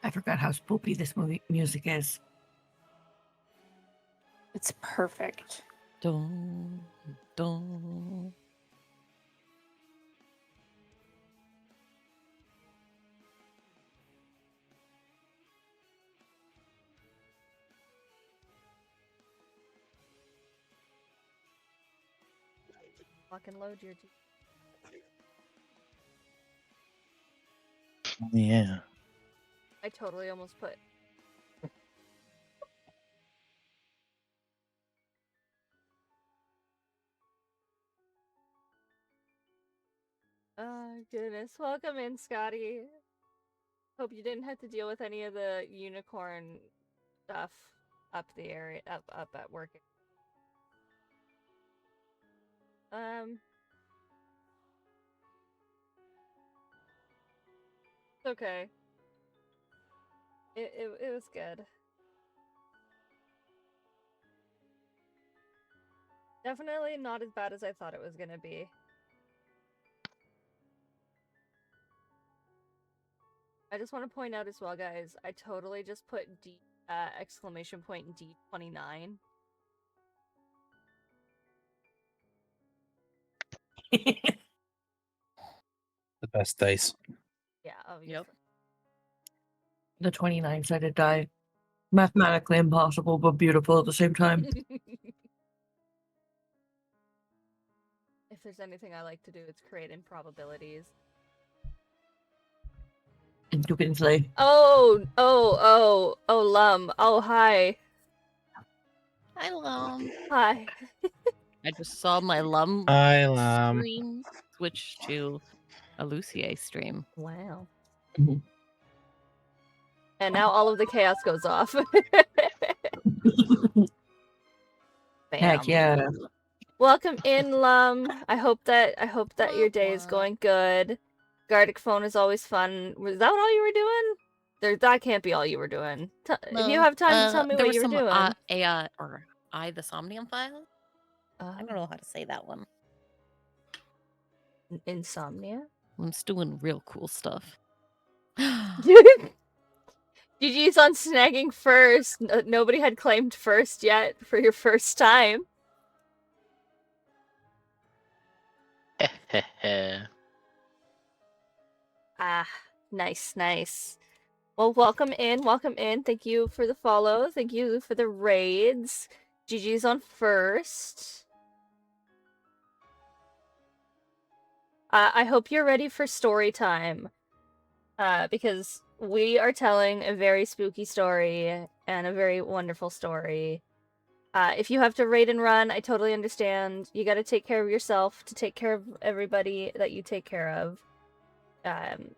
I forgot how spoopy this music is. It's perfect. Dun, dun. Fucking load your. Yeah. I totally almost put. Oh goodness! Welcome in, Scotty. Hope you didn't have to deal with any of the unicorn stuff up the area, up at work. It's okay. It was good. Definitely not as bad as I thought it was gonna be. I just want to point out as well, guys, I totally just put exclamation point D29. The best dice. Yeah, obviously. Yep. The 29-sided die. Mathematically impossible, but beautiful at the same time. If there's anything I like to do, it's create improbabilities. And you can say, Oh, Lum. Oh, hi. Hi, Lum. Hi. I just saw my Lum Hi, stream switch to a Lucier stream. Wow. Mhm. And now all of the chaos goes off. heck yeah. Welcome in, Lum. I hope that your day is going good. Gardic phone is always fun. Was that all you were doing? That can't be all you were doing. If you have time to tell me what you were doing. I the Somnium Files. I don't know how to say that one. Insomnia? I'm just doing real cool stuff. GG's on snagging first. Nobody had claimed first yet for your first time. Ah, nice. Well, welcome in. Thank you for the follow. Thank you for the raids. GG's on first. I hope you're ready for story time. Because we are telling a very spooky story and a very wonderful story. If you have to raid and run, I totally understand. You gotta take care of yourself to take care of everybody that you take care of.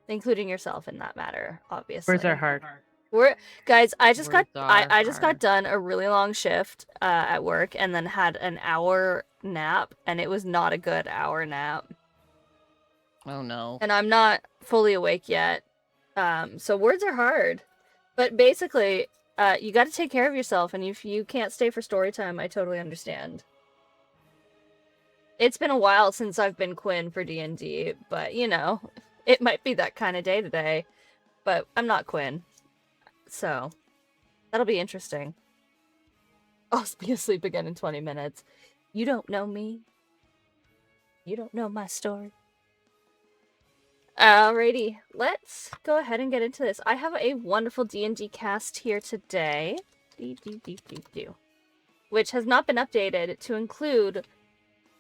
Including yourself in that matter, obviously. Words are hard. Guys, I just got done a really long shift at work and then had an hour nap, and it was not a good hour nap. Oh no. And I'm not fully awake yet. So words are hard. But basically, you got to take care of yourself, and if you can't stay for story time, I totally understand. It's been a while since I've been Quinn for D&D, but you know, it might be that kind of day today. But I'm not Quinn. So, that'll be interesting. I'll be asleep again in 20 minutes. You don't know me. You don't know my story. Alrighty, let's go ahead and get into this. I have a wonderful D&D cast here today, which has not been updated to include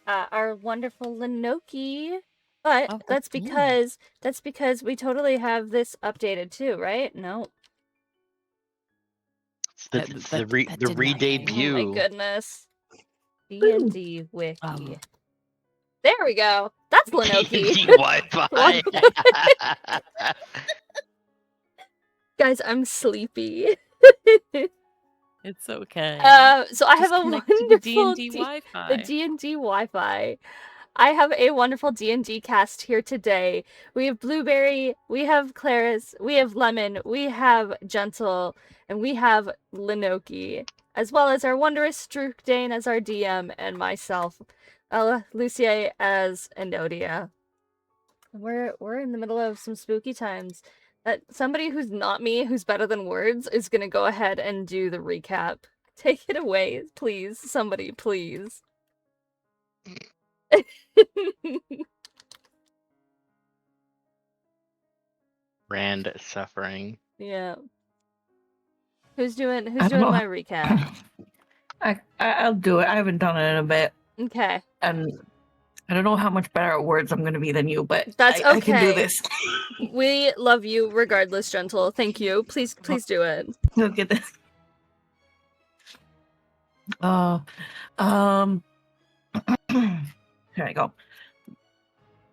our wonderful Linoki. But that's because we totally have this updated too, right? No. The re-debut. Oh my goodness. D&D wiki. There we go. That's Linoki. D&D Wi-Fi. Guys, I'm sleepy. It's okay. So I have a wonderful D&D Wi-Fi. The D&D Wi-Fi. I have a wonderful D&D cast here today. We have Blueberry, we have Claris, we have Lemon, we have Gentle, and we have Linoki, as well as our wondrous Strukdane as our DM, and myself, Lucier as Enodia. We're in the middle of some spooky times. Somebody who's not me, who's better than words, is gonna go ahead and do the recap. Take it away, please. Somebody, please. Rand suffering. Yeah. Who's doing I don't know my recap? I'll do it. I haven't done it in a bit, Okay. and I don't know how much better at words I'm going to be than you, but That's I can do okay. this. We love you regardless, Gentle. Thank you. Please do it. Look at this. Here I go.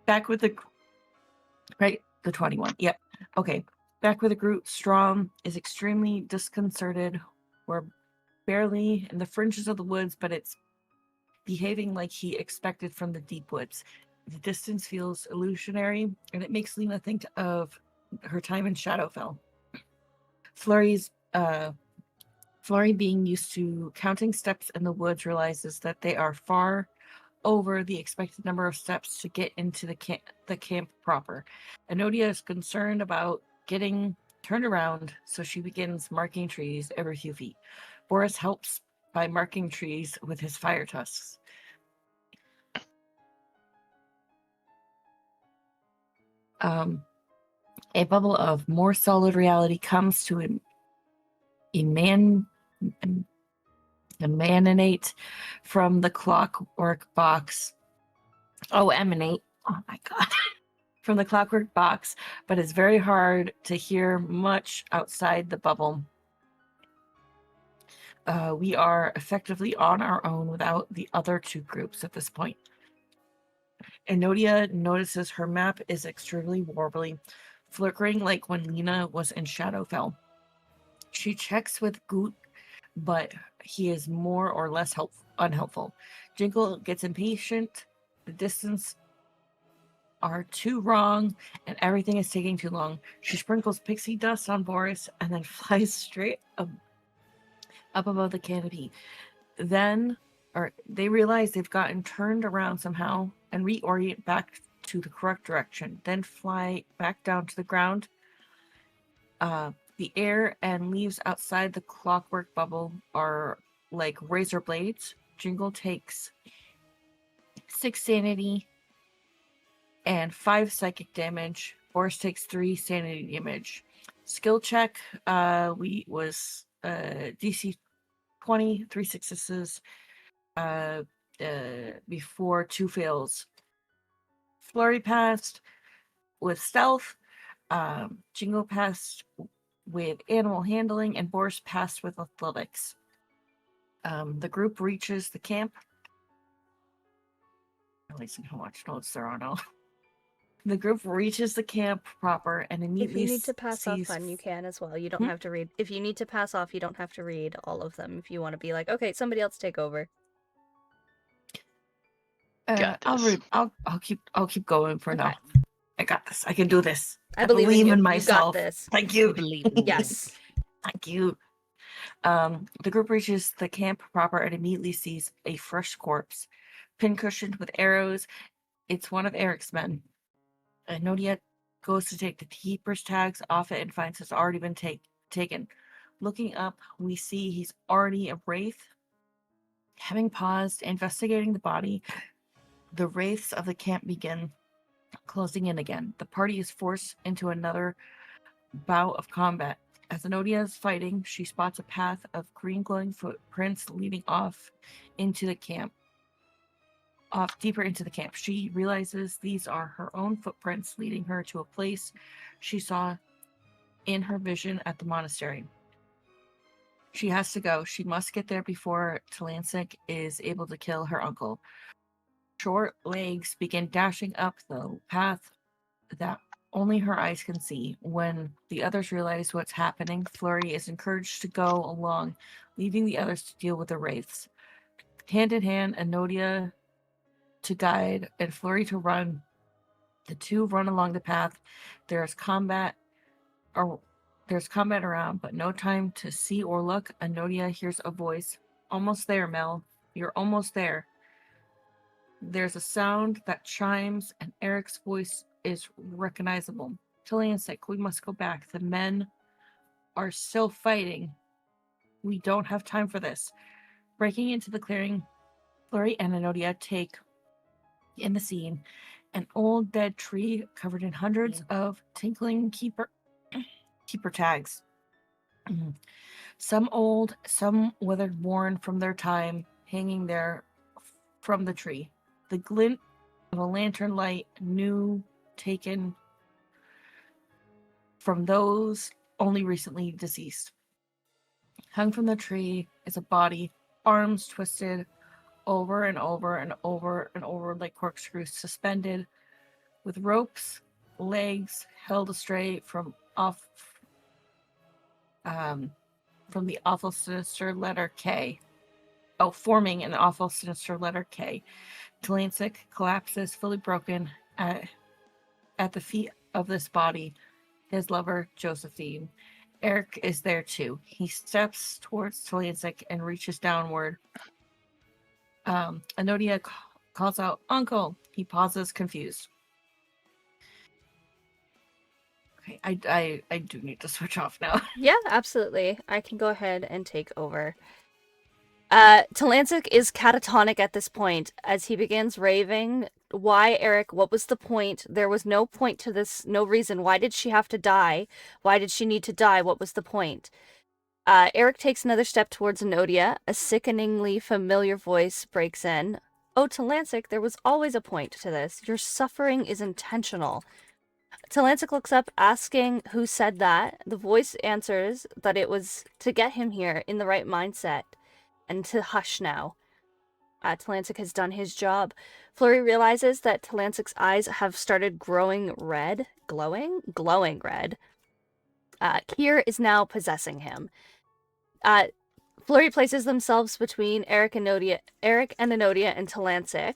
Back with the right, the 21. Yep. Okay. Back with the group. Strong is extremely disconcerted. We're barely in the fringes of the woods, but it's behaving like he expected from the deep woods. The distance feels illusionary, and it makes Lena think of her time in Shadowfell. Flurry being used to counting steps in the woods realizes that they are far over the expected number of steps to get into the camp proper. Enodia is concerned about getting turned around, so she begins marking trees every few feet. Boris helps by marking trees with his fire tusks. A bubble of more solid reality comes to emanate from the clockwork box. Emanate. Oh my god. From the clockwork box, but it's very hard to hear much outside the bubble. We are effectively on our own without the other two groups at this point. Enodia notices her map is extremely warbly, flickering like when Lena was in Shadowfell. She checks with Goot, but he is more or less unhelpful. Jingle gets impatient. The distance are too wrong, and everything is taking too long. She sprinkles pixie dust on Boris and then flies straight up above the canopy. Then, they realize they've gotten turned around somehow and reorient back to the correct direction. Then fly back down to the ground. The air and leaves outside the clockwork bubble are like razor blades. Jingle takes 6 sanity and 5 psychic damage. Boris takes 3 sanity damage. Skill check was DC 20, 3 successes before 2 fails. Flurry passed with stealth. Jingle passed with animal handling, and Boris passed with athletics. The group reaches the camp. Realizing how much notes there are now. The group reaches the camp proper and immediately If you need to pass off sees... one, you can as well. You don't have to read. If you need to pass off, you don't have to read all of them. If you want to be like, okay, somebody else take over. Got I'll this. read. I'll keep going for Okay. now. I got this. I can do this. I believe in you. in You myself. got this. Thank you. Believe in you. Yes. Thank you. The group reaches the camp proper and immediately sees a fresh corpse, pincushioned with arrows. It's one of Eric's men. Nodia goes to take the keeper's tags off it and finds it's already been taken. Looking up, we see he's already a wraith. Having paused, investigating the body, the wraiths of the camp begin closing in again. The party is forced into another bout of combat. As Enodia is fighting, she spots a path of green glowing footprints leading off into the camp. Deeper into the camp. She realizes these are her own footprints leading her to a place she saw in her vision at the monastery. She has to go. She must get there before Talancic is able to kill her uncle. Short legs begin dashing up the path that only her eyes can see. When the others realize what's happening, Flurry is encouraged to go along, leaving the others to deal with the wraiths. Hand in hand, Enodia to guide and Flurry to run. The two run along the path. There's combat around, but no time to see or look. Enodia hears a voice. Almost there, Mel. You're almost there. There's a sound that chimes, and Eric's voice is recognizable. Lansik, we must go back. The men are still fighting. We don't have time for this. Breaking into the clearing, Flurry and Enodia take in the scene an old dead tree covered in hundreds of tinkling keeper tags. Some old, some withered, worn from their time, hanging there from the tree. The glint of a lantern light, new, taken from those only recently deceased. Hung from the tree is a body, arms twisted over and over and over and over like corkscrews, suspended with ropes, legs held astray from the awful sinister letter K. Oh, forming an awful sinister letter K. Talancic collapses, fully broken, at the feet of this body. His lover, Josephine. Eric is there too. He steps towards Talancic and reaches downward. Enodia calls out, "Uncle!" He pauses, confused. Okay, I do need to switch off now. Yeah, absolutely. I can go ahead and take over. Talancic is catatonic at this point as he begins raving. Why, Eric? What was the point? There was no point to this, no reason. Why did she have to die? Why did she need to die? What was the point? Eric takes another step towards Enodia. A sickeningly familiar voice breaks in. Oh, Talancic, there was always a point to this. Your suffering is intentional. Talancic looks up, asking who said that. The voice answers that it was to get him here in the right mindset. And to hush now. Talancic has done his job. Flurry realizes that Talancic's eyes have started growing red. Glowing red. Kier is now possessing him. Flurry places themselves between Eric and Enodia and Talancic,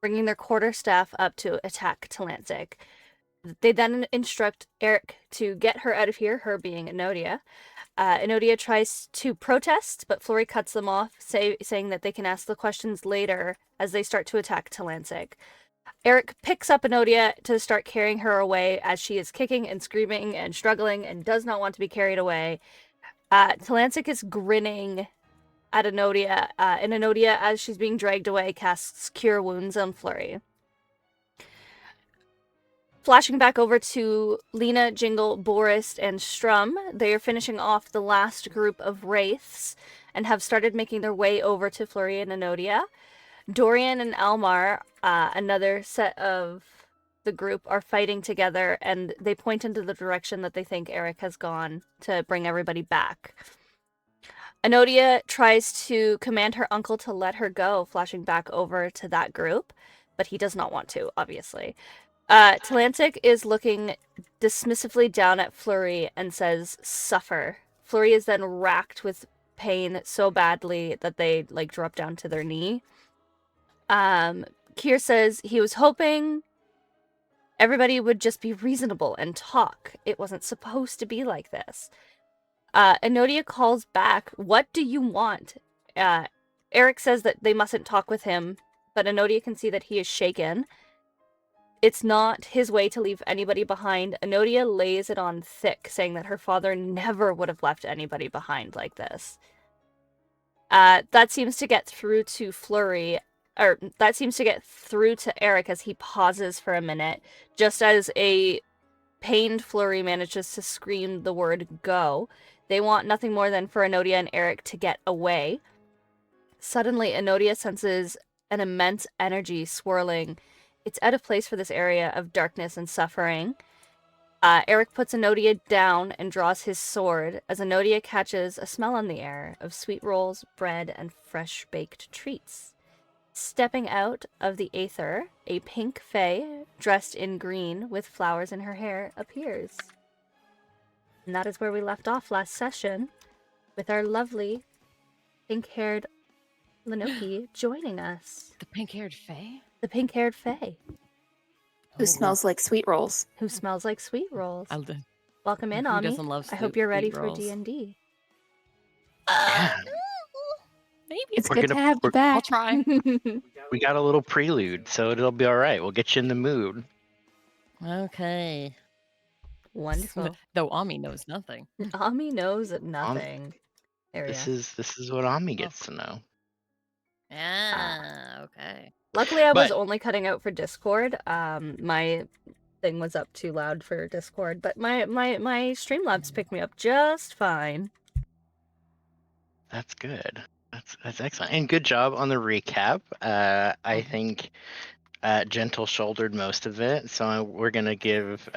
bringing their quarterstaff up to attack Talancic. They then instruct Eric to get her out of here, her being Enodia. Enodia tries to protest, but Flurry cuts them off, saying that they can ask the questions later as they start to attack Talancic. Eric picks up Enodia to start carrying her away as she is kicking and screaming and struggling and does not want to be carried away. Talancic is grinning at Enodia, and Enodia, as she's being dragged away, casts Cure Wounds on Flurry. Flashing back over to Lena, Jingle, Boris, and Strum, they are finishing off the last group of wraiths and have started making their way over to Flurry and Enodia. Dorian and Almar, another set of the group, are fighting together, and they point into the direction that they think Eric has gone to bring everybody back. Enodia tries to command her uncle to let her go, flashing back over to that group, but he does not want to, obviously. Talancic is looking dismissively down at Flurry and says, "Suffer." Flurry is then racked with pain so badly that they drop down to their knee. Kier says he was hoping everybody would just be reasonable and talk. It wasn't supposed to be like this. Enodia calls back, "What do you want?" Eric says that they mustn't talk with him, but Enodia can see that he is shaken. It's not his way to leave anybody behind. Enodia lays it on thick, saying that her father never would have left anybody behind like this. That seems to get through to Flurry, or that seems to get through to Eric as he pauses for a minute, just as a pained Flurry manages to scream the word "go." They want nothing more than for Enodia and Eric to get away. Suddenly, Enodia senses an immense energy swirling. It's out of place for this area of darkness and suffering. Eric puts Enodia down and draws his sword as Enodia catches a smell on the air of sweet rolls, bread, and fresh-baked treats. Stepping out of the aether, a pink fae, dressed in green with flowers in her hair, appears. And that is where we left off last session, with our lovely pink-haired Lenoki joining us. The pink-haired fae? The pink-haired fae. Who smells like sweet rolls. Who smells like sweet rolls. Welcome in, Who Ami. doesn't love I hope sweet you're ready for rolls? D&D. Yeah. Maybe. It's We're good to gonna- have you we're- I'll back. try. We got a little prelude, so it'll be all right. We'll get you in the mood. Okay. Wonderful. Though Ami knows nothing. Ami knows nothing. There we This go. is what Ami gets to know. Ah, okay. Luckily, I was But- only cutting out for Discord. My thing was up too loud for Discord, but my Streamlabs picked me up just fine. That's good. That's excellent. And good job on the recap. I think Gentle shouldered most of it, so we're gonna give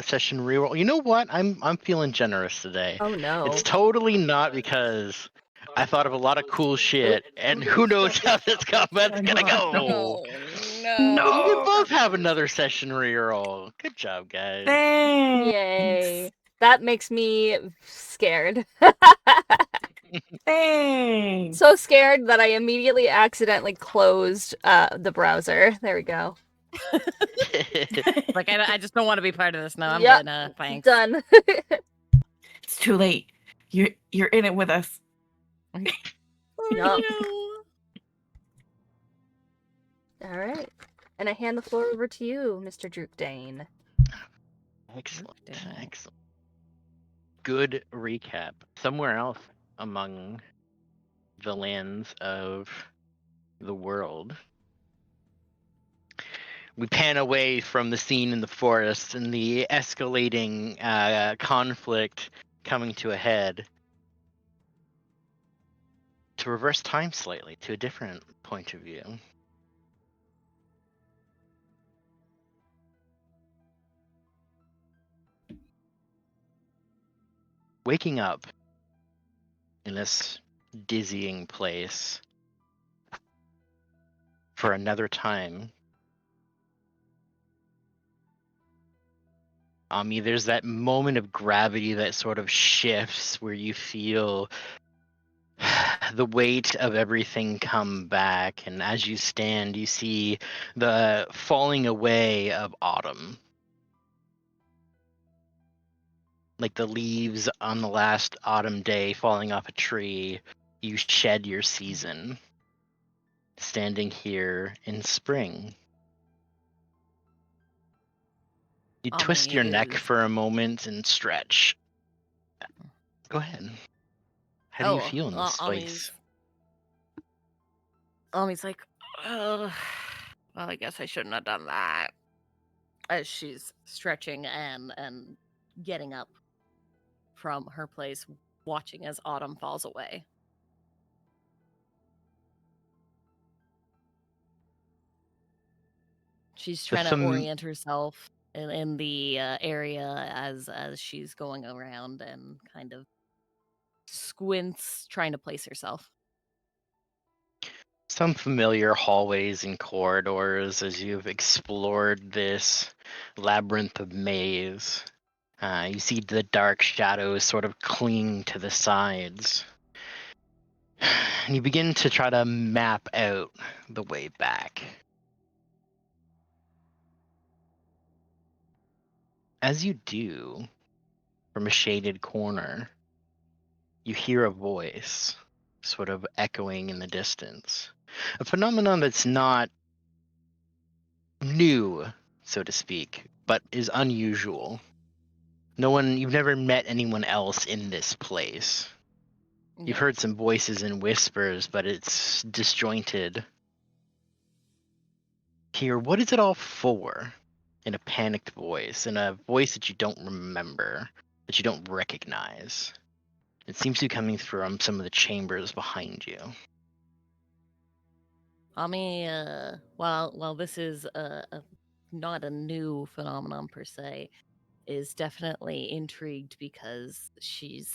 session reroll. You know what? I'm feeling generous today. Oh no. It's totally not because I thought of a lot of cool shit, and who knows how this combat's gonna go. No. But you can both have another session reroll. Good job, guys. Thanks. Yay. That makes me scared. Thanks. So scared that I immediately accidentally closed the browser. There we go. Like I just don't want to be part of this now. I'm Yep. gonna thanks. Done. It's too late. You're in it with us. Oh, Yup. no. All right. And I hand the floor over to you, Mr. Droopdane. Excellent. Damn. Excellent. Good recap. Somewhere else among the lands of the world, we pan away from the scene in the forest and the escalating conflict coming to a head to reverse time slightly to a different point of view. Waking up in this dizzying place for another time. There's that moment of gravity that sort of shifts where you feel the weight of everything come back, and as you stand, you see the falling away of autumn. Like the leaves on the last autumn day falling off a tree, you shed your season, standing here in spring. You twist your neck is- for a moment and stretch. Go ahead. How do you feel in this space? Ami's like, well, I guess I shouldn't have done that. As she's stretching and getting up from her place, watching as autumn falls away. She's trying to orient herself in the area as she's going around and kind of squints, trying to place herself. Some familiar hallways and corridors as you've explored this labyrinth of maze. You see the dark shadows sort of cling to the sides. And you begin to try to map out the way back. As you do, from a shaded corner, you hear a voice sort of echoing in the distance. A phenomenon that's not new, so to speak, but is unusual. You've never met anyone else in this place. You've heard some voices and whispers, but it's disjointed. Here, what is it all for? In a panicked voice, in a voice that you don't remember, that you don't recognize. It seems to be coming from some of the chambers behind you. Ami, while this is not a new phenomenon per se, is definitely intrigued because she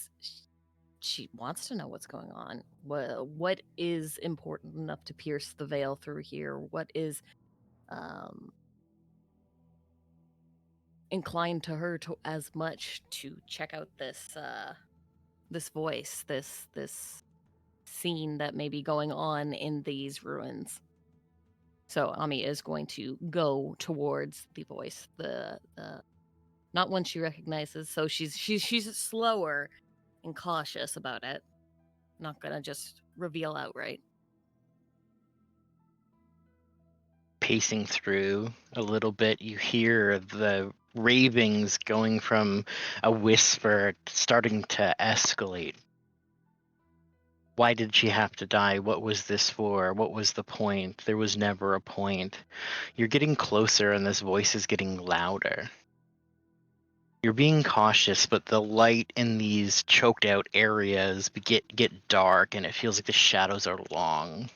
wants to know what's going on. What is important enough to pierce the veil through here? What is inclined to her to as much to check out this this voice, this scene that may be going on in these ruins. So Ami is going to go towards the voice, the not one she recognizes. So she's slower and cautious about it. Not gonna just reveal outright. Pacing through a little bit, you hear the ravings going from a whisper starting to escalate. Why did she have to die? What was this for? What was the point? There was never a point. You're getting closer and this voice is getting louder. You're being cautious, but the light in these choked out areas get dark and it feels like the shadows are long.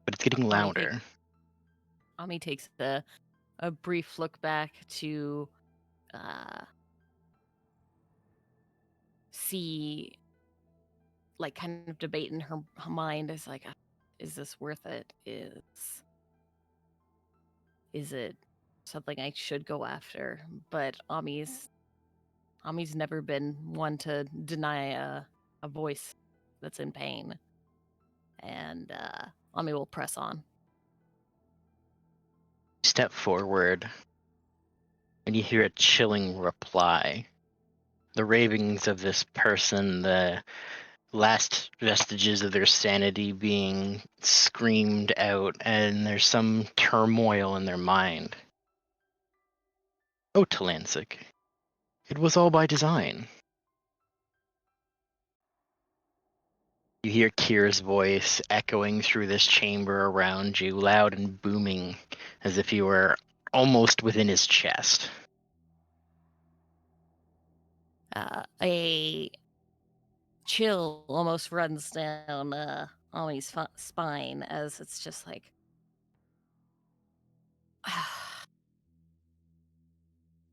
But it's getting louder. Ami takes a brief look back to see, like, kind of debate in her mind is like, is this worth it? Is it something I should go after? But Ami's never been one to deny a voice that's in pain, and Ami will press on. Step forward and you hear a chilling reply. The ravings of this person, the last vestiges of their sanity being screamed out, and there's some turmoil in their mind. Oh, Talancic, it was all by design. You hear Kier's voice echoing through this chamber around you, loud and booming, as if you were almost within his chest. A chill almost runs down Ami's spine as it's just like,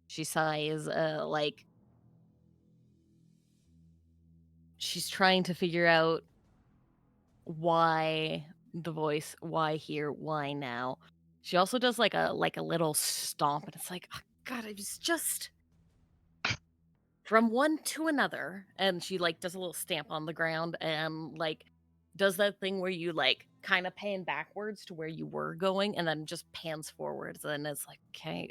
she sighs, like she's trying to figure out why the voice, why here, why now. She also does like a little stomp, and it's like, oh, God, it was just from one to another. And she like does a little stamp on the ground and like does that thing where you like kind of pan backwards to where you were going and then just pans forwards. And it's like, okay,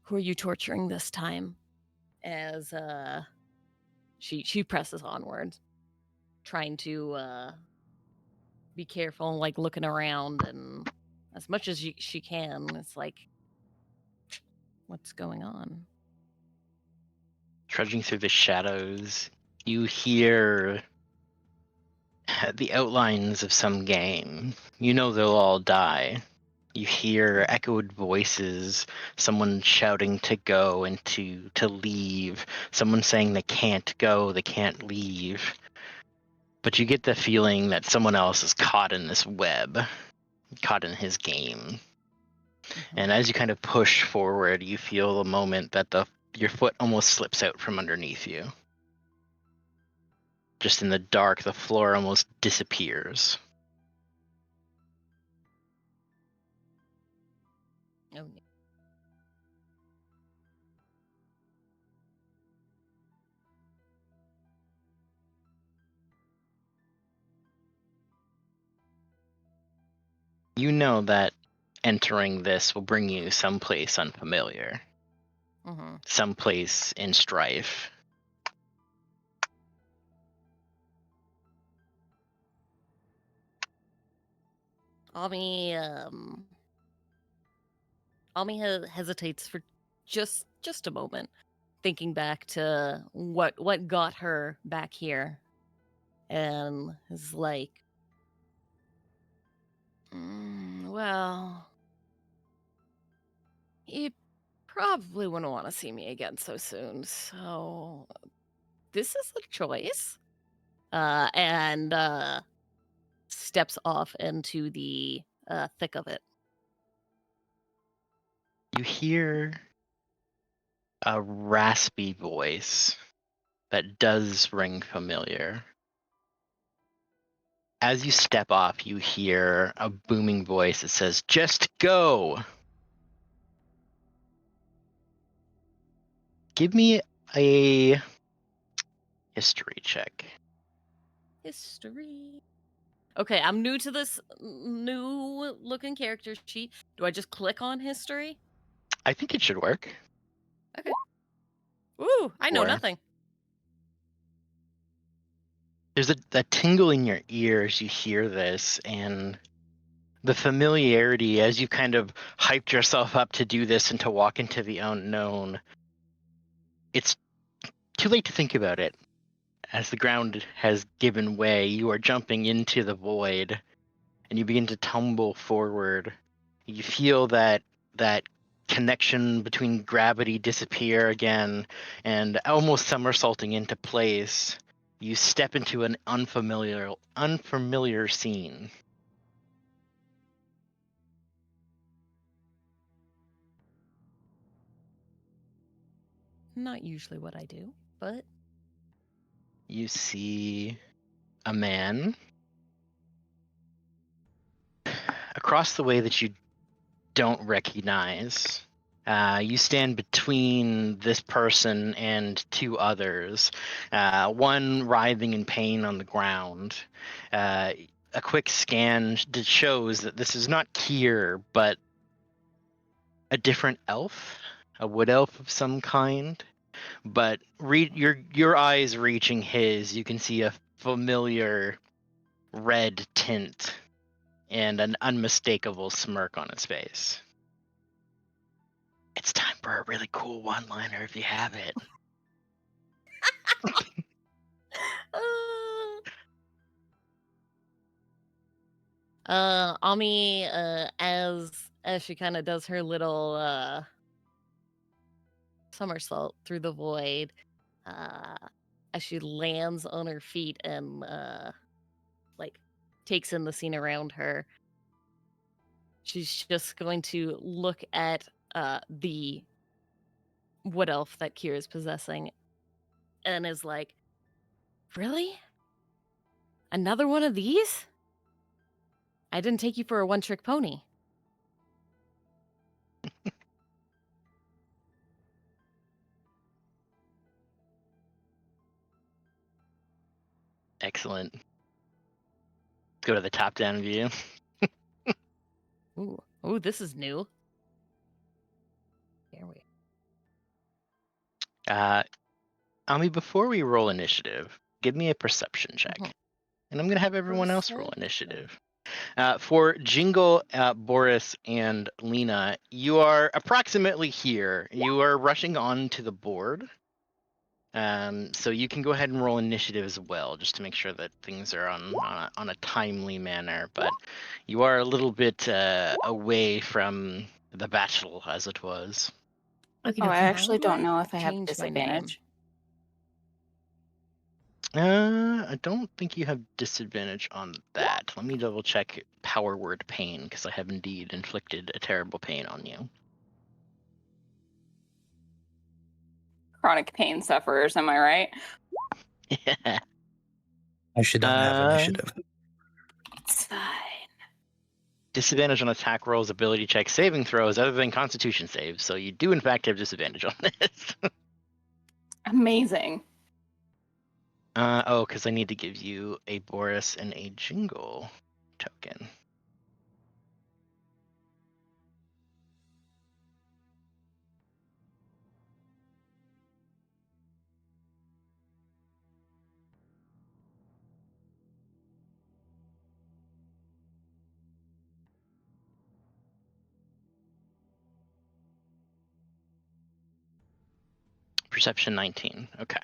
who are you torturing this time? As she presses onward, trying to be careful, like looking around, and as much as she can, it's like, what's going on? Trudging through the shadows, you hear the outlines of some game. You know they'll all die. You hear echoed voices, someone shouting to go and to leave, someone saying they can't go, they can't leave. But you get the feeling that someone else is caught in this web, caught in his game. And as you kind of push forward, you feel the moment that your foot almost slips out from underneath you. Just in the dark, the floor almost disappears. Oh, You know that entering this will bring you someplace unfamiliar, someplace in strife. Ami hesitates for just a moment, thinking back to what got her back here, and is like, well, you probably wouldn't want to see me again so soon, so this is a choice. And steps off into the thick of it. You hear a raspy voice that does ring familiar. As you step off, you hear a booming voice that says, "Just go!" Give me a history check. History. Okay, I'm new to this new looking character sheet. Do I just click on history? I think it should work. Okay. Ooh, I know Or- nothing. There's a tingle in your ear as you hear this, and the familiarity as you kind of hyped yourself up to do this and to walk into the unknown. It's too late to think about it. As the ground has given way, you are jumping into the void, and you begin to tumble forward. You feel that connection between gravity disappear again, and almost somersaulting into place, you step into an unfamiliar scene. Not usually what I do, but You see a man across the way that you don't recognize. You stand between this person and two others, one writhing in pain on the ground. A quick scan shows that this is not Kier, but a different elf, a wood elf of some kind. But your eyes reaching his, you can see a familiar red tint and an unmistakable smirk on his face. It's time for a really cool one-liner if you have it. Ami, as she kind of does her little somersault through the void, as she lands on her feet and like takes in the scene around her, she's just going to look at the wood elf that Kira is possessing, and is like, "Really? Another one of these? I didn't take you for a one-trick pony." Excellent. Let's go to the top-down view. Ooh, this is new. There we Ami, before we roll initiative, give me a perception check. Mhm. And I'm going to have everyone else roll initiative. For Jingle, Boris, and Lena, you are approximately here. You are rushing on to the board. So you can go ahead and roll initiative as well, just to make sure that things are on a timely manner. But you are a little bit away from the battle, as it was. Okay, Oh, I okay. actually don't know if I have change my name? disadvantage. I don't think you have disadvantage on that. Let me double check power word pain, because I have indeed inflicted a terrible pain on you. Chronic pain sufferers, am I right? Yeah. I should not have initiative. It's fine. Disadvantage on attack rolls, ability checks, saving throws, other than Constitution saves. So you do in fact have disadvantage on this. Amazing. Because I need to give you a Boris and a Jingle token. Perception 19. Okay.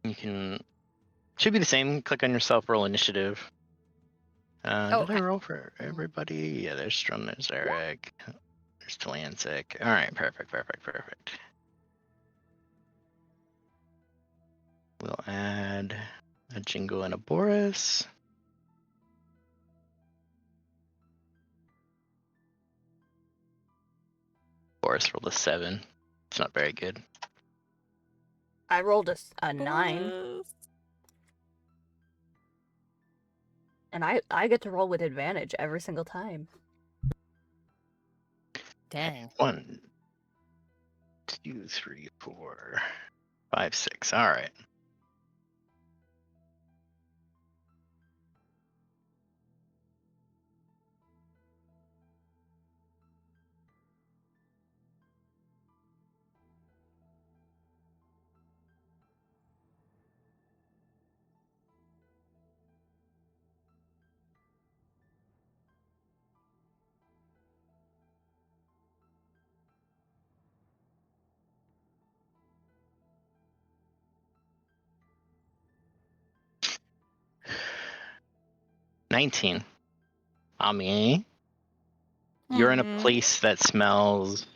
You can should be the same. Click on yourself, roll initiative. Did I Okay. roll for everybody? Yeah, there's Strum, there's Eric, there's Telancic. All right, perfect. We'll add a Jingle and a Boris. Boris rolled a 7. It's not very good. I rolled a 9, Boris. and I get to roll with advantage every single time. Dang. 1, 2, 3, 4, 5, 6. All right. 19. Ami, you're in a Mhm. place that smells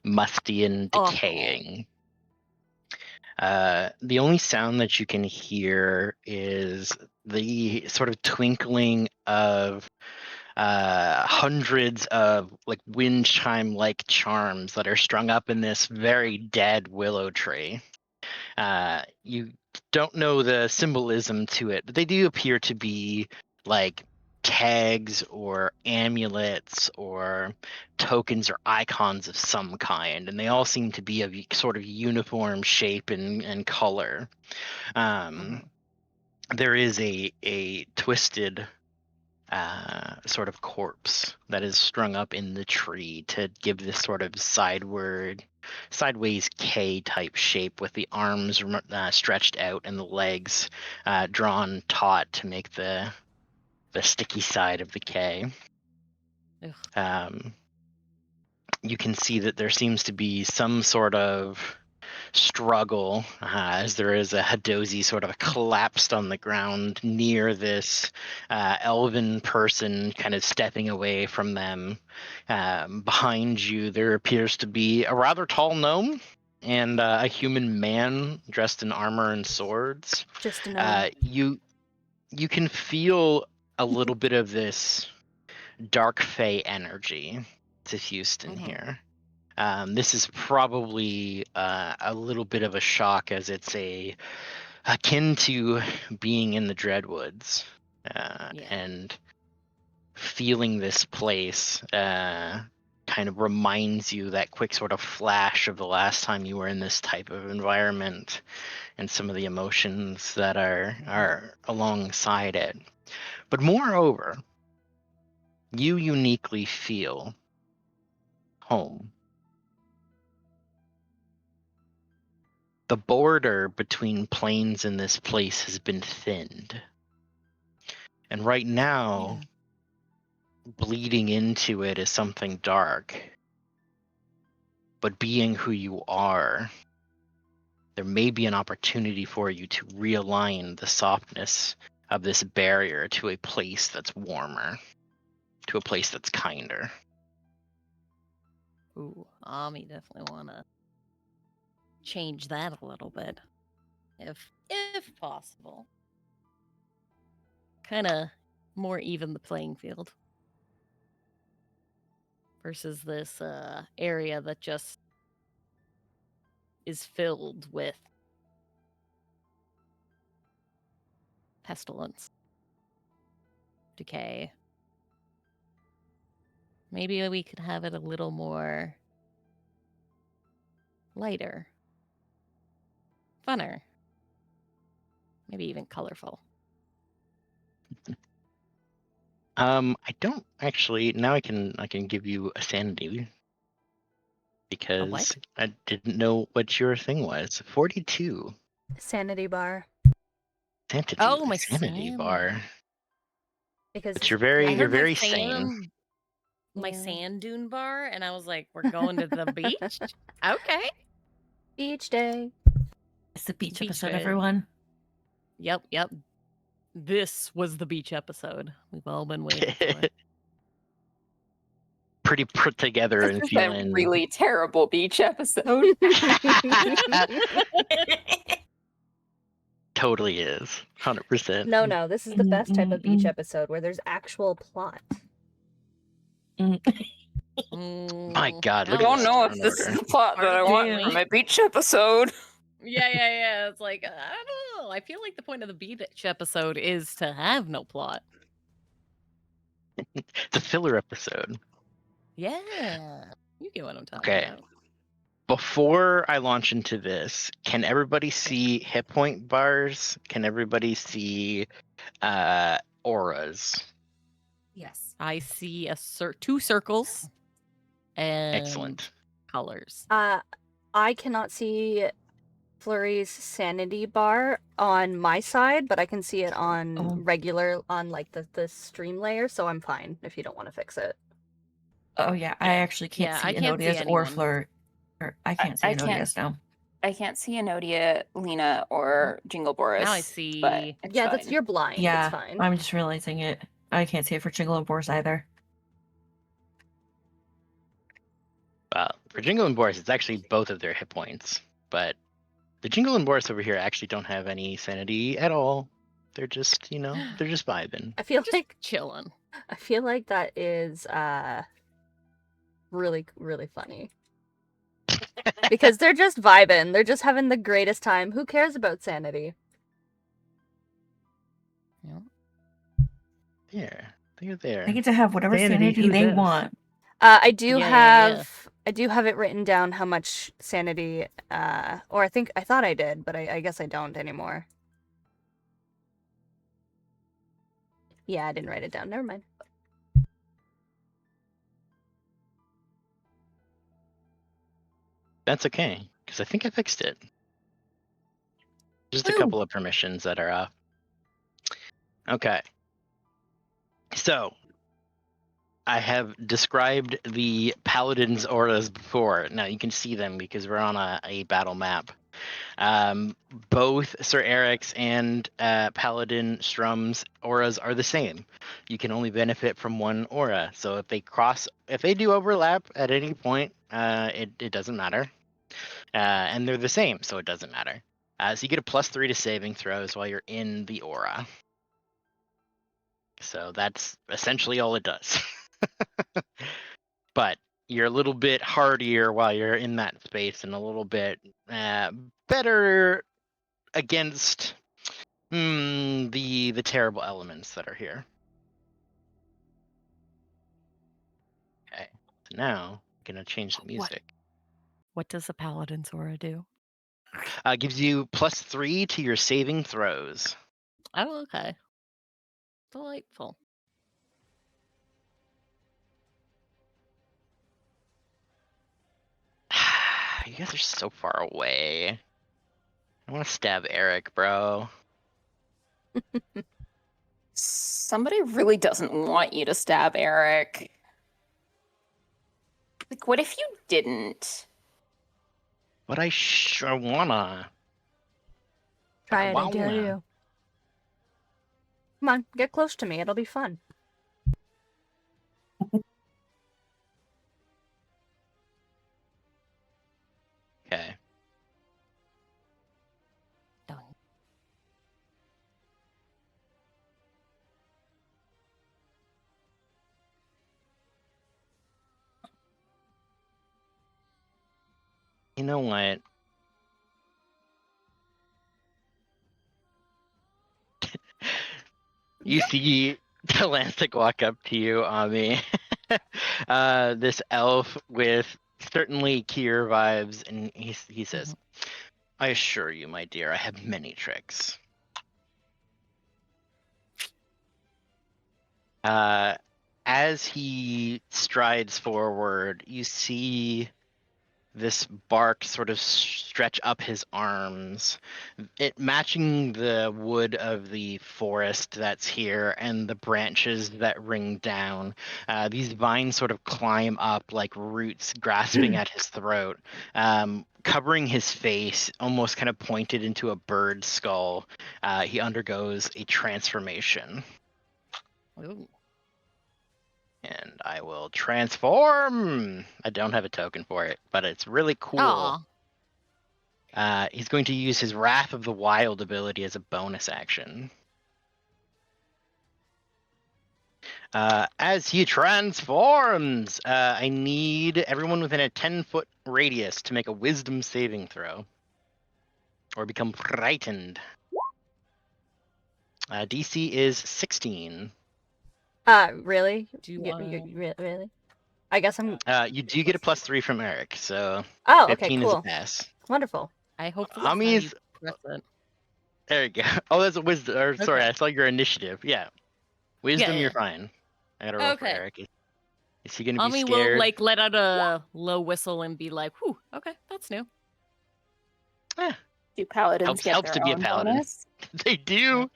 musty and Awful. decaying. The only sound that you can hear is the sort of twinkling of hundreds of like wind chime like charms that are strung up in this very dead willow tree. You don't know the symbolism to it, but they do appear to be like tags or amulets or tokens or icons of some kind, and they all seem to be of sort of uniform shape and color. There is a twisted sort of corpse that is strung up in the tree to give this sort of sideways K type shape with the arms stretched out and the legs drawn taut to make the sticky side of the K. You can see that there seems to be some sort of struggle as there is a Hadozi sort of collapsed on the ground near this elven person kind of stepping away from them. Behind you there appears to be a rather tall gnome and a human man dressed in armor and swords. Just a gnome. You can feel a little bit of this dark fey energy diffused in here. This is probably a little bit of a shock, as it's akin to being in the Dreadwoods and feeling this place kind of reminds you that quick sort of flash of the last time you were in this type of environment and some of the emotions that are alongside it. But moreover, you uniquely feel home. The border between planes in this place has been thinned. And right now, bleeding into it is something dark. But being who you are, there may be an opportunity for you to realign the softness of this barrier to a place that's warmer, to a place that's kinder. Ooh, Ami definitely wanna change that a little bit, if possible. Kind of more even the playing field versus this area that just is filled with pestilence, decay. Maybe we could have it a little more lighter, funner, maybe even colorful. I don't actually. Now I can give you a sanity because I didn't know what your thing was. 42 Sanity bar. sanity. Oh, my sanity bar. Because But you're I heard very my sane. my Yeah. sand dune bar, and I was like, "We're going to the beach." Okay. Beach day. It's the beach Beach episode, day. everyone. Yep. This was the beach episode. We've all been waiting for. Pretty put together and This is feeling a really terrible beach episode. totally is 100%. No, this is the best type of beach Mm. episode where there's actual plot. My God, I look at don't this know Law if and this is Order. the plot that I want Damn. for my beach episode. Yeah. It's like, I don't know. I feel like the point of the beach episode is to have no plot. The filler episode. Yeah. You get what I'm talking Okay. about. Before I launch into this, can everybody see hit point bars? Can everybody see auras? Yes. I see two circles and Excellent. colors. I cannot see Flurry's sanity bar on my side, but I can see it on regular, on like the stream layer, so I'm fine if you don't want to fix it. Oh yeah, I actually can't Yeah, see I can't see Enodia's or anyone. Fleur. Or I can't see I can't- Enodia's now. I can't see Enodia, Lena, or Jingle Boris. Now I see. But it's Yeah, fine. you're blind. Yeah, It's fine. I'm just realizing it. I can't see it for Jingle and Boris either. For Jingle and Boris, it's actually both of their hit points, but the Jingle and Boris over here actually don't have any sanity at all. They're just, they're just vibing. I feel Just like chilling. I feel like that is really really funny. Because they're just vibing. They're just having the greatest time. Who cares about sanity? Yeah. There. They're there. They get to have whatever Sanity, sanity who's they this? want. I do Yeah. have it written down how much sanity or I thought I did, but I guess I don't anymore. Yeah, I didn't write it down. Never mind. That's okay, because I think I fixed it. Just a Woo! couple of permissions that are off. Okay. So, I have described the paladin's auras before. Now you can see them because we're on a battle map. Both Sir Eric's and Paladin Strum's auras are the same. You can only benefit from one aura. So if they do overlap at any point, it doesn't matter. And they're the same, so it doesn't matter. So you get a +3 to saving throws while you're in the aura. So that's essentially all it does. But you're a little bit hardier while you're in that space and a little bit better against the terrible elements that are here. Okay, so now I'm gonna change the music. What does a paladin's aura do? Gives you +3 to your saving throws. Oh, okay. Delightful. You guys are so far away. I want to stab Eric, bro. Somebody really doesn't want you to stab Eric. Like, what if you didn't? But I sure wanna. Try it, I Wow. dare you. Come on, get close to me. It'll be fun. Okay. Done. You know what? You see Delancic walk up to you, Ami. This elf with certainly Kier vibes, and he says, I assure you, my dear, I have many tricks. As he strides forward, you see this bark sort of stretch up his arms, it matching the wood of the forest that's here and the branches that ring down. These vines sort of climb up like roots grasping at his throat, covering his face, almost kind of pointed into a bird's skull. He undergoes a transformation. Ooh. And I will transform. I don't have a token for it, but it's really cool. Aw. He's going to use his Wrath of the Wild ability as a bonus action. As he transforms, I need everyone within a 10-foot radius to make a Wisdom saving throw. Or become frightened. DC is 16. Really? Do you Really? I guess I'm. You do get a +3 from Eric, so Oh, 15 okay, is a cool. pass. Wonderful. I hope that's how you Ami's press it. There you go. Oh, that's a wisdom. Or sorry, Okay. I saw your initiative. Yeah, wisdom. Yeah. You're fine. I gotta roll for Okay. Eric. Is he gonna be Ami scared? will like let out a low whistle and be like, "Whew, okay, that's new." Do paladins get Helps their to be a own paladin. bonus? They do.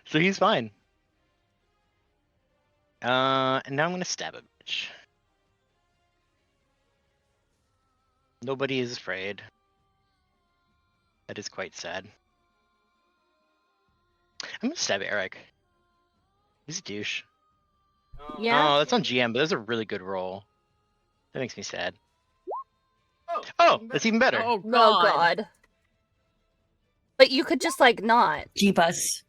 So he's fine. And now I'm gonna stab a bitch. Nobody is afraid. That is quite sad. I'm gonna stab Eric. He's a douche. Yeah. Oh, that's on GM, but that's a really good roll. That makes me sad. Oh, that's even better. Oh Oh god. But you could just like not. Keep us.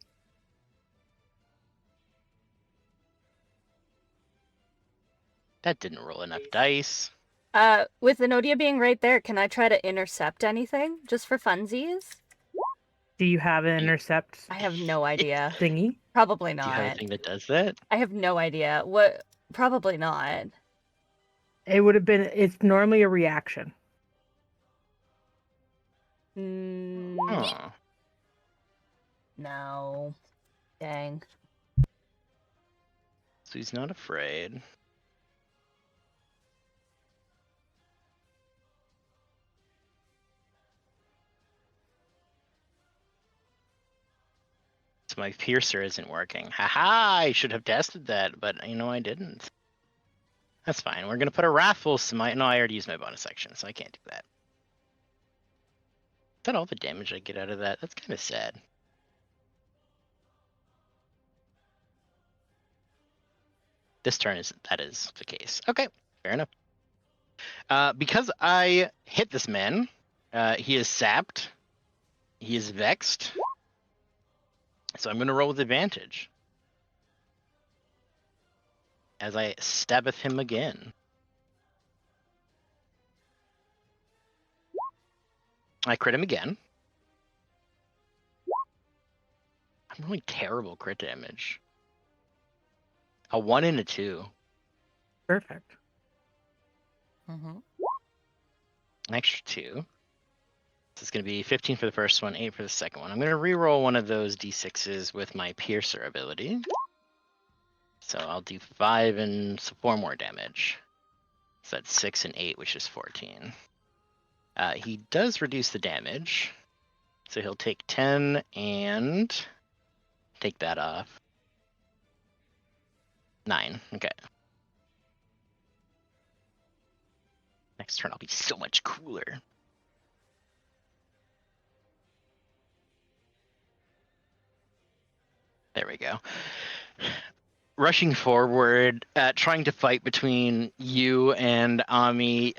That didn't roll enough dice. With Enodia being right there, can I try to intercept anything just for funsies? Do you have an intercept I have no idea. thingy? Probably Do you have a not. thing that does that? I have no idea. What? Probably not. It would have been. It's normally a reaction. Huh. No. Dang. So he's not afraid. So my piercer isn't working. Haha, I should have tested that, but I didn't. That's fine. We're gonna put a Wrathful Smite. No, I already used my bonus action, so I can't do that. Is that all the damage I get out of that? That's kind of sad. This turn that is the case. Okay, fair enough. Because I hit this man, he is sapped. He is vexed. So I'm gonna roll with advantage. As I stabbeth him again. I crit him again. I'm really terrible crit damage. A 1 and a 2. Perfect. Mm-hmm. An extra 2. This is going to be 15 for the first one, 8 for the second one. I'm going to reroll one of those d6s with my piercer ability. So I'll do 5 and 4 more damage. So that's 6 and 8, which is 14. He does reduce the damage. So he'll take 10 and take that off. 9. Okay. Next turn I'll be so much cooler. There we go. Rushing forward, trying to fight between you and Ami,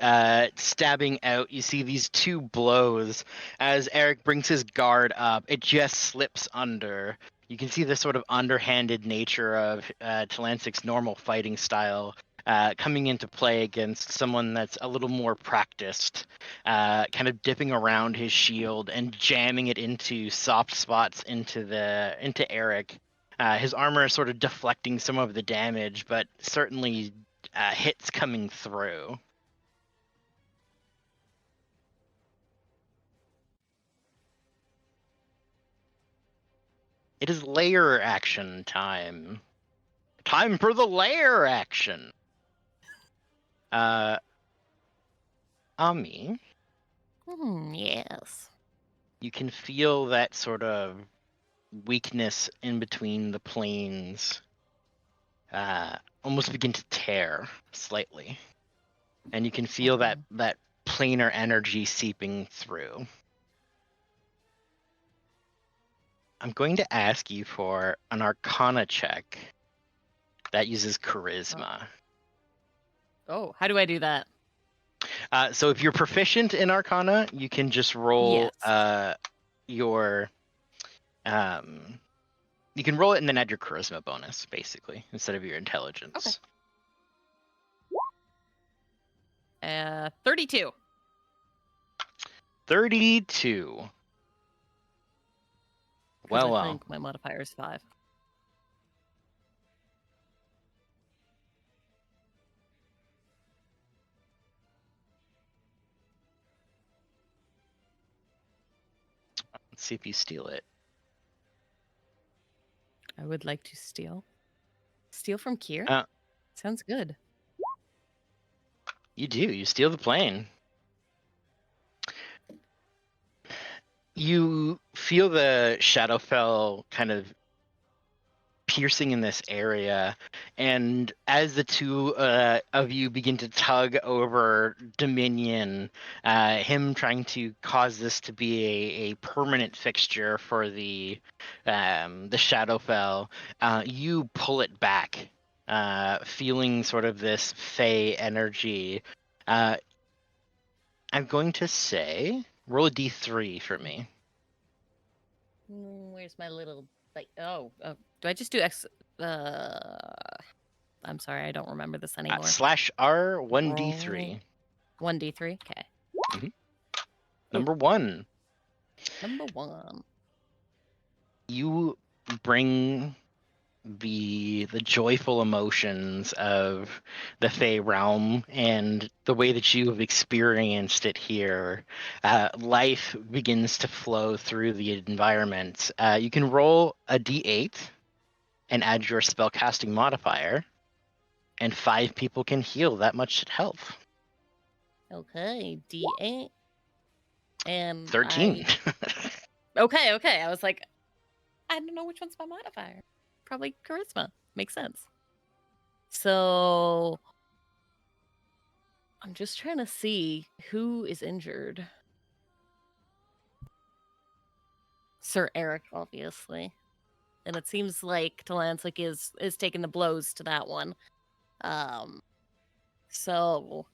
stabbing out. You see these two blows as Eric brings his guard up. It just slips under. You can see the sort of underhanded nature of Talancic's normal fighting style coming into play against someone that's a little more practiced, kind of dipping around his shield and jamming it into soft spots into Eric. His armor is sort of deflecting some of the damage, but certainly hits coming through. It is layer action time. Time for the layer action. Ami, Yes. you can feel that sort of weakness in between the planes almost begin to tear slightly, and you can feel that planar energy seeping through. I'm going to ask you for an Arcana check that uses Charisma. Oh, how do I do that? So if you're proficient in Arcana, you can just roll your you can roll it and then add your Charisma bonus, basically, instead of your Intelligence. Okay. 32. 32. 'Cause Well, I think my modifier is 5. let's see if you steal it. I would like to steal. Steal from Kier? Sounds good. You do. You steal the plane. You feel the Shadowfell kind of piercing in this area, and as the two of you begin to tug over Dominion, him trying to cause this to be a permanent fixture for the Shadowfell, you pull it back, feeling sort of this fey energy. I'm going to say roll a d3 for me. Where's my little like? Oh, do I just do X? I'm sorry, I don't remember this anymore. /R 1d3. 1d3. Okay. Number 1. Number 1. You bring the joyful emotions of the Fey realm and the way that you have experienced it here. Life begins to flow through the environment. You can roll a d8 and add your spellcasting modifier, and 5 people can heal that much health. Okay, D8. And 13. Okay. I was like, I don't know which one's my modifier. Probably charisma. Makes sense. So I'm just trying to see who is injured. Sir Eric, obviously. And it seems like Talanslik is taking the blows to that one. So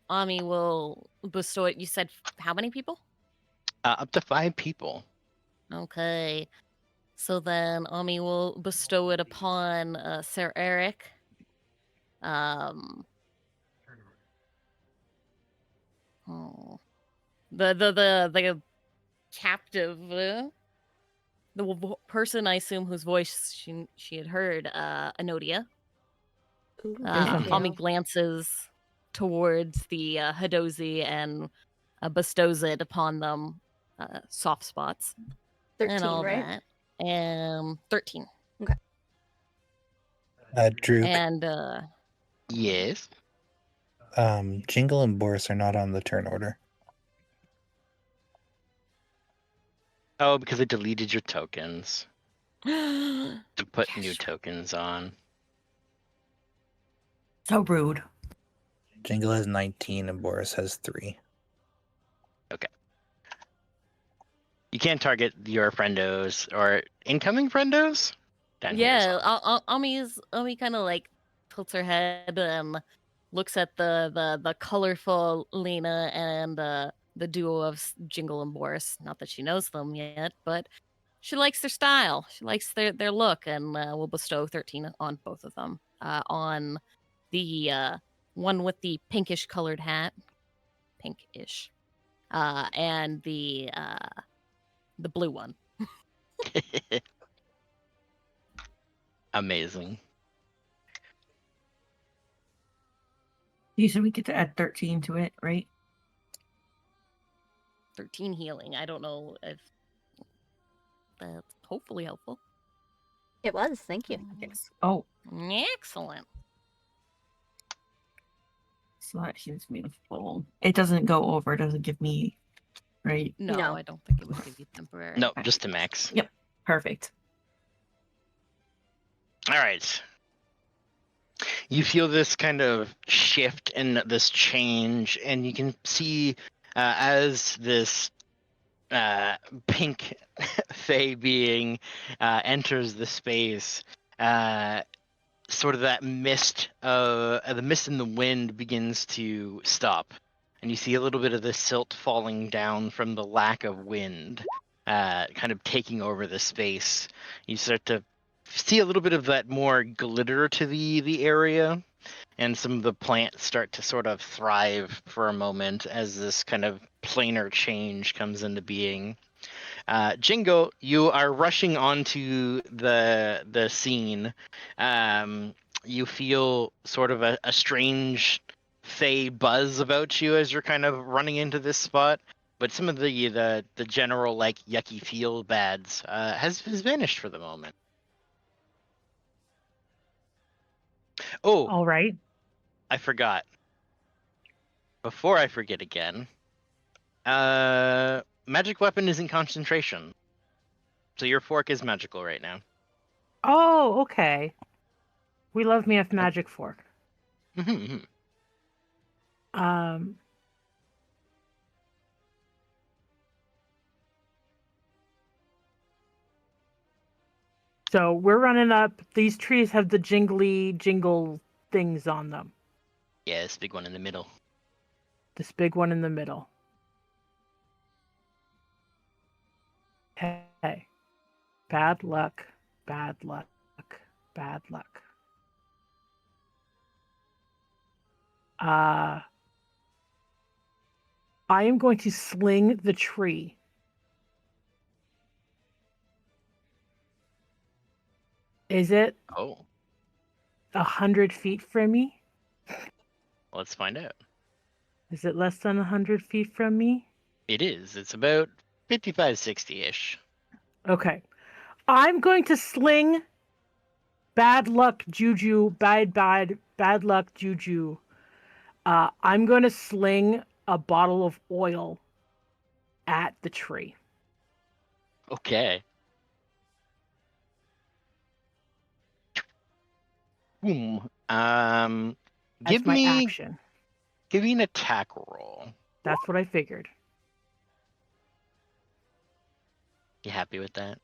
Ami will bestow it. You said how many people? Up to 5 people. Okay. So then Ami will bestow it upon Sir Eric. The captive, person I assume whose voice she had heard, Anodia. Thank Ami you. glances towards the Hadozi and bestows it upon them, soft spots 13, and all right? that. And 13. Drew, And Yes. Jingle and Boris are not on the turn order. Oh, because I deleted your tokens so to put new tokens on. rude. Jingle has 19 and Boris has 3. You can't target your friendos or incoming friendos down here. yeah, Ami kind of like tilts her head and looks at the colorful Lena and the duo of Jingle and Boris. Not that she knows them yet, but she likes their style. She likes their look, and will bestow 13 on both of them. On the one with the pinkish colored hat, pinkish, and the blue one. Amazing. You said we get to add 13 to it, right? 13 healing. I don't know if that's hopefully helpful. It was, thank you. Yes. Oh, Excellent. so that gives me the full. It doesn't go over. It doesn't give me, right? No, No. I don't think it would give you temporary. No, just to max. Yep. Perfect. All right. You feel this kind of shift and this change, and you can see as this pink fey being enters the space, sort of that mist, the mist in the wind begins to stop, and you see a little bit of the silt falling down from the lack of wind, kind of taking over the space. You start to see a little bit of that more glitter to the area, and some of the plants start to sort of thrive for a moment as this kind of planar change comes into being. Jingo, you are rushing onto the scene. You feel sort of a strange fey buzz about you as you're kind of running into this spot, but some of the general like yucky feel bads has vanished for the moment. Oh, All right. I forgot. Before I forget again, magic weapon isn't concentration, so your fork is magical right now. Oh, okay. We love me a magic fork. Mm-hmm. Um. So we're running up. These trees have the jingly jingle things on them. Yeah, this big one in the middle. This big one in the middle. Hey. Bad luck. Bad luck. Bad luck. I am going to sling the tree. Is it Oh, 100 feet from me? let's find out. Is it less than 100 feet from me? It is. It's about 55, 60-ish. Okay. I'm going to sling bad luck juju, bad luck juju. I'm going to sling a bottle of oil at the tree. Okay. Boom. That's Give my me action. an attack roll. That's what I figured. You happy with that?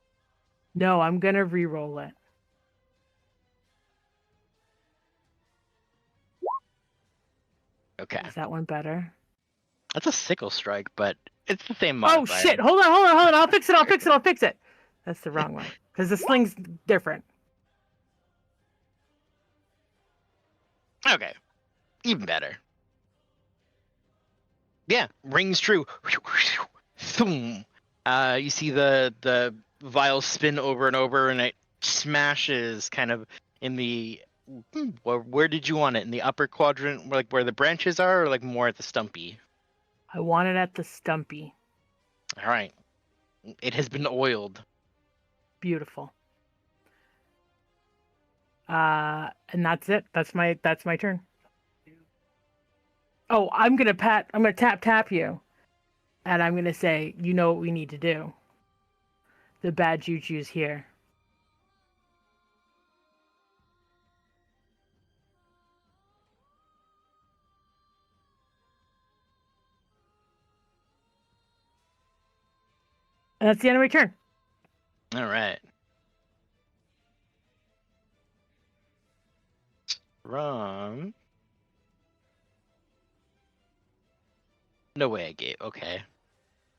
No, I'm going to re-roll it. Okay. Is that one better? That's a sickle strike, but it's the same Oh, modifier. shit. Hold on. I'll fix it. That's the wrong one. Because the sling's different. Okay. Even better. Yeah, rings true. Thum. You see the vial spin over and over, and it smashes kind of in the. Where did you want it? In the upper quadrant, like where the branches are, or like more at the stumpy? I want it at the stumpy. All right. It has been oiled. Beautiful. And that's it. That's my turn. Oh, I'm gonna tap you. And I'm gonna say, you know what we need to do. The bad juju's here. And that's the end of my turn. All right. Wrong. No way I gave. Okay.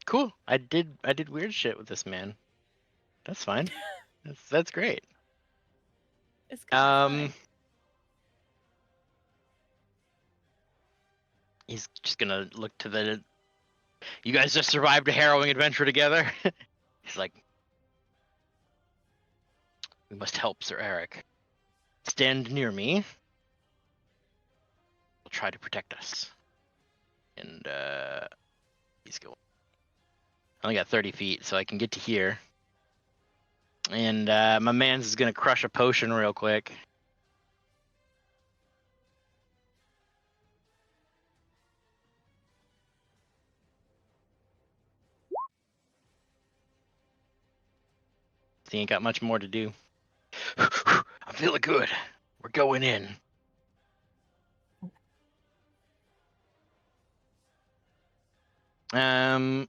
Cool. I did weird shit with this man. That's fine. That's great. It's gonna be fine. He's just gonna look to the. You guys just survived a harrowing adventure together. He's like, we must help Sir Eric. Stand near me. We'll try to protect us. And he's going. I only got 30 feet, so I can get to here. And my man's is gonna crush a potion real quick. He ain't got much more to do. I'm feeling good. We're going in. Hmm.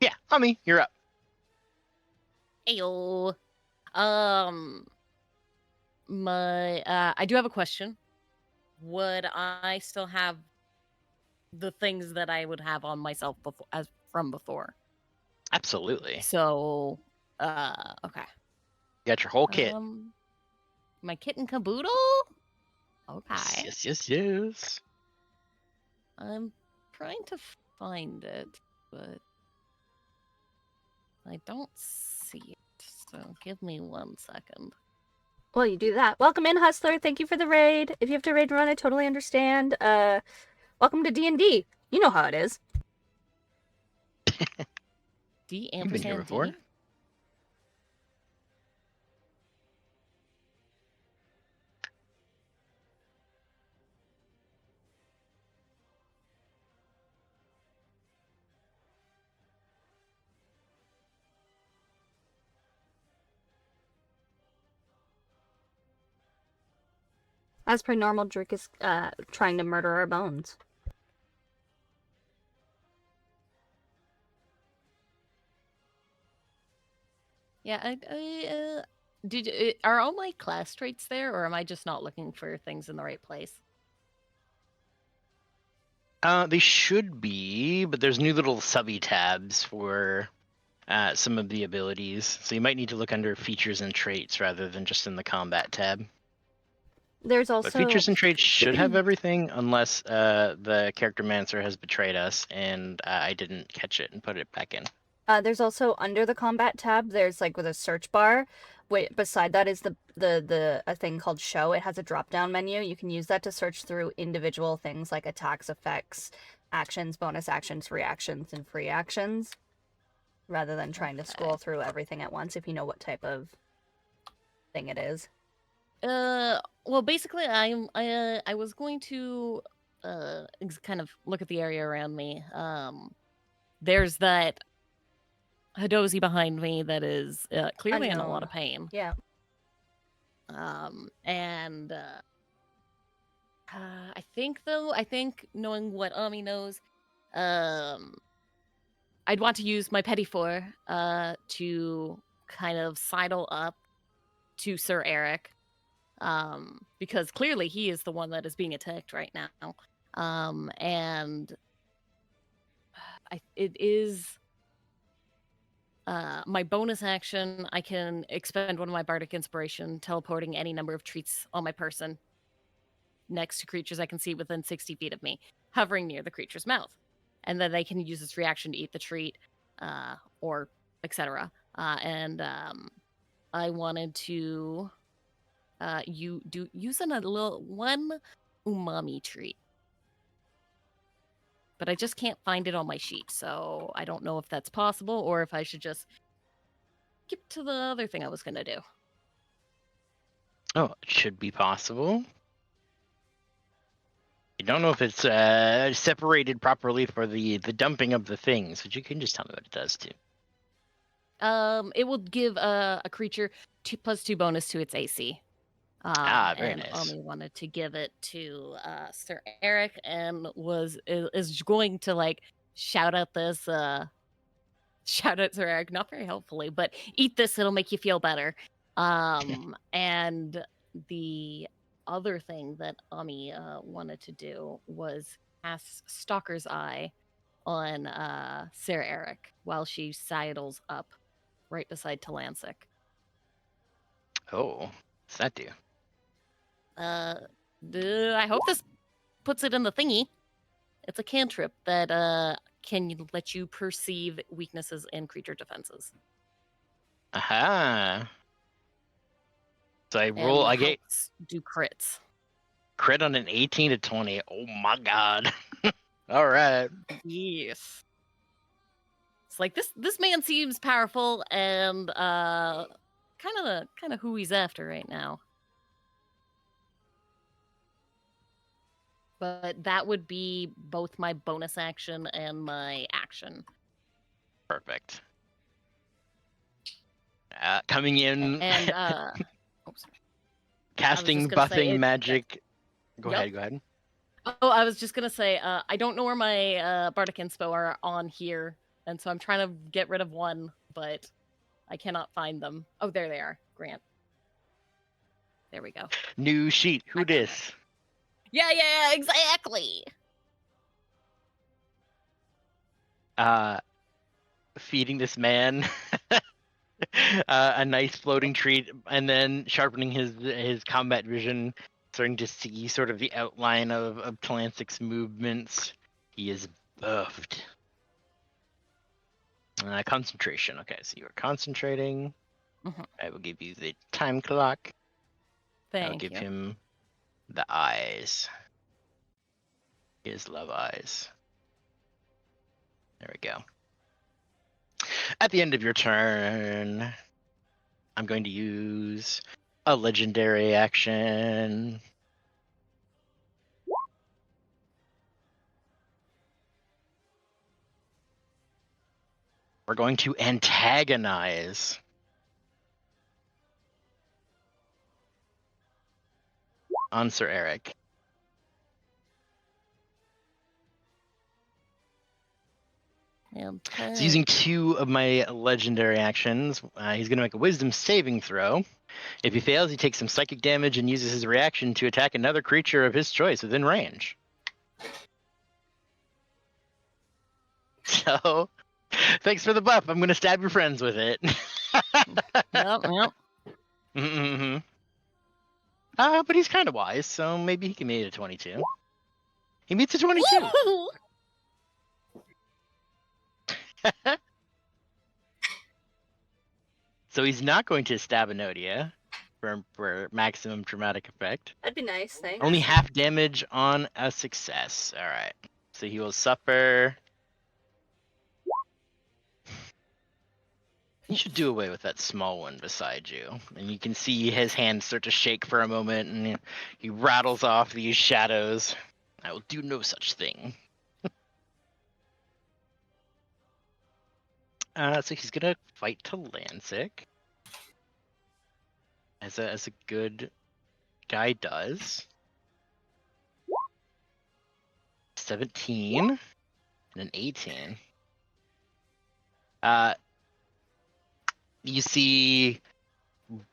Yeah, Hummy, you're up. Ayo. I do have a question. Would I still have the things that I would have on myself before, as from before? Absolutely. So, okay. You got your whole kit. My kit and caboodle. Okay. Yes. I'm trying to find it, but I don't see it. So give me 1 second. Well, you do that. Welcome in, Hustler. Thank you for the raid. If you have to raid run, I totally understand. Welcome to D&D. You know how it is. D You've been here ampersand before. D? As per normal, Drake is trying to murder our bones. Yeah, are all my class traits there, or am I just not looking for things in the right place? They should be, but there's new little subby tabs for some of the abilities. So you might need to look under features and traits rather than just in the combat tab. There's But also features and traits should have everything, unless the character Mancer has betrayed us and I didn't catch it and put it back in. there's also under the combat tab. There's like with a search bar. Wait, beside that is a thing called show. It has a drop down menu. You can use that to search through individual things like attacks, effects, actions, bonus actions, reactions, and free actions, rather than trying to scroll through everything at once if you know what type of thing it is. Well, basically, I was going to kind of look at the area around me. There's that Hadozi behind me that is clearly in a lot Unknown. of pain. Yeah. And I think knowing what Ami knows, I'd want to use my Petty Four to kind of sidle up to Sir Eric, because clearly he is the one that is being attacked right now. And it is my bonus action. I can expend one of my bardic inspiration, teleporting any number of treats on my person next to creatures I can see within 60 feet of me, hovering near the creature's mouth, and then they can use its reaction to eat the treat, or etc. I wanted to use a little one umami treat, but I just can't find it on my sheet, so I don't know if that's possible or if I should just skip to the other thing I was gonna do. Oh, it should be possible. I don't know if it's separated properly for the dumping of the things, but you can just tell me what it does too. It will give a creature 2+2 bonus to its AC. Very and nice. Ami wanted to give it to Sir Eric and is going to like shout out Sir Eric, not very helpfully, but eat this, it'll make you feel better. And the other thing that Ami wanted to do was cast Stalker's Eye on Sir Eric while she sidles up right beside Talancic. Oh, what's that do? I hope this puts it in the thingy. It's a cantrip that can let you perceive weaknesses in creature defenses. Aha. So I And roll. I get helps do crits. crit on an 18 to 20. Oh my god. All right. Yes. It's like this man seems powerful and kind of who he's after right now. But that would be both my bonus action and my action. Perfect. Coming in, And casting buffing magic. Go Yep. ahead. Oh, I was just gonna say, I don't know where my bardic inspo are on here, and so I'm trying to get rid of one, but I cannot find them. Oh, there they are. Grant. There we go. New sheet. Who dis? Yeah, exactly. Feeding this man a nice floating treat, and then sharpening his combat vision, starting to see sort of the outline of Talancic's movements. He is buffed. Concentration. Okay, so you are concentrating. Mhm. I will give you the time clock. I'll Thank give you. him the eyes. His love eyes. There we go. At the end of your turn, I'm going to use a legendary action. We're going to antagonize. on Sir Eric. Okay. So using 2 of my legendary actions, he's going to make a wisdom saving throw. If he fails, he takes some psychic damage and uses his reaction to attack another creature of his choice within range. So, thanks for the buff. I'm going to stab your friends with it. Yep. Mm-hmm. But he's kind of wise, so maybe he can meet a 22. He meets a 22. Woohoo! So he's not going to stab Enodia for maximum dramatic effect. That'd be nice, thanks. Only half damage on a success. All right. So he will suffer. You should do away with that small one beside you. And you can see his hands start to shake for a moment, and he rattles off these shadows. I will do no such thing. So he's gonna fight to Lancic, as a good guy does. 17 and an 18. You see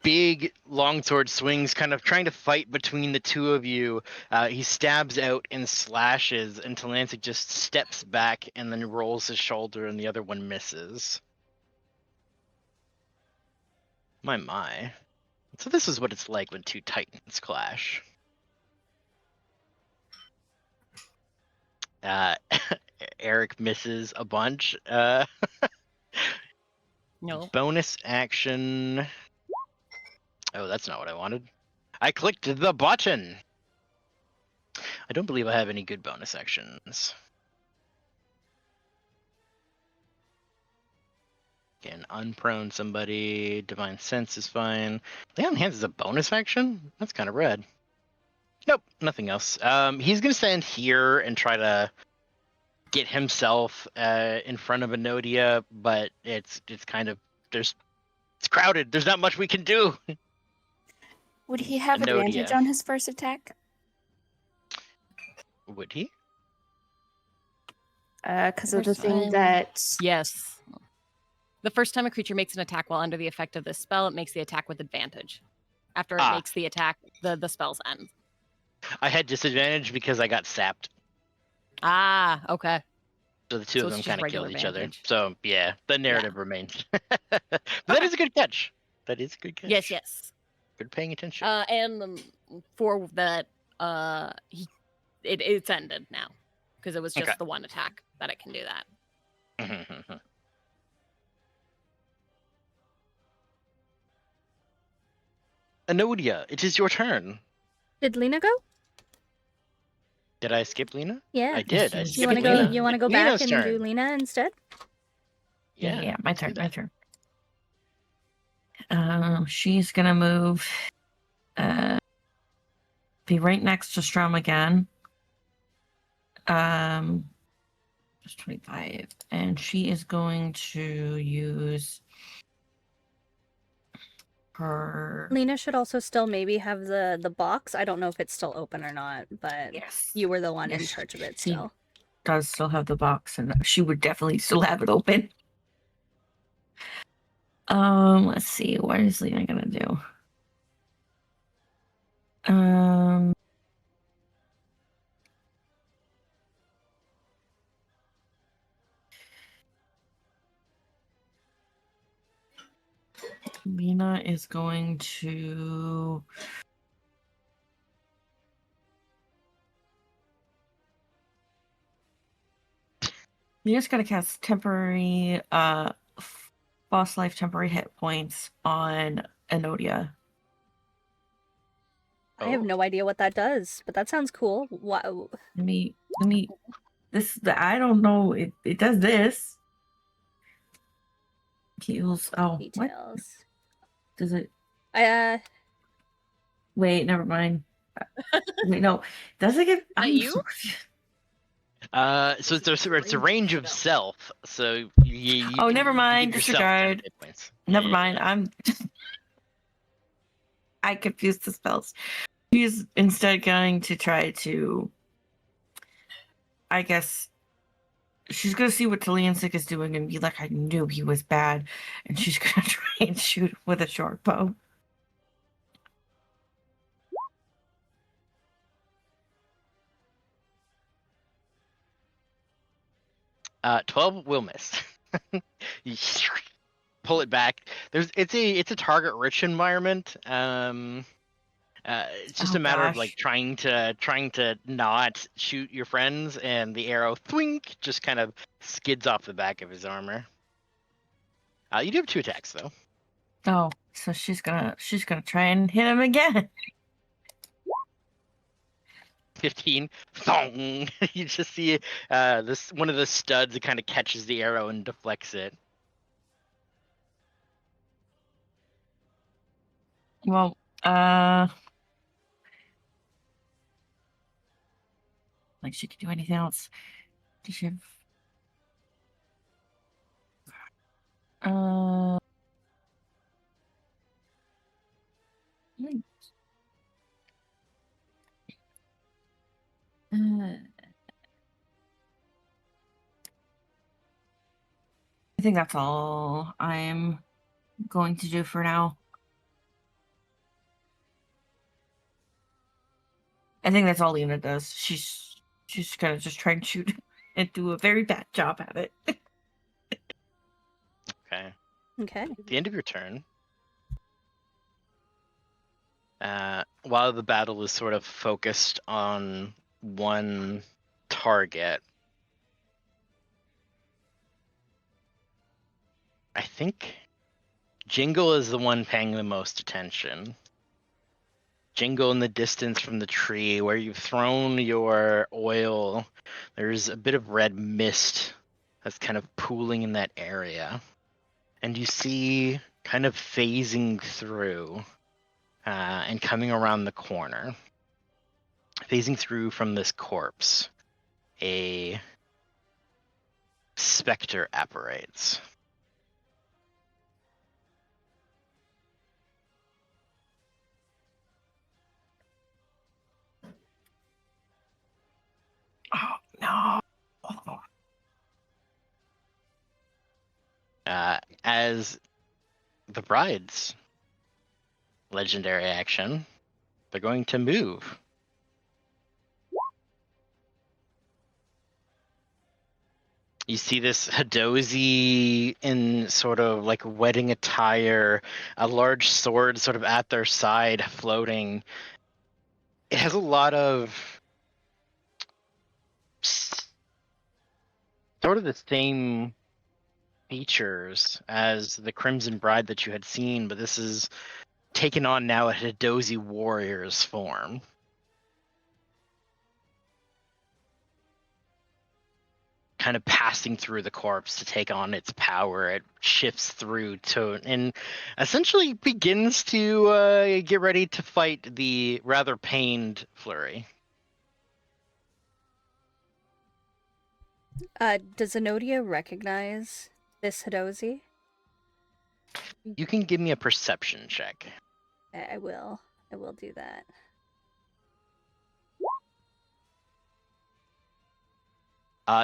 big longsword swings kind of trying to fight between the two of you. He stabs out and slashes until Lancic just steps back and then rolls his shoulder and the other one misses. My. So this is what it's like when 2 titans clash. Eric misses a bunch. No. Bonus action. Oh, that's not what I wanted. I clicked the button. I don't believe I have any good bonus actions. Can unprone somebody. Divine Sense is fine. Lay on Hands is a bonus action? That's kind of rad. Nope, nothing else. He's gonna stand here and try to get himself in front of Enodia, but it's kind of it's crowded. There's not much we can do. Would he have Enodia. advantage on his first attack? Would he? Because of the First thing time. that. Yes. The first time a creature makes an attack while under the effect of this spell, it makes the attack with advantage. After it makes the attack, the spell's end. I had disadvantage because I got sapped. Ah, okay. So the two So of it's them just kind of regular killed each other. advantage. So yeah, the narrative remains. But that is a good catch. That is a good catch. Yes. Good paying attention. And for that, it's ended now because it was just Okay. the one attack that it can do that. Enodia, it is your turn. Did Lena go? Did I skip Lena? Yeah. I did. I You You skipped want to go? Lena. You want to go Lena's back and turn. do Lena instead? Yeah. My let's do turn. My that. turn. She's gonna move. Be right next to Strom again. Just 25, and she is going to use her. Lena should also still maybe have the box. I don't know if it's still open or not, but Yes, you were the one in Yes, charge of it she- still. does still have the box, and she would definitely still have it open. Let's see. What is Lena gonna do? Lena is going to. Lena's gonna cast temporary boss life temporary hit points on Enodia. I have Oh. no idea what that does, but that sounds cool. Wow. Let me I don't know. It does this. Heals. Oh, what Details. does it? Wait, never mind. Wait, no. Does it get? That you? So it's a range of self. So you Oh, can never give mind, yourself 10 disregard. hit points. Never Yeah. mind. I confused the spells. She's instead going to try to, I guess, she's going to see what Taliansik is doing and be like, I knew he was bad. And she's going to try and shoot with a short bow. Uh, 12 will miss. You pull it back. It's a target rich environment. It's just Oh, a matter of like gosh. trying to not shoot your friends, and the arrow thwink just kind of skids off the back of his armor. You do have 2 attacks though. Oh, so she's gonna try and hit him again. 15. Thong! You just see this one of the studs that kind of catches the arrow and deflects it. Well, like she could do anything else. Does she have hmm. I think that's all I'm going to do for now. I think that's all Lena does. She's gonna just try and shoot and do a very bad job at it. Okay. Okay. At the end of your turn, while the battle is sort of focused on one target, I think Jingle is the one paying the most attention. Jingle in the distance from the tree where you've thrown your oil, there's a bit of red mist that's kind of pooling in that area. And you see, kind of phasing through and coming around the corner, phasing through from this corpse, a specter apparates. Oh no. As the bride's legendary action, they're going to move. You see this Hadozi in sort of like wedding attire, a large sword sort of at their side floating. It has a lot of sort of the same features as the Crimson Bride that you had seen, but this is taken on now a Hadozi warrior's form. Kind of passing through the corpse to take on its power. It shifts through to and essentially begins to get ready to fight the rather pained Flurry. Does Enodia recognize this Hadozi? You can give me a perception check. I will. I will do that.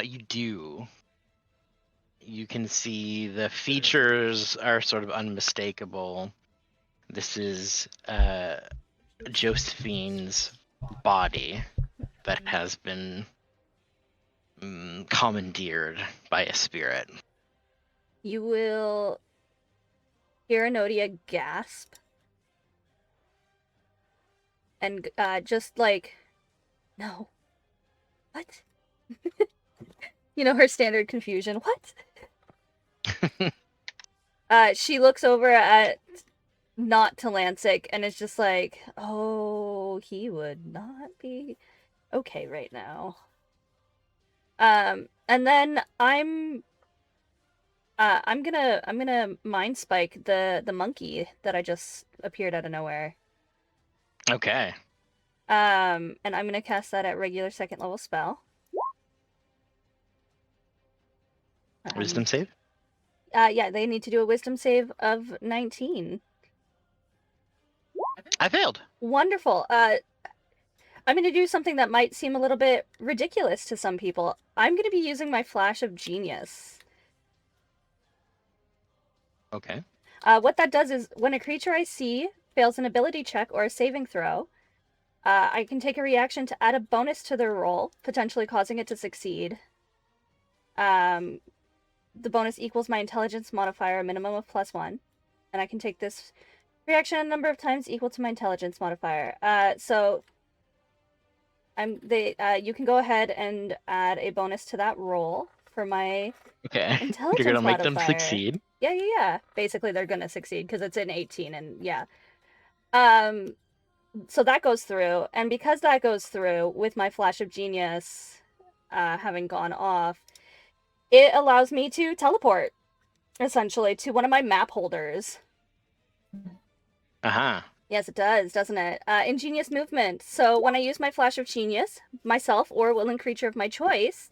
You do. You can see the features are sort of unmistakable. This is Josephine's body that has been commandeered by a spirit. You will hear Enodia gasp. And just like, no. What? You know, her standard confusion. What? She looks over at not Talancic and is just like, oh, he would not be okay right now. And then I'm gonna mind spike the monkey that I just appeared out of nowhere. Okay. And I'm gonna cast that at regular 2nd level spell. Wisdom save? Yeah, they need to do a wisdom save of 19. I failed. Wonderful. I'm going to do something that might seem a little bit ridiculous to some people. I'm going to be using my Flash of Genius. Okay. What that does is when a creature I see fails an ability check or a saving throw, I can take a reaction to add a bonus to their roll, potentially causing it to succeed. The bonus equals my intelligence modifier, a minimum of +1. And I can take this reaction a number of times equal to my intelligence modifier. So you can go ahead and add a bonus to that roll for my Okay. intelligence You're gonna make them modifier. succeed. Yeah. Basically, they're gonna succeed because it's an 18, and yeah. So that goes through, and because that goes through with my Flash of Genius having gone off, it allows me to teleport, essentially, to one of my map holders. Uh-huh. Yes, it does, doesn't it? Ingenious movement. So when I use my Flash of Genius, myself or a willing creature of my choice,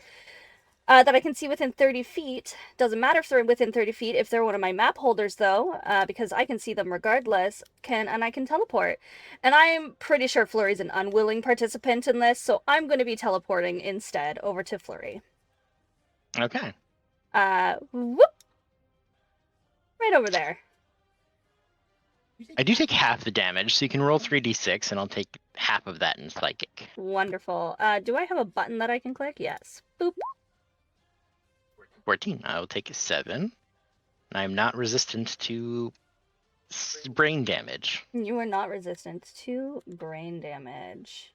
that I can see within 30 feet, doesn't matter if they're within 30 feet, if they're one of my map holders though, because I can see them regardless, and I can teleport. And I'm pretty sure Flurry's an unwilling participant in this, so I'm going to be teleporting instead over to Flurry. Okay. Whoop! Right over there. I do take half the damage, so you can roll 3d6, and I'll take half of that in psychic. Wonderful. Do I have a button that I can click? Yes. Boop. 14. I will take a 7. I'm not resistant to brain damage. You are not resistant to brain damage.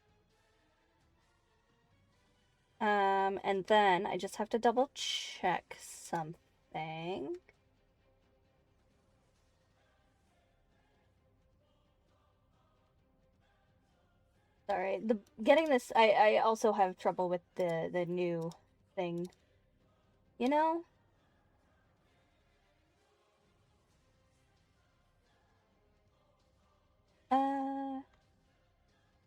And then I just have to double check something. Sorry, getting this, I also have trouble with the new thing. You know?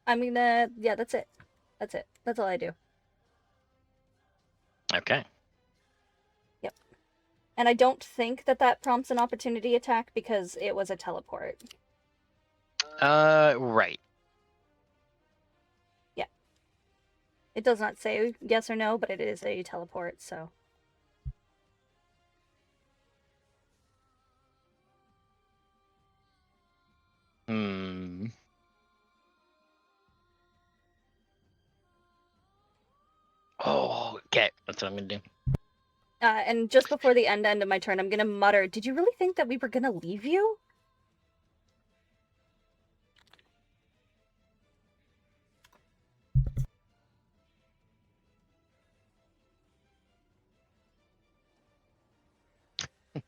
I'm gonna, yeah, that's it. That's it. That's all I do. Okay. Yep. And I don't think that prompts an opportunity attack because it was a teleport. Right. Yeah. It does not say yes or no, but it is a teleport, so. Hmm. Oh, okay. That's what I'm gonna do. And just before the end of my turn, I'm gonna mutter, did you really think that we were gonna leave you? You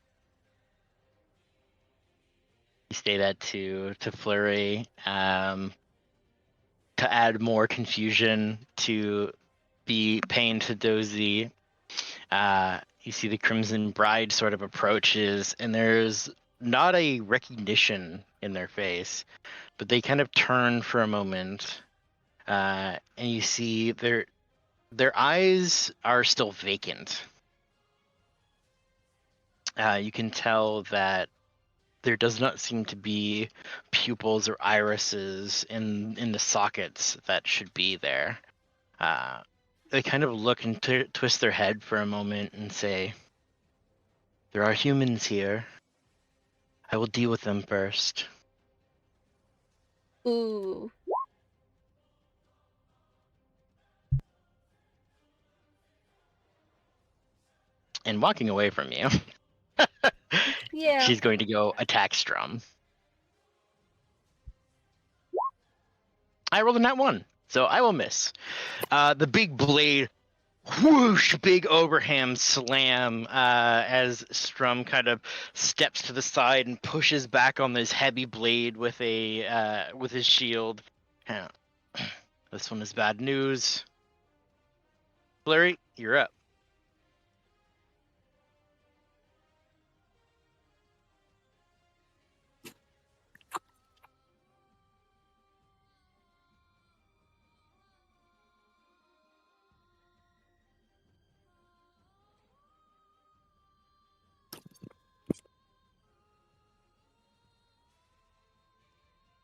say that to Flurry, to add more confusion to be pain to Dozy. You see the Crimson Bride sort of approaches, and there's not a recognition in their face, but they kind of turn for a moment, and you see their eyes are still vacant. You can tell that there does not seem to be pupils or irises in the sockets that should be there. They kind of look and twist their head for a moment and say, "There are humans here. I will deal with them first." Ooh. And walking away from you, Yeah. she's going to go attack Strum. I rolled a nat 1, so I will miss. The big blade, whoosh, big overhand slam as Strum kind of steps to the side and pushes back on this heavy blade with his shield. This one is bad news. Flurry, you're up.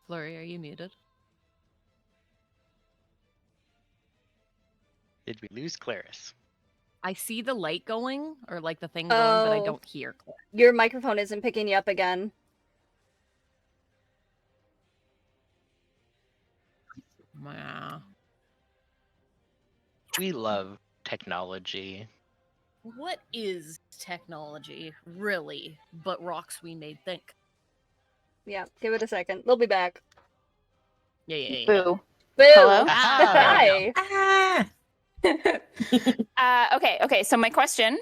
Flurry, are you muted? Did we lose Claris? I see the light going, or like the thing going, but I Oh. don't hear. Your microphone isn't picking you up again. Wow. We love technology. What is technology, really, but rocks we made think? Yeah, give it a second. They'll be back. Yeah. Boo. Boo! Hello? Aha, there we go. Ah! Okay, so my question,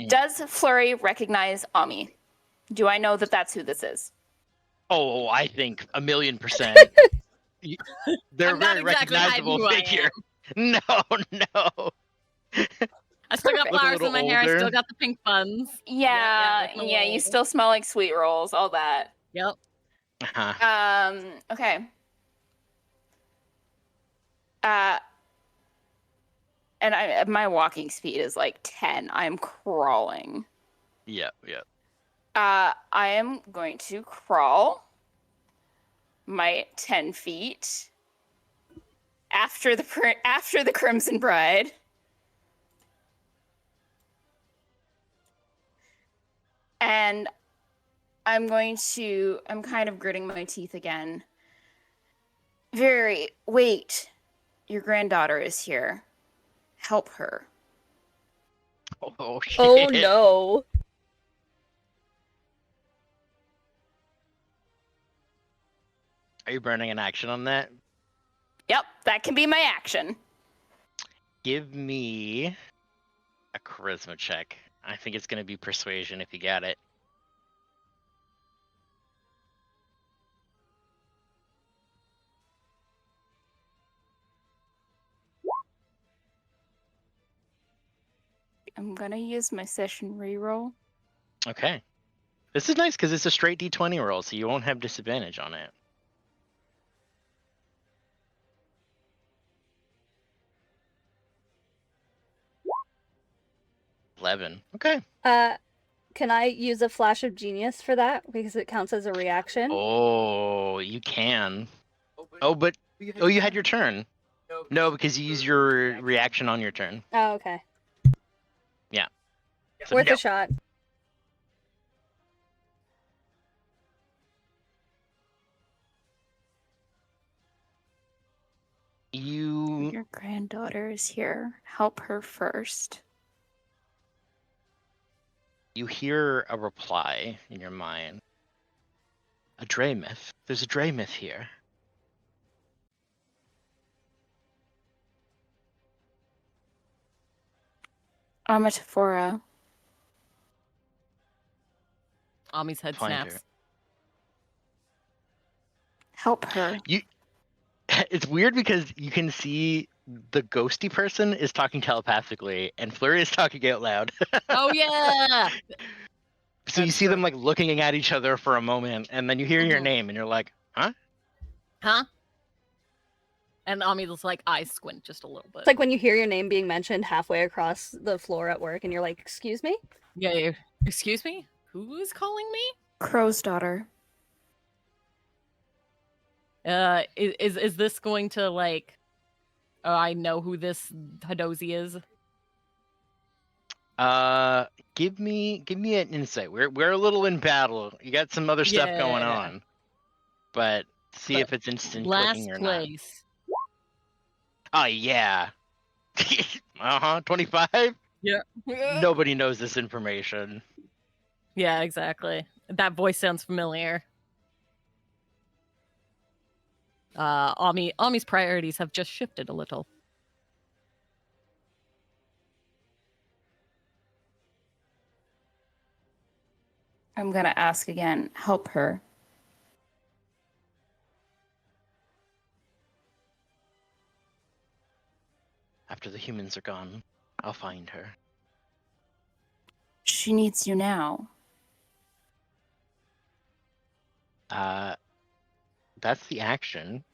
does Flurry recognize Ami? Do I know that that's who this is? Oh, I think 1,000,000%. They're a I'm not very exactly hiding recognizable who I figure. am. No. I still got Perfect. Look a flowers in little my hair. I still older. got the pink buns. Yeah, looking a yeah, you little- still smell like sweet rolls, all that. Yep. Uh-huh. Okay. And my walking speed is like 10. I'm crawling. Yep. I am going to crawl my 10 feet after the Crimson Bride. And I'm kind of gritting my teeth again. Wait, your granddaughter is here. Help her. Oh, shit. Oh no. Are you burning an action on that? Yep, that can be my action. Give me a charisma check. I think it's going to be persuasion if you got it. I'm gonna use my session reroll. Okay. This is nice because it's a straight d20 roll, so you won't have disadvantage on it. $11. Okay. Can I use a flash of genius for that because it counts as a reaction? Oh, you can. Oh, but you had your turn. No, because you use your reaction on your turn. Oh, okay. Yeah. So Worth no. a shot. You Your granddaughter is here. Help her first. hear a reply in your mind. A Dray myth. There's a Dray myth here. Amataphora. Ami's head Find her. snaps. Help her. It's weird because you can see the ghosty person is talking telepathically and Flurry is talking out loud. Oh yeah. So you That's see them true. like looking at each other for a moment and then you hear your Mhm. name and you're like, huh? Huh? And Ami's like eyes squint just a little bit. It's like when you hear your name being mentioned halfway across the floor at work and you're like, excuse me? yeah. Excuse me? Who is calling me? Crow's daughter. Is this going to like? Oh, I know who this Hadozi is. Give me an insight. We're a little in battle. You got some other stuff going Yeah. on. But see But if it's instant Last clicking or place. not. Oh yeah. 25? Yeah. Nobody knows this information. Yeah, exactly. That voice sounds familiar. Ami's priorities have just shifted a little. I'm gonna ask again. Help her. After the humans are gone, I'll find her. She needs you now. That's the action.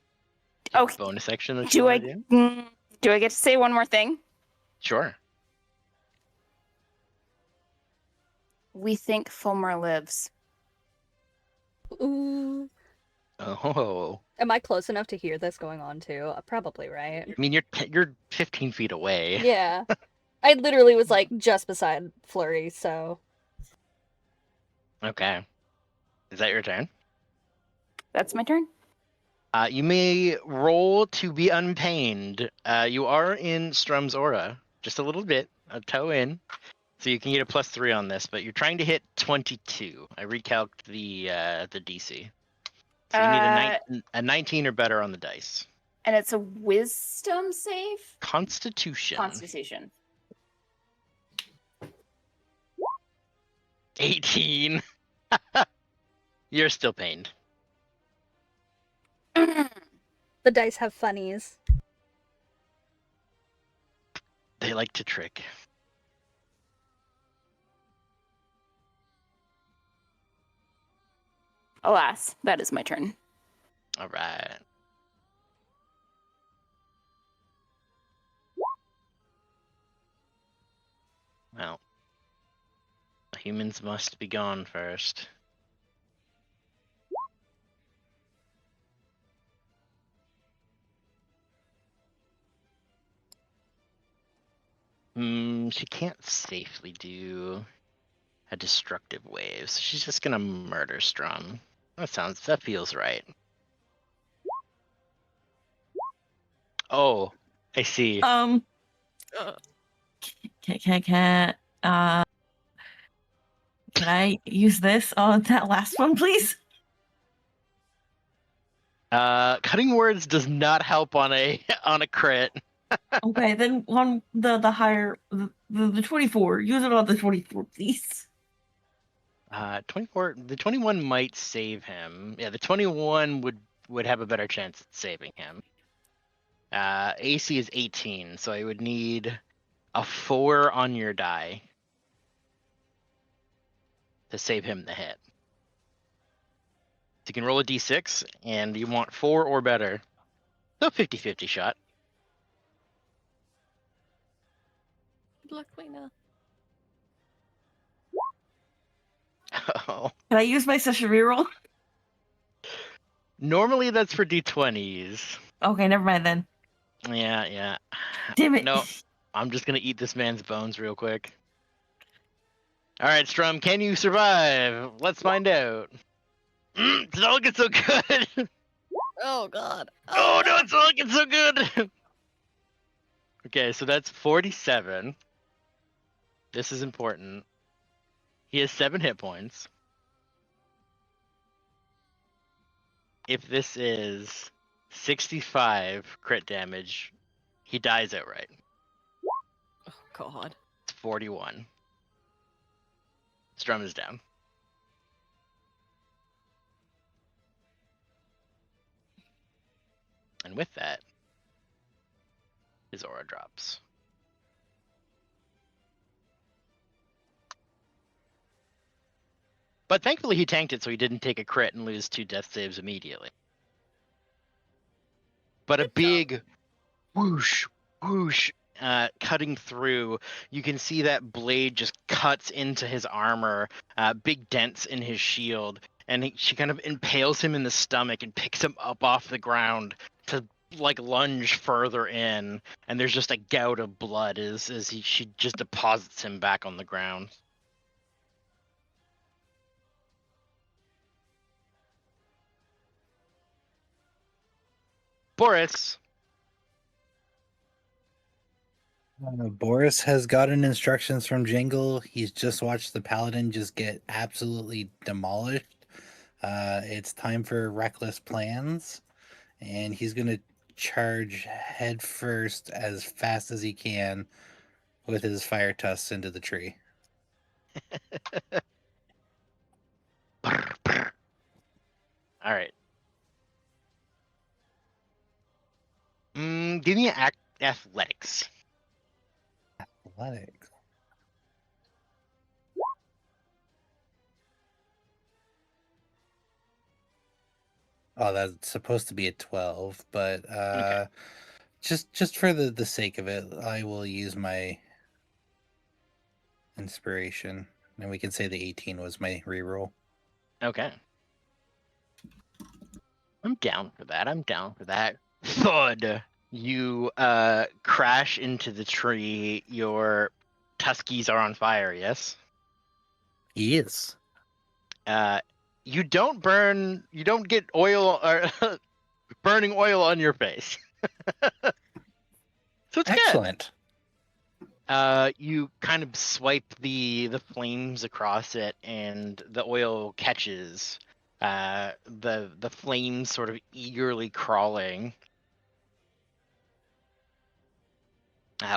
Okay. Bonus action that you Do want to do? do I get to say one more thing? Sure. We think Fulmer lives. Ooh. Oh. Am I close enough to hear this going on too? Probably, right? I mean, you're 15 feet away. Yeah. I literally was like just beside Flurry, so Okay. Is that your turn? That's my turn. You may roll to be unpained. You are in Strum's aura, just a little bit, a toe in, so you can get a +3 on this. But you're trying to hit 22. I recalced the DC, so you need a 19 or better on the dice. And it's a wisdom save? Constitution. Constitution. 18. You're still pained. the dice have funnies. They like to trick. Alas, that is my turn. All right. Well, humans must be gone first. She can't safely do a destructive wave, so she's just gonna murder Strum. That feels right. Oh, I see. Can I use this on that last one, please? Cutting words does not help on a crit. Okay, then on the higher the 24. Use it on the 24, please. 24. The 21 might save him. Yeah, the 21 would have a better chance at saving him. AC is 18, so I would need a 4 on your die to save him the hit. So you can roll a d6, and you want 4 or better. So 50-50 shot. Good luck, Lena. Oh. Can I use my session reroll? Normally that's for d20s. Okay, never mind then. Yeah. Damn it. No, I'm just gonna eat this man's bones real quick. All right, Strum, can you survive? Let's find out. It's not looking so good. Oh God. Oh no, it's not looking so good. Okay, so that's 47. This is important. He has 7 hit points. If this is 65 crit damage, he dies outright. Oh God. It's 41. Strum is down. And with that, his aura drops. But thankfully he tanked it so he didn't take a crit and lose 2 death saves immediately. But a big whoosh, whoosh, cutting through. You can see that blade just cuts into his armor, big dents in his shield, and she kind of impales him in the stomach and picks him up off the ground to like lunge further in, and there's just a gout of blood she just deposits him back on the ground. Boris. Boris has gotten instructions from Jingle. He's just watched the Paladin just get absolutely demolished. It's time for reckless plans, and he's gonna charge head first as fast as he can with his fire tusks into the tree. All right. Give me athletics. Athletics. Oh, that's supposed to be a 12, but Okay. just for the sake of it, I will use my inspiration, and we can say the 18 was my reroll. Okay. I'm down for that. Thud! You crash into the tree. Your tuskies are on fire, yes? Yes. You don't get oil or burning oil on your face. So it's good. Excellent. You kind of swipe the flames across it, and the oil catches. The flames sort of eagerly crawling.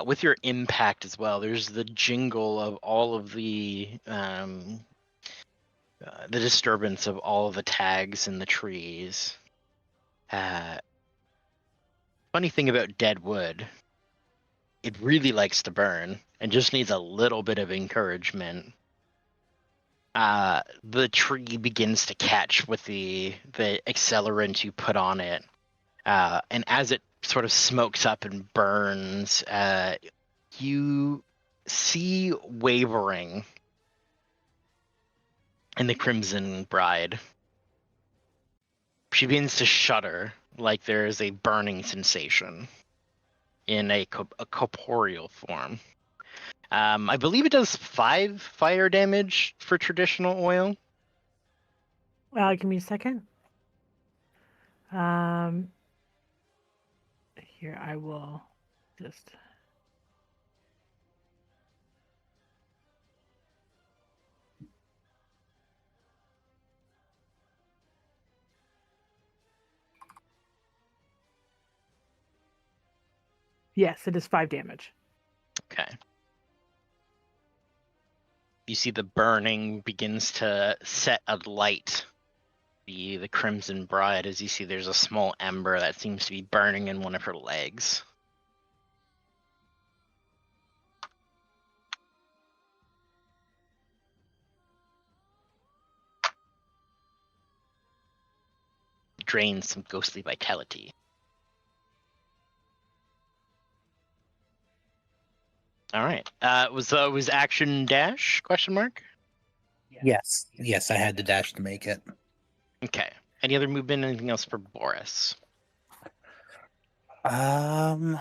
With your impact as well, there's the jingle of all of the disturbance of all of the tags in the trees. Funny thing about dead wood, it really likes to burn and just needs a little bit of encouragement. The tree begins to catch with the accelerant you put on it, and as it sort of smokes up and burns, you see wavering in the Crimson Bride. She begins to shudder like there is a burning sensation in a corporeal form. I believe it does 5 fire damage for traditional oil. Give me a second. Here I will just. Yes, it is 5 damage. Okay. You see the burning begins to set alight the Crimson Bride. As you see, there's a small ember that seems to be burning in one of her legs. Drains some ghostly vitality. All right. Was action dash ? Yes. Yes, I had to dash to make it. Okay. Any other movement? Anything else for Boris? I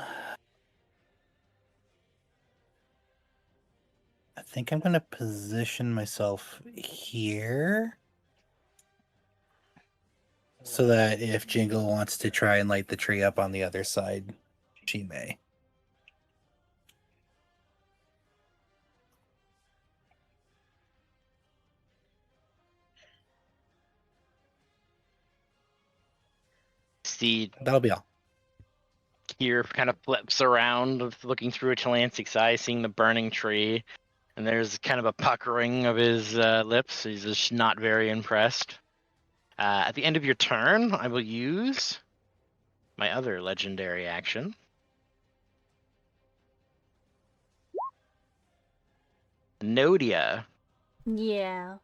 think I'm gonna position myself here so that if Jingle wants to try and light the tree up on the other side, she may. See, That'll be all. Kier kind of flips around, looking through Atlantic's eye, seeing the burning tree, and there's kind of a puckering of his lips. He's just not very impressed. At the end of your turn, I will use my other legendary action. Nodia, Yeah.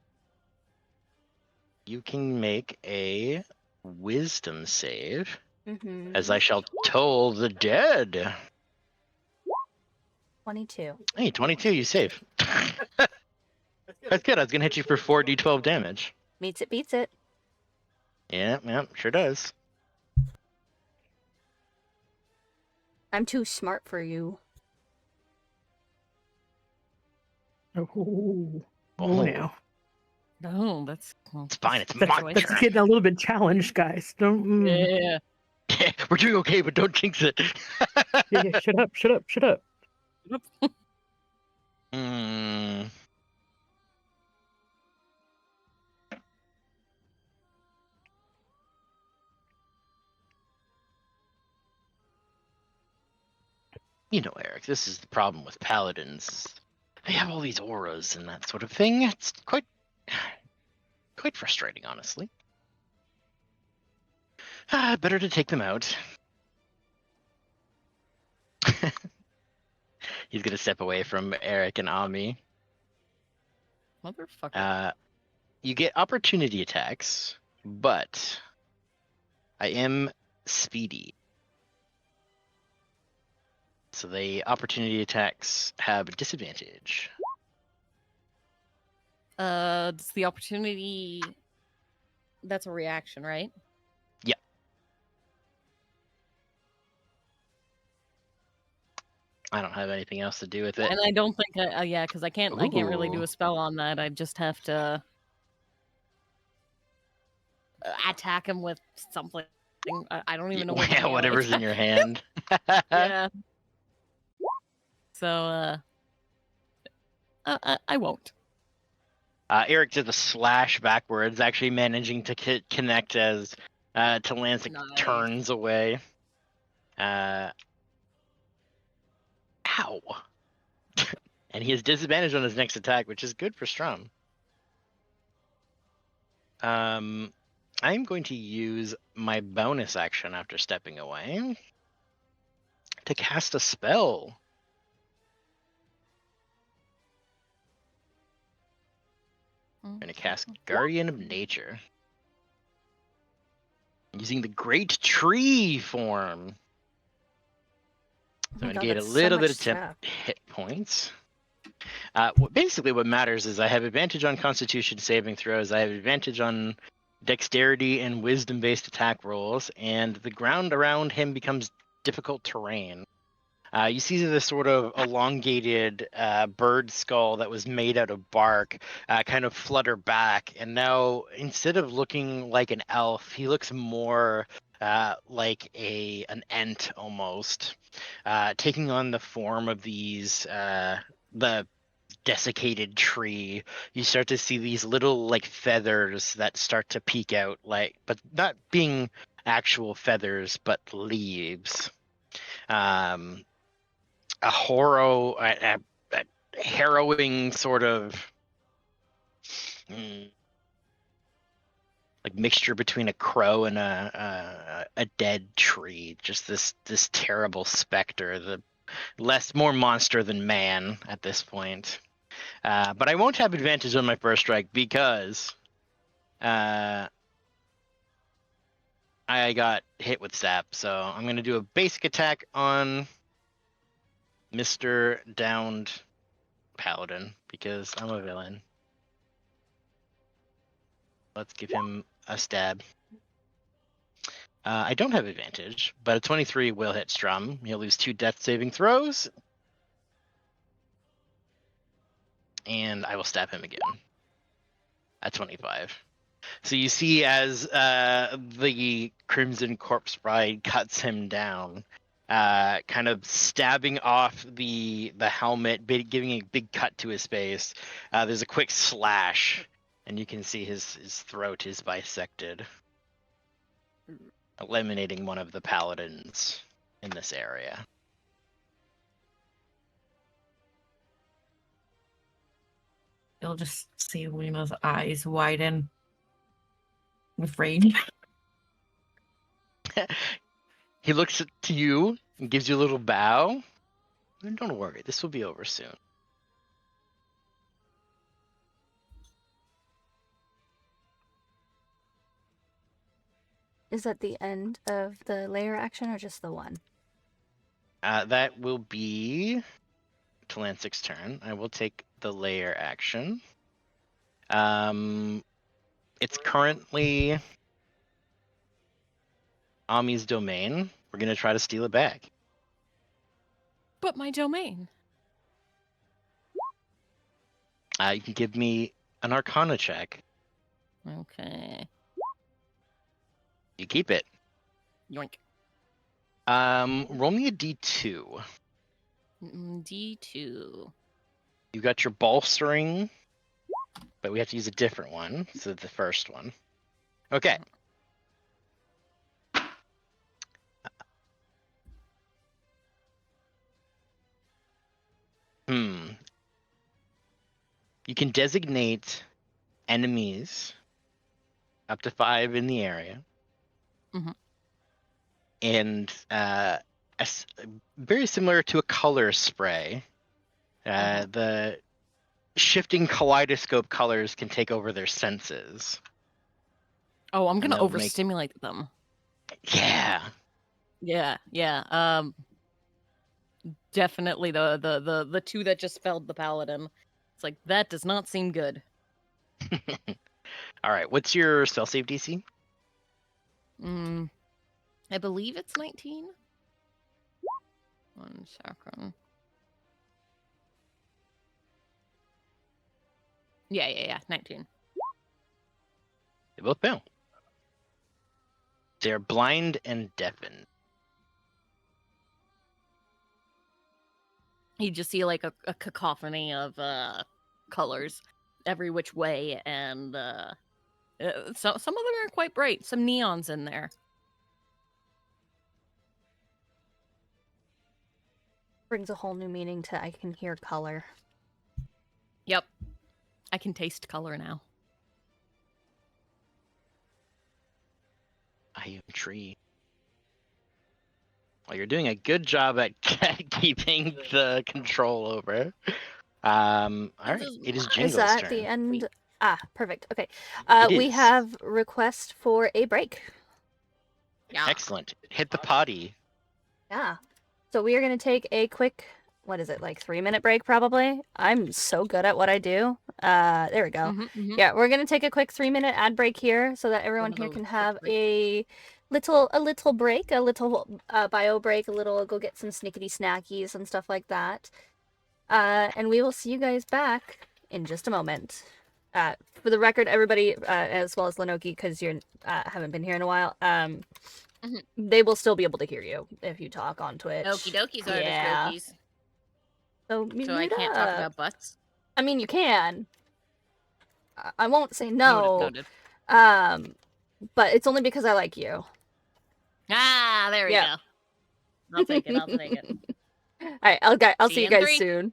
you can make a wisdom save, Mm-hmm. as I shall toll the dead. 22. Hey, 22, you save. That's good. I was going to hit you for 4d12 damage. Meets it, beats it. Yeah, sure does. I'm too smart for you. Oh Oh. now. No, that's It's fine. It's That's, my that's turn. getting a little bit challenged, guys. Don't. yeah. We're doing okay, but don't jinx it. Yeah, shut up, shut up, shut up. Hmm. You know, Eric, this is the problem with paladins. They have all these auras and that sort of thing. It's quite frustrating, honestly. Better to take them out. He's gonna step away from Eric and Ami. Motherfucker. You get opportunity attacks, but I am speedy. So the opportunity attacks have disadvantage. Does the opportunity... That's a reaction, right? Yeah. have anything else to do with it. And I don't think, yeah, because I can't really do Ooh. a spell on that. I just have to attack him with something. I don't even know what my Yeah, melee whatever's in attack your is. hand. Yeah. So, I won't. Eric did the slash backwards, actually managing to connect as Talancic Nice. turns away. Ow. And he has disadvantage on his next attack, which is good for Strum. I'm going to use my bonus action after stepping away to cast a spell. I'm going to cast Guardian of Nature. Using the Great Tree form. Oh So my I'm going god, to gain a that's so little bit much of temp stuff. hit points. Basically, what matters is I have advantage on Constitution saving throws. I have advantage on Dexterity and Wisdom-based attack rolls, and the ground around him becomes difficult terrain. You see this sort of elongated bird skull that was made out of bark kind of flutter back, and now instead of looking like an elf, he looks more like an ent almost, taking on the form of these the desiccated tree. You start to see these little like feathers that start to peek out, like, but not being actual feathers, but leaves. A harrowing sort of like mixture between a crow and a dead tree. Just this terrible specter, the more monster than man at this point. But I won't have advantage on my first strike because I got hit with sap. So I'm going to do a basic attack on Mr. Downed Paladin because I'm a villain. Let's give him a stab. I don't have advantage, but a 23 will hit Strum. He'll lose 2 death saving throws. And I will stab him again. At 25. So you see as the Crimson Corpse Bride cuts him down, kind of stabbing off the helmet, giving a big cut to his face. There's a quick slash, and you can see his throat is bisected, eliminating one of the paladins in this area. You'll just see Luna's eyes widen with rage. He looks to you and gives you a little bow. Don't worry, this will be over soon. Is that the end of the layer action or just the one? That will be Talancic's turn. I will take the layer action. It's currently Ami's domain. We're gonna try to steal it back. But my domain. You can give me an Arcana check. Okay. You keep it. Yoink. Roll me a D2. D2. You got your bolstering, but we have to use a different one. So the first one. Okay. You can designate enemies up to 5 in the area. Mm-hmm. And very similar to a color spray. The shifting kaleidoscope colors can take over their senses. Oh, I'm gonna they'll overstimulate them. Yeah. Yeah. Definitely the 2 that just felled the paladin. It's like that does not seem good. All right. What's your spell save DC? I believe it's 19. 1 second. Yeah. 19. They both fail. They're blind and deafened. You just see like a cacophony of colors every which way, and some of them are quite bright. Some neons in there. Brings a whole new meaning to I can hear color. Yep. I can taste color now. I am tree. Well, you're doing a good job at keeping the control over. All right, it is Is Jingle's that turn. the end? Ah, perfect. Okay. It We is. have request for a break. Yeah. Excellent. Hit the potty. Yeah. So we are going to take a quick, what is it, like 3-minute break probably? I'm so good at what I do. There we go. Mhm. Yeah, we're going to take a quick 3-minute ad break here so that everyone of here those can quick have breaks. a little break, a little bio break, a little go get some snickety snackies and stuff like that. And we will see you guys back in just a moment. For the record, everybody, as well as Lenoki, because you haven't been here in a while, they will still be able to hear you if you talk on Twitch. Okie dokies, Yeah. artist dokies. So, So I can't talk about butts? I mean, you can. I won't say Noted. no. But it's only because I like you. Ah, there we Yeah. go. I'll take it. All right, I'll see you in guys 3. soon.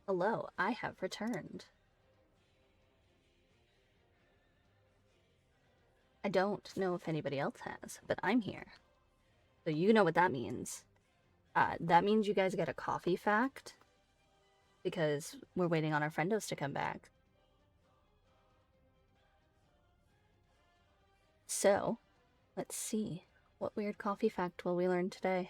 Hello, I have returned. I don't know if anybody else has, but I'm here. So you know what that means. That means you guys get a coffee fact. Because we're waiting on our friendos to come back. So, let's see. What weird coffee fact will we learn today?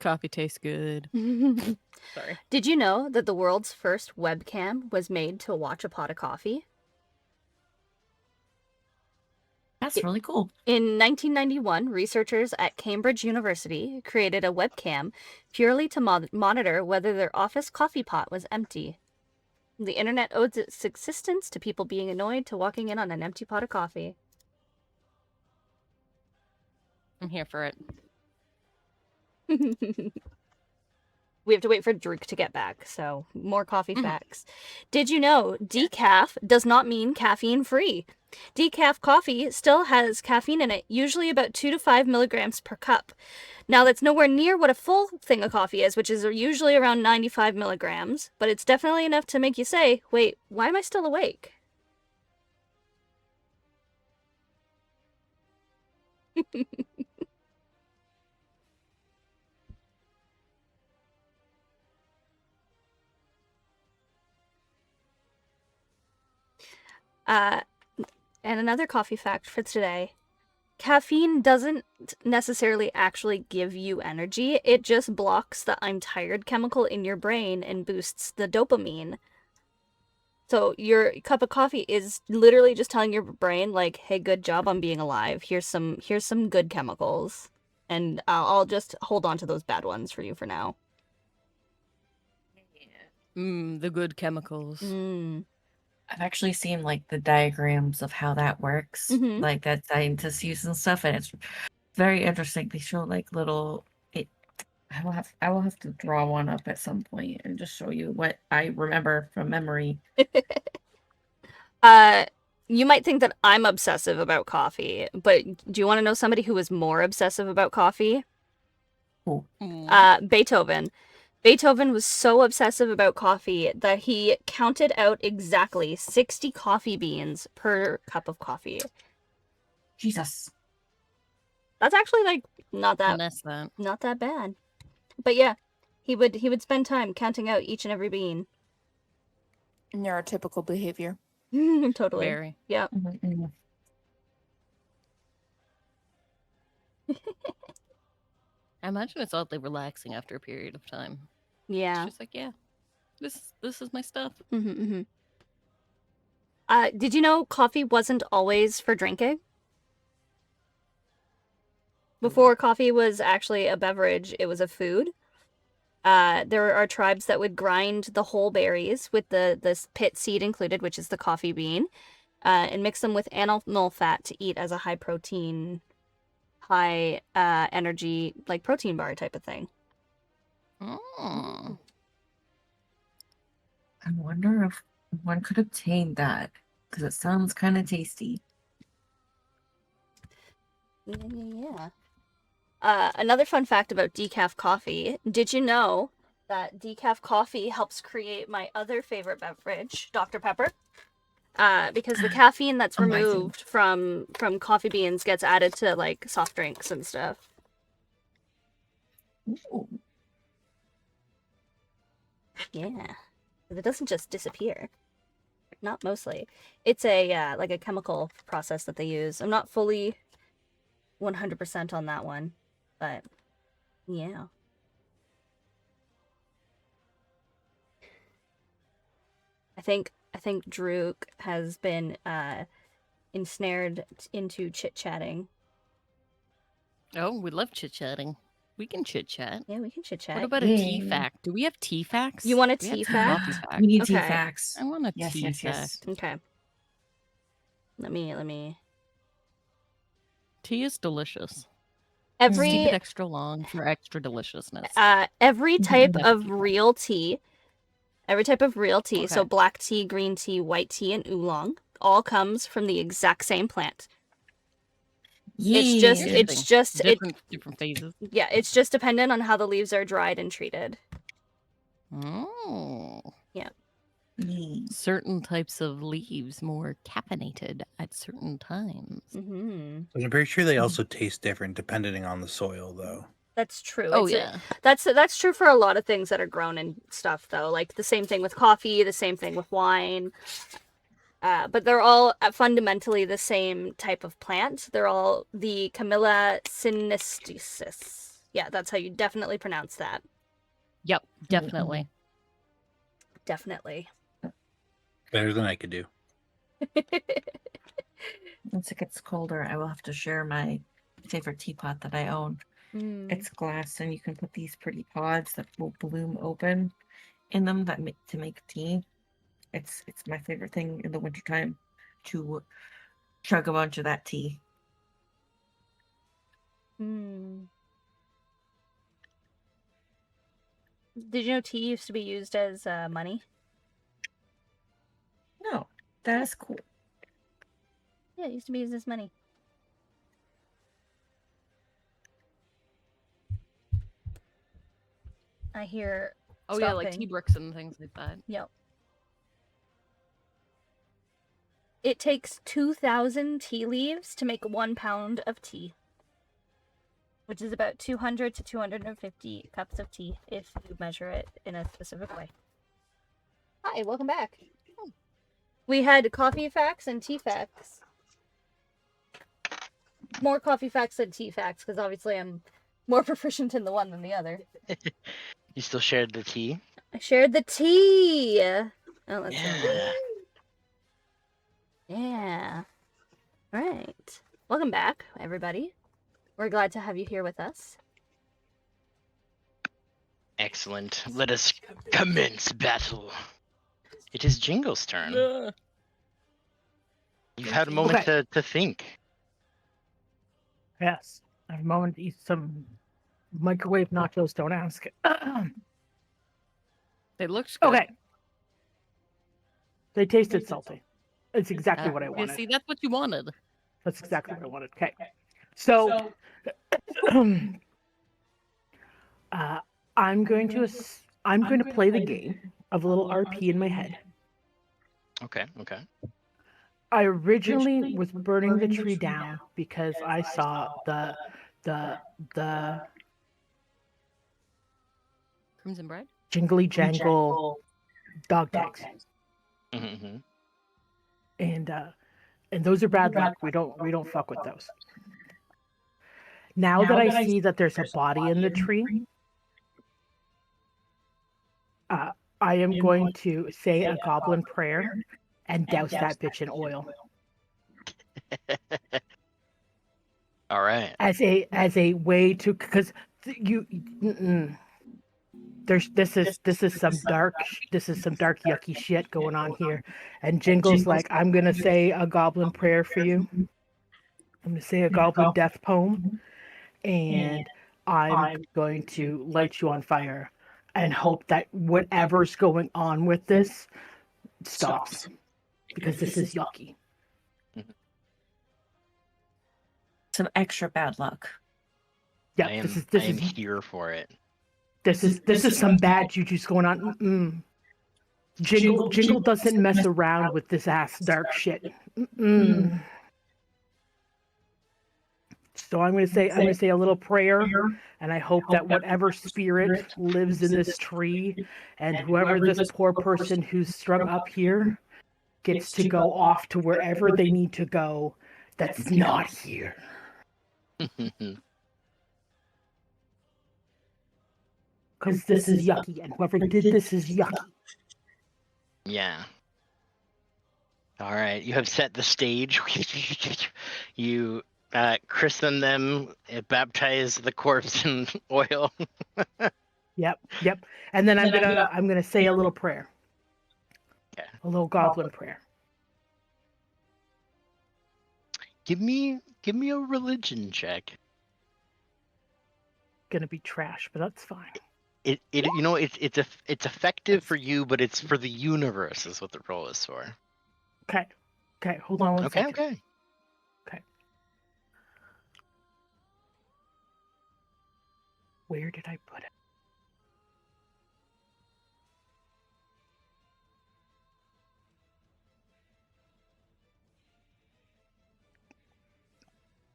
Coffee tastes good. Sorry. Did you know that the world's first webcam was made to watch a pot of coffee? That's really cool. In 1991, researchers at Cambridge University created a webcam purely to monitor whether their office coffee pot was empty. The internet owes its existence to people being annoyed to walking in on an empty pot of coffee. I'm here for it. We have to wait for Druk to get back, so more coffee facts. Did you know decaf does not mean caffeine free? Decaf coffee still has caffeine in it, usually about 2 to 5 milligrams per cup. Now, that's nowhere near what a full thing of coffee is, which is usually around 95 milligrams, but it's definitely enough to make you say, wait, why am I still awake? And another coffee fact for today. Caffeine doesn't necessarily actually give you energy. It just blocks the I'm tired chemical in your brain and boosts the dopamine. So your cup of coffee is literally just telling your brain, like, hey, good job on being alive. Here's some good chemicals. And I'll just hold on to those bad ones for you for now. The good chemicals. Mm. I've actually seen like the diagrams of how that works, Mhm. like that scientists use and stuff, and it's very interesting. They show like little. I will have to draw one up at some point and just show you what I remember from memory. You might think that I'm obsessive about coffee, but do you want to know somebody who was more obsessive about coffee? Beethoven. Beethoven was so obsessive about coffee that he counted out exactly 60 coffee beans per cup of coffee. Jesus. That's actually like not that bad. But yeah, he would spend time counting out each and every bean. Neurotypical behavior. Totally. Very. Yeah. Mm-hmm. I imagine it's oddly relaxing after a period of time. Yeah. It's just like, yeah, this is my stuff. Mm-hmm. Did you know coffee wasn't always for drinking? Before coffee was actually a beverage, it was a food. There are tribes that would grind the whole berries with the pit seed included, which is the coffee bean, and mix them with animal fat to eat as a high protein, high energy, like protein bar type of thing. Oh. I wonder if one could obtain that because it sounds kind of tasty. Yeah. Another fun fact about decaf coffee. Did you know that decaf coffee helps create my other favorite beverage, Dr. Pepper? Because the caffeine that's removed from coffee beans gets added to like soft drinks and stuff. Ooh. Yeah. It doesn't just disappear. Not mostly. It's a like a chemical process that they use. I'm not fully 100% on that one, but yeah. I think Druk has been ensnared into chit-chatting. Oh, we love chit-chatting. We can chit-chat. Yeah, we can chit-chat. What about a tea fact? Do we have tea facts? You want a We have tea some fact? coffee facts. We need Okay. tea facts. I want a Yes, tea yes, fact. yes. Okay. Let me. Tea is delicious. Just keep Every it extra long for extra deliciousness. every type of real tea, Okay. so black tea, green tea, white tea, and oolong, all comes from the exact same plant. It's just different phases. Yeah, it's just dependent on how the leaves are dried and treated. Oh. Yeah. Certain types of leaves more caffeinated at certain times. Mm-hmm. But I'm pretty sure they also taste different depending on the soil, though. That's true. Oh, It's yeah. That's true for a lot of things that are grown and stuff, though. Like the same thing with coffee, the same thing with wine. But they're all fundamentally the same type of plant. They're all the Camilla sinensis. Yeah, that's how you definitely pronounce that. Yep, definitely. Definitely. Better than I could do. Once it gets colder, I will have to share my favorite teapot that I own. It's glass, and you can put these pretty pods that will bloom open in them to make tea. It's my favorite thing in the wintertime to chug a bunch of that tea. Did you know tea used to be used as money? No, that is cool. Yeah, it used to be used as money. I hear. Oh yeah, like stomping. tea bricks and things like that. Yep. It takes 2,000 tea leaves to make 1 pound of tea, which is about 200 to 250 cups of tea if you measure it in a specific way. Hi, welcome back. We had coffee facts and tea facts. More coffee facts than tea facts, because obviously I'm more proficient in the one than the other. You still shared the tea? I shared the tea! Oh, that's Yeah. Yeah. Right. Welcome back, everybody. We're glad to have you here with us. Excellent. Let us commence battle. It is Jingle's turn. You've had a moment to think. Yes. I have a moment to eat some microwave nachos. Don't ask. It looks good. Okay. They tasted salty. It's exactly what I Yeah, wanted. see, that's what you wanted. That's exactly what I wanted. Okay. So, I'm going to play the game of a little RP in my head. Okay. I originally was burning the tree down because I saw the Crimson bread? jingly jangle dog tags, Mm-hmm. and those are bad luck. We don't fuck with those. Now that I see that there's a body in the tree, I am going to say a goblin prayer and douse that bitch in oil All right. as a way to, because this is some dark yucky shit going on here, and Jingle's like, I'm gonna say a goblin prayer for you. I'm gonna say a goblin death poem, and I'm going to light you on fire and hope that whatever's going on with this stops, because this is yucky. Some extra bad luck. Yeah, I am this is here for it. this is some bad juju's going on. Jingle doesn't mess around with this ass dark shit. So I'm gonna say a little prayer, and I hope that whatever spirit lives in this tree, and whoever this poor person who's strung up here gets to go off to wherever they need to go, that's not here. Because this is yucky, and whoever did this is yucky. Yeah. All right. You have set the stage. You christen them, baptize the corpse in oil. Yep. And then I'm gonna say a little prayer. Okay. A little goblin prayer. Give me a religion check. Gonna be trash, but that's fine. It's effective for you, but it's for the universe is what the roll is for. Okay, hold on one second. Okay. Where did I put it?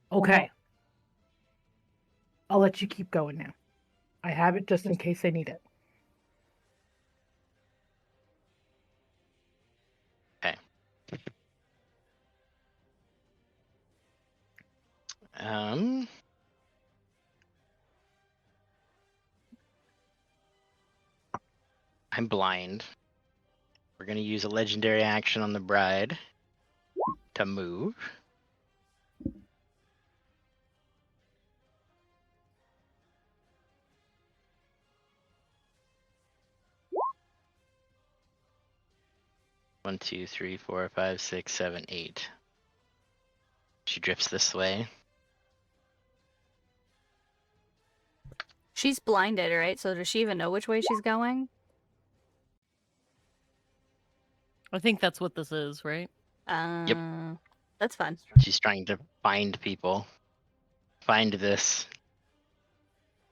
Okay. I'll let you keep going now. I have it just in case I need it. Okay. I'm blind. We're gonna use a legendary action on the bride to move. One, two, three, four, five, six, seven, eight. She drifts this way. She's blinded, right? So does she even know which way she's going? I think that's what this is, right? That's fun. She's trying to find people. Find this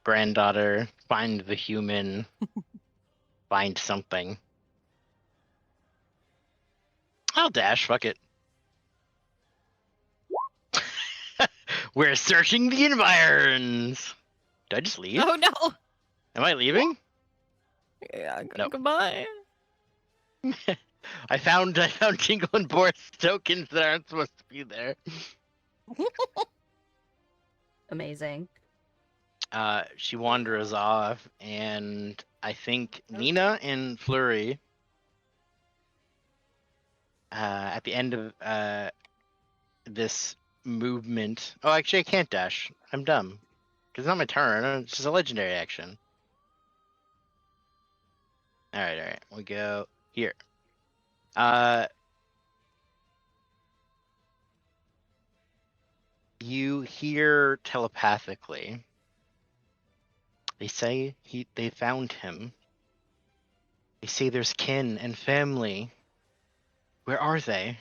granddaughter. Find the human. Find something. I'll dash. Fuck it. We're searching the environs. Did I just leave? Oh no! Am I leaving? Yeah, No. goodbye. I found Jingle and Boris tokens that aren't supposed to be there. Amazing. She wanders off, and I think Nina and Flurry, at the end of this movement. Oh, actually, I can't dash. I'm dumb. Because it's not my turn. It's just a legendary action. Alright. We go here. You hear telepathically. They say they found him. They say there's kin and family. Where are they?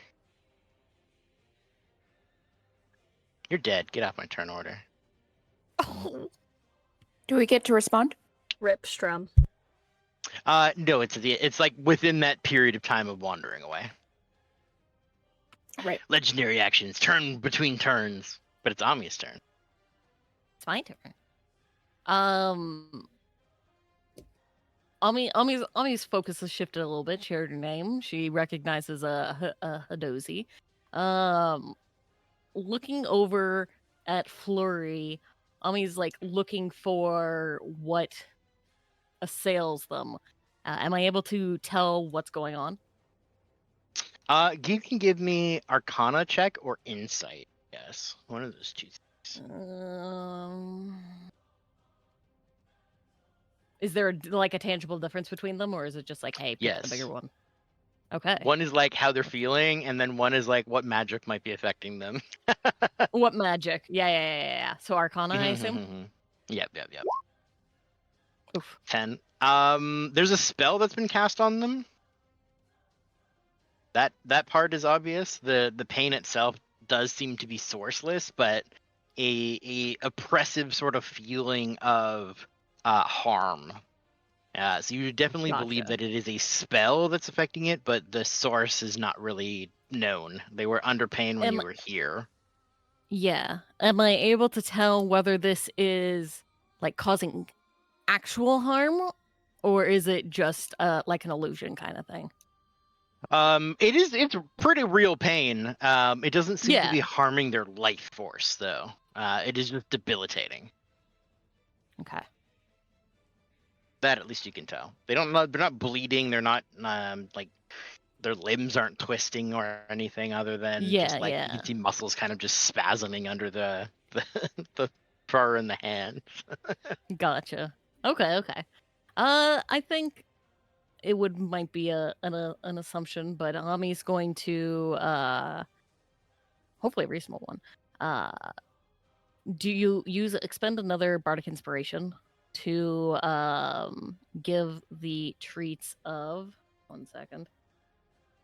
You're dead. Get off my turn order. Oh. Do we get to respond? Rip Strum. No, it's like within that period of time of wandering away. Right. Legendary actions, turn between turns, but it's Ami's turn. It's my turn. Ami's focus has shifted a little bit. She heard her name. She recognizes a Hadozi. Looking over at Flurry, Ami's like looking for what assails them. Am I able to tell what's going on? You can give me Arcana check or Insight. Yes, one of those two things. Is there like a tangible difference between them, or is it just like, hey, pick the bigger Yes. one? Okay. One is like how they're feeling, and then one is like what magic might be affecting them. What magic? Yeah. So Arcana, I assume. Yep. Oof. 10. There's a spell that's been cast on them. That part is obvious. The pain itself does seem to be sourceless, but a oppressive sort of feeling of harm. So you definitely believe Gotcha. that it is a spell that's affecting it, but the source is not really known. They were under pain when you were here. Yeah. Am I able to tell whether this is like causing actual harm, or is it just like an illusion kind of thing? It's pretty real pain. It doesn't seem to be Yeah. harming their life force though. It is just debilitating. Okay. That at least you can tell. They're not bleeding. They're not like their limbs aren't twisting or anything other than just like you can see muscles kind of just spasming under the fur in the hand. Gotcha. Okay. I think it might be an assumption, but Ami's going to hopefully a reasonable one. Do you expend another bardic inspiration to give the treats of 1 second,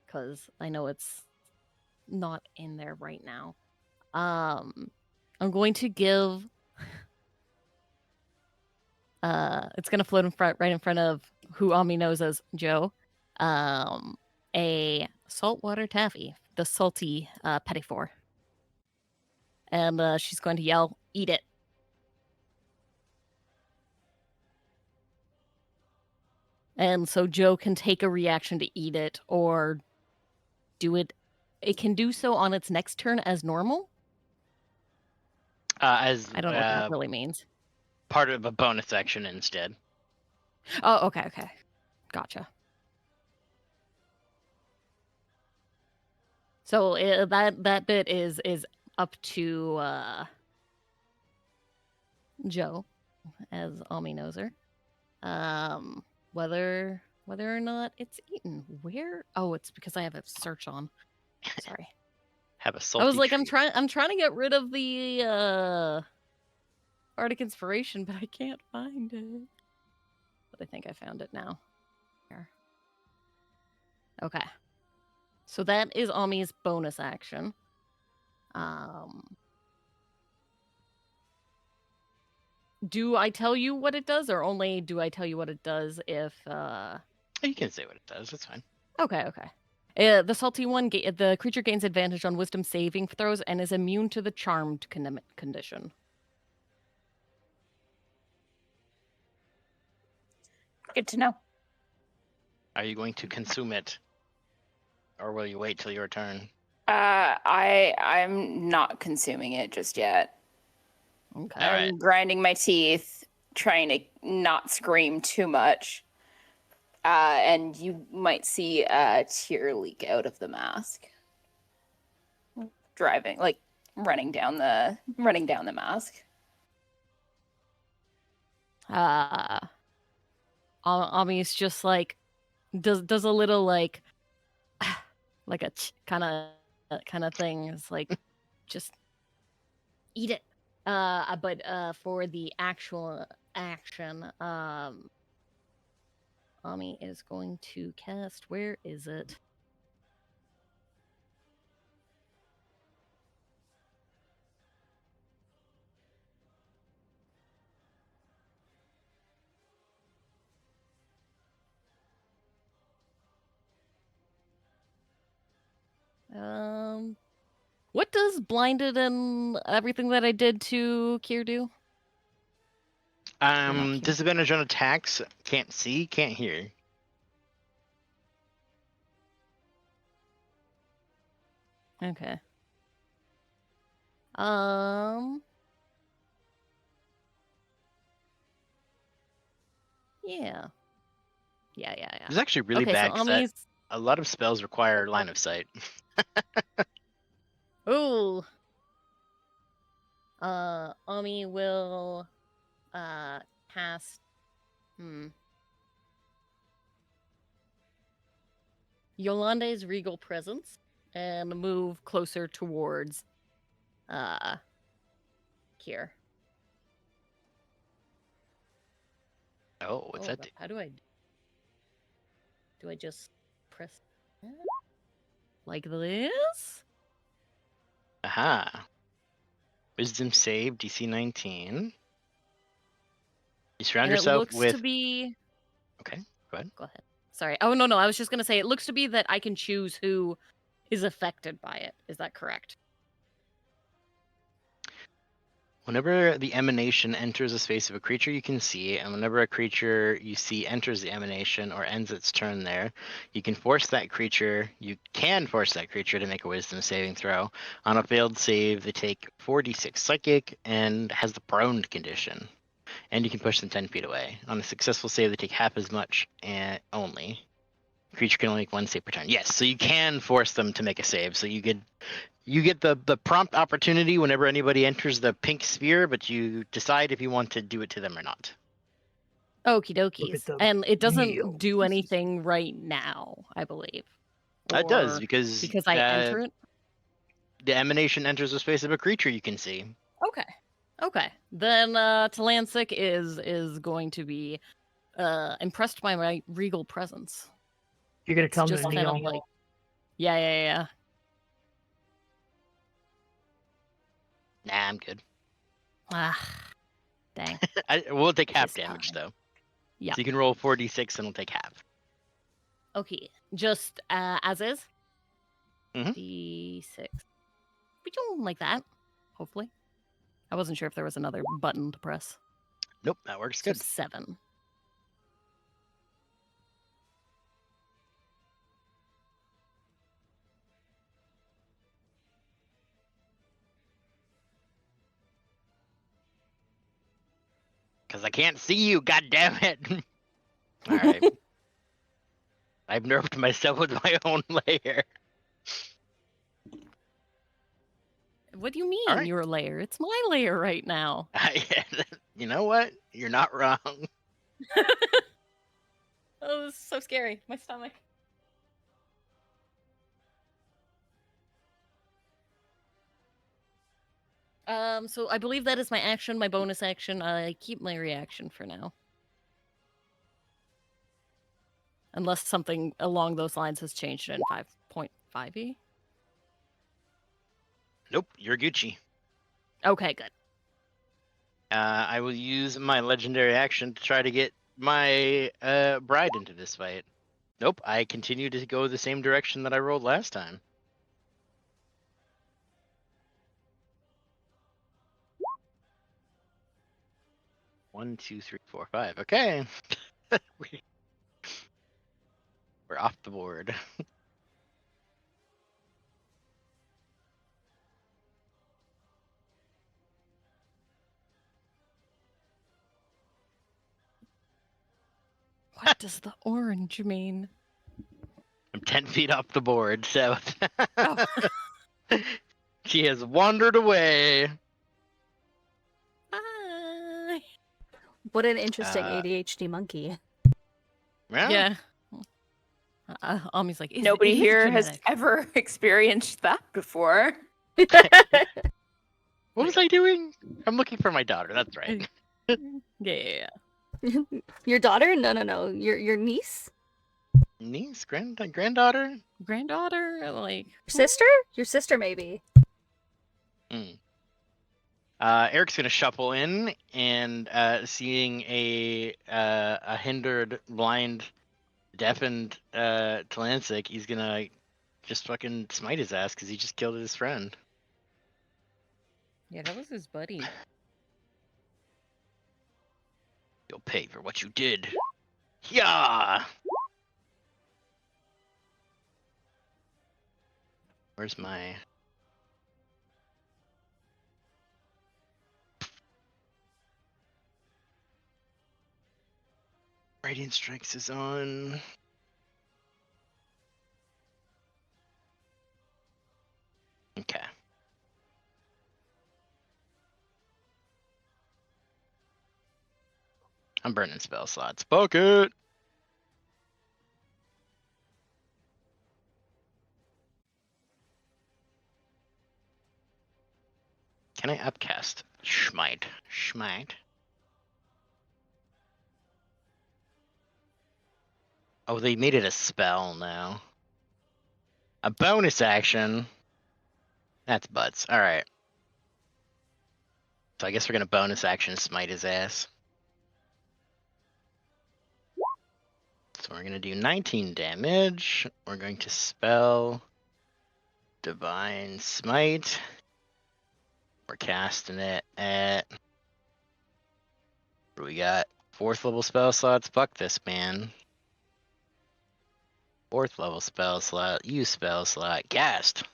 because I know it's not in there right now. I'm going to give it's gonna float right in front of who Ami knows as Joe. A saltwater taffy, the salty petit four. And she's going to yell, "Eat it." And so Joe can take a reaction to eat it or do it. It can do so on its next turn as normal. I don't know what that really means. Part of a bonus action instead. Oh, okay. Gotcha. So that bit is up to Joe, as Ami knows her. Whether or not it's eaten. Where? Oh, it's because I have a search on. Sorry. Have a salty I was like, treat. I'm trying to get rid of the Arctic Inspiration, but I can't find it. But I think I found it now. Here. Okay. So that is Ami's bonus action. Do I tell you what it does, or only do I tell you what it does if You can say what it does. It's fine. Okay. The salty one, the creature gains advantage on wisdom saving throws and is immune to the charmed condition. Good to know. Are you going to consume it, or will you wait till your turn? I'm not consuming it just yet. Okay. All I'm right. grinding my teeth, trying to not scream too much. And you might see a tear leak out of the mask. Running down the mask. Ami's just like does a little like like a kind of thing. It's like just eat it. But for the actual action, Ami is going to cast. Where is it? What does blinded and everything that I did to Kier do? not Kier. Disadvantage on attacks. Can't see, can't hear. Okay. Yeah. It's actually really Okay, bad so 'cause Ami's. a lot of spells require line of sight. Ooh. Ami will cast Yolande's Regal Presence and move closer towards Kier. Oh, what's that do? How do I just press that? Like this? Aha. Wisdom save, DC 19. You surround And it yourself looks with... to be... Okay, go ahead. Go ahead. Sorry. Oh, no, I was just going to say, it looks to be that I can choose who is affected by it. Is that correct? Whenever the emanation enters the space of a creature you can see, and whenever a creature you see enters the emanation or ends its turn there, you can force that creature to make a wisdom saving throw. On a failed save, they take 4d6 psychic and has the prone condition. And you can push them 10 feet away. On a successful save, they take half as much and only. The creature can only make one save per turn. Yes, so you can force them to make a save. So you get the prompt opportunity whenever anybody enters the pink sphere, but you decide if you want to do it to them or not. Okie Look dokies. at the And it doesn't real do anything right now, I believe. It does, Or because I enter it? the emanation enters the space of a creature you can see. Okay. Then Talancic is going to be impressed by my regal presence. You're gonna tell It's me just to kind of kneel. like, yeah. Nah, I'm good. Ah, dang. We'll take half This damage, time. though. Yeah. So you can roll 4d6 and we'll take half. Okay, just as is. Mhm. D6. We don't like that. Hopefully, I wasn't sure if there was another button to press. Nope, that works So good. 7. Because I can't see you, god damn it! Alright. I've nerfed myself with my own layer. What do you mean Alright. your layer? It's my layer right now. You know what? You're not wrong. Oh, this is so scary. My stomach. So I believe that is my action, my bonus action. I keep my reaction for now. Unless something along those lines has changed in 5.5e. Nope, you're Gucci. Okay, good. I will use my legendary action to try to get my bride into this fight. Nope, I continue to go the same direction that I rolled last time. One, two, three, four, five. Okay. We're off the board. What does the orange mean? I'm 10 feet off the board, so Oh. she has wandered away. Bye. What an interesting Uh, ADHD monkey. Well, Yeah. Ami's like, Nobody it is here has genetic. ever experienced that before. what was I doing? I'm looking for my daughter. That's right. Yeah. Your daughter? No. Your niece? Niece, granddaughter. Granddaughter, like Sister? Your sister, maybe. Mm. Eric's gonna shuffle in, and seeing a hindered, blind, deafened Talancic, he's gonna just fucking smite his ass because he just killed his friend. yeah, that was his buddy. You'll pay for what you did. Yeah. Where's my? Radiant Strikes is on. Okay. I'm burning spell slots. Bucket! Can I upcast? Schmite. Oh, they made it a spell now. A bonus action. That's butts. Alright. So I guess we're gonna bonus action smite his ass. So we're gonna do 19 damage. We're going to spell Divine Smite. We're casting it at. What do we got? 4th level spell slots? Fuck this, man. 4th level spell slot. Use spell slot. Cast.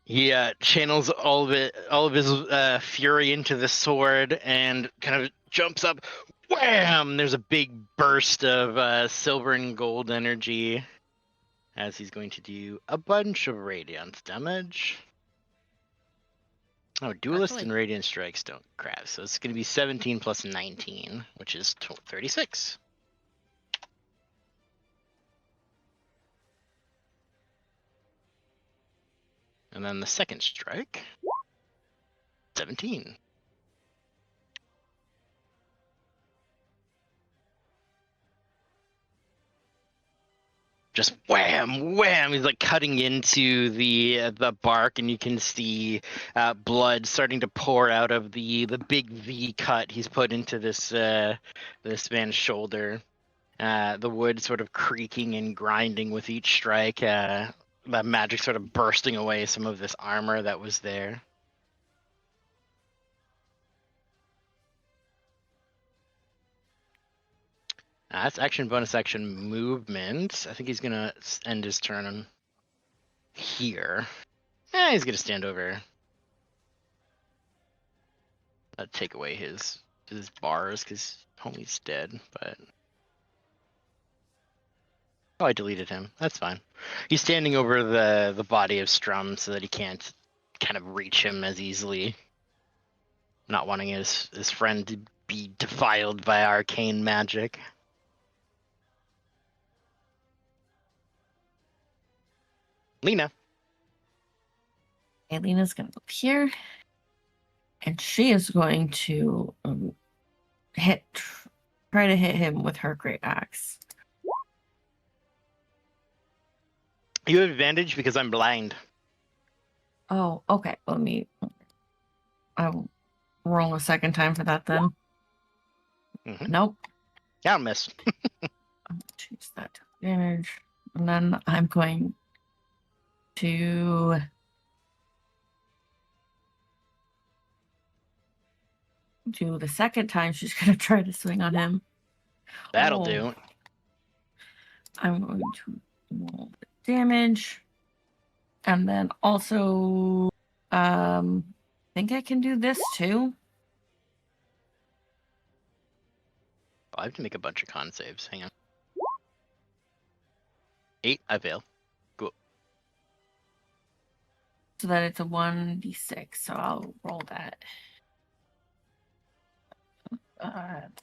He channels all of his fury into the sword and kind of jumps up. Wham! There's a big burst of silver and gold energy as he's going to do a bunch of radiant damage. Oh, duelist Actually- and radiant strikes don't crap. So it's going to be 17 plus 19, which is 36. And then the second strike, 17. Just wham, wham! He's like cutting into the bark, and you can see blood starting to pour out of the big V cut he's put into this this man's shoulder. The wood sort of creaking and grinding with each strike. The magic sort of bursting away some of this armor that was there. That's action, bonus action, movement. I think he's gonna end his turn here. He's gonna stand over. Take away his his bars because homie's dead, but. Oh, I deleted him. That's fine. He's standing over the body of Strum so that he can't kind of reach him as easily. Not wanting his friend to be defiled by arcane magic. Lena. Lena's gonna go up here, and she is going to try to hit him with her great axe. You have advantage because I'm blind. Oh, okay. I'll roll a second time for that then. Mhm. Nope. Yeah, I'll miss. I'm gonna change that to advantage, and then I'm going to do the second time. She's gonna try to swing on him. That'll Oh. do. I'm going to roll the damage. And then also, I think I can do this too. Oh, I have to make a bunch of con saves. Hang on. 8, I fail. So that it's a 1d6. So I'll roll that.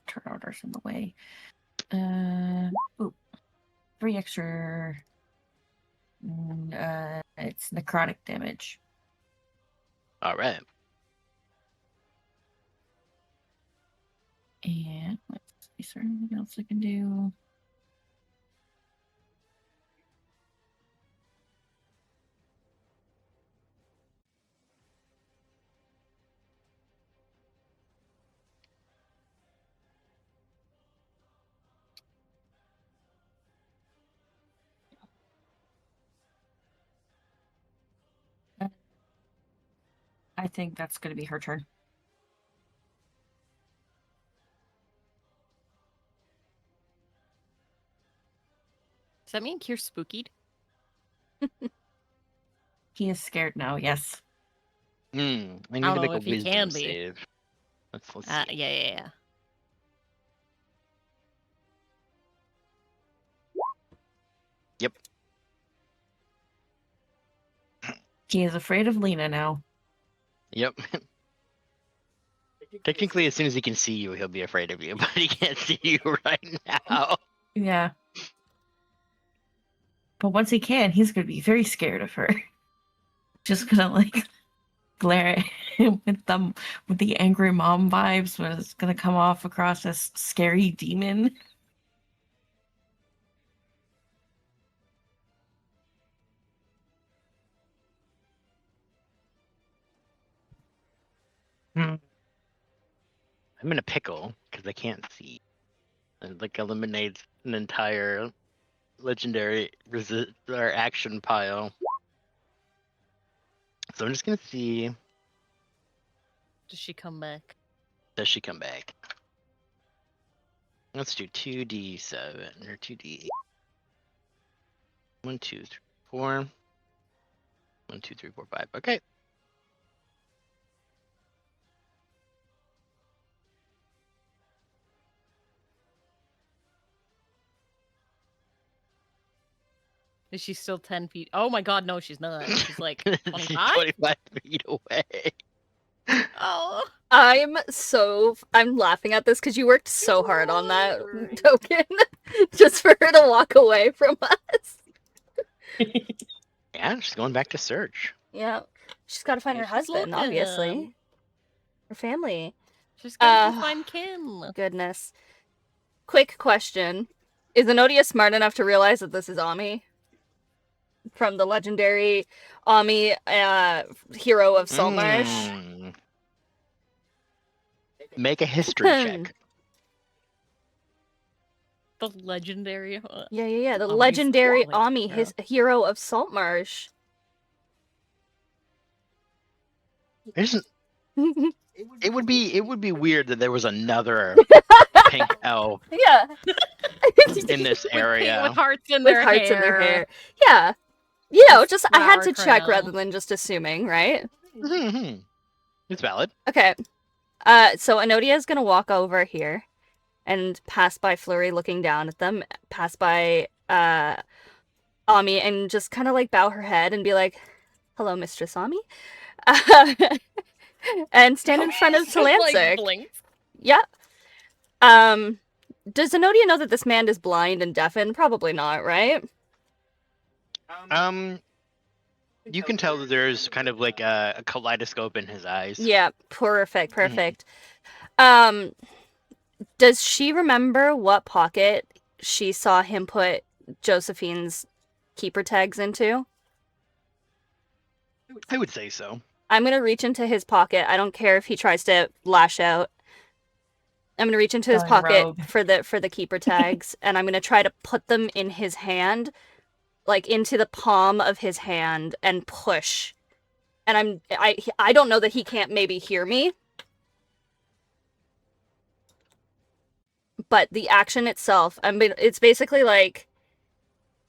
Turn orders in the way. 3 extra. It's necrotic damage. All right. And let's see, is there anything else I can do? I think that's going to be her turn. Does that mean Kier's spookied? He is scared now, yes. I need I to don't make know a if he wisdom can be. save. Let's Yeah, see. yeah. Yep. He is afraid of Lena now. Yep. Technically, as soon as he can see you, he'll be afraid of you, but he can't see you right now. Yeah. But once he can, he's going to be very scared of her. Just gonna like glare at him with the angry mom vibes, but it's gonna come off across as scary demon. I'm in a pickle because I can't see. And like eliminates an entire legendary or action pile. So I'm just gonna see. Does she come back? Does she come back? Let's do 2d7 or 2d8. 1, 2, 3, 4. 1, 2, 3, 4, 5. Okay. Is she still 10 feet? Oh my god, no, she's not. She's like 25? 25 feet away. Oh. I'm laughing at this because you worked so hard on that token just for her to walk away from us. Yeah, she's going back to search. Yeah. She's got to find her She's husband, looking. obviously. Her family. She's gotta go find Kim. Goodness. Quick question. Is Enodia smart enough to realize that this is Ami? From the legendary Ami hero of Saltmarsh? Mm. Make a history check. The legendary. Yeah. The Ami's legendary like Ami, hero. his hero of Saltmarsh. It would be weird that there was another pink elf Yeah. in this area. With hearts in With their hearts hair. in their hair. Yeah. You know, With just I had to flower check crown. rather than just assuming, right? It's valid. Okay. So Enodia is gonna walk over here and pass by Flurry looking down at them, pass by Ami and just kind of like bow her head and be like, "Hello, Mistress Ami." And stand in front of Just, like, Talancic. blinks. Yep. Does Enodia know that this man is blind and deafened? Probably not, right? You can tell that there's kind of like a kaleidoscope in his eyes. Yeah, perfect. Does she remember what pocket she saw him put Josephine's keeper tags into? I would say so. I'm gonna reach into his pocket. I don't care if he tries to lash out. I'm gonna reach into his Going pocket rogue. for the keeper tags, and I'm gonna try to put them in his hand, like into the palm of his hand, and push. And I don't know that he can't maybe hear me, but the action itself, it's basically like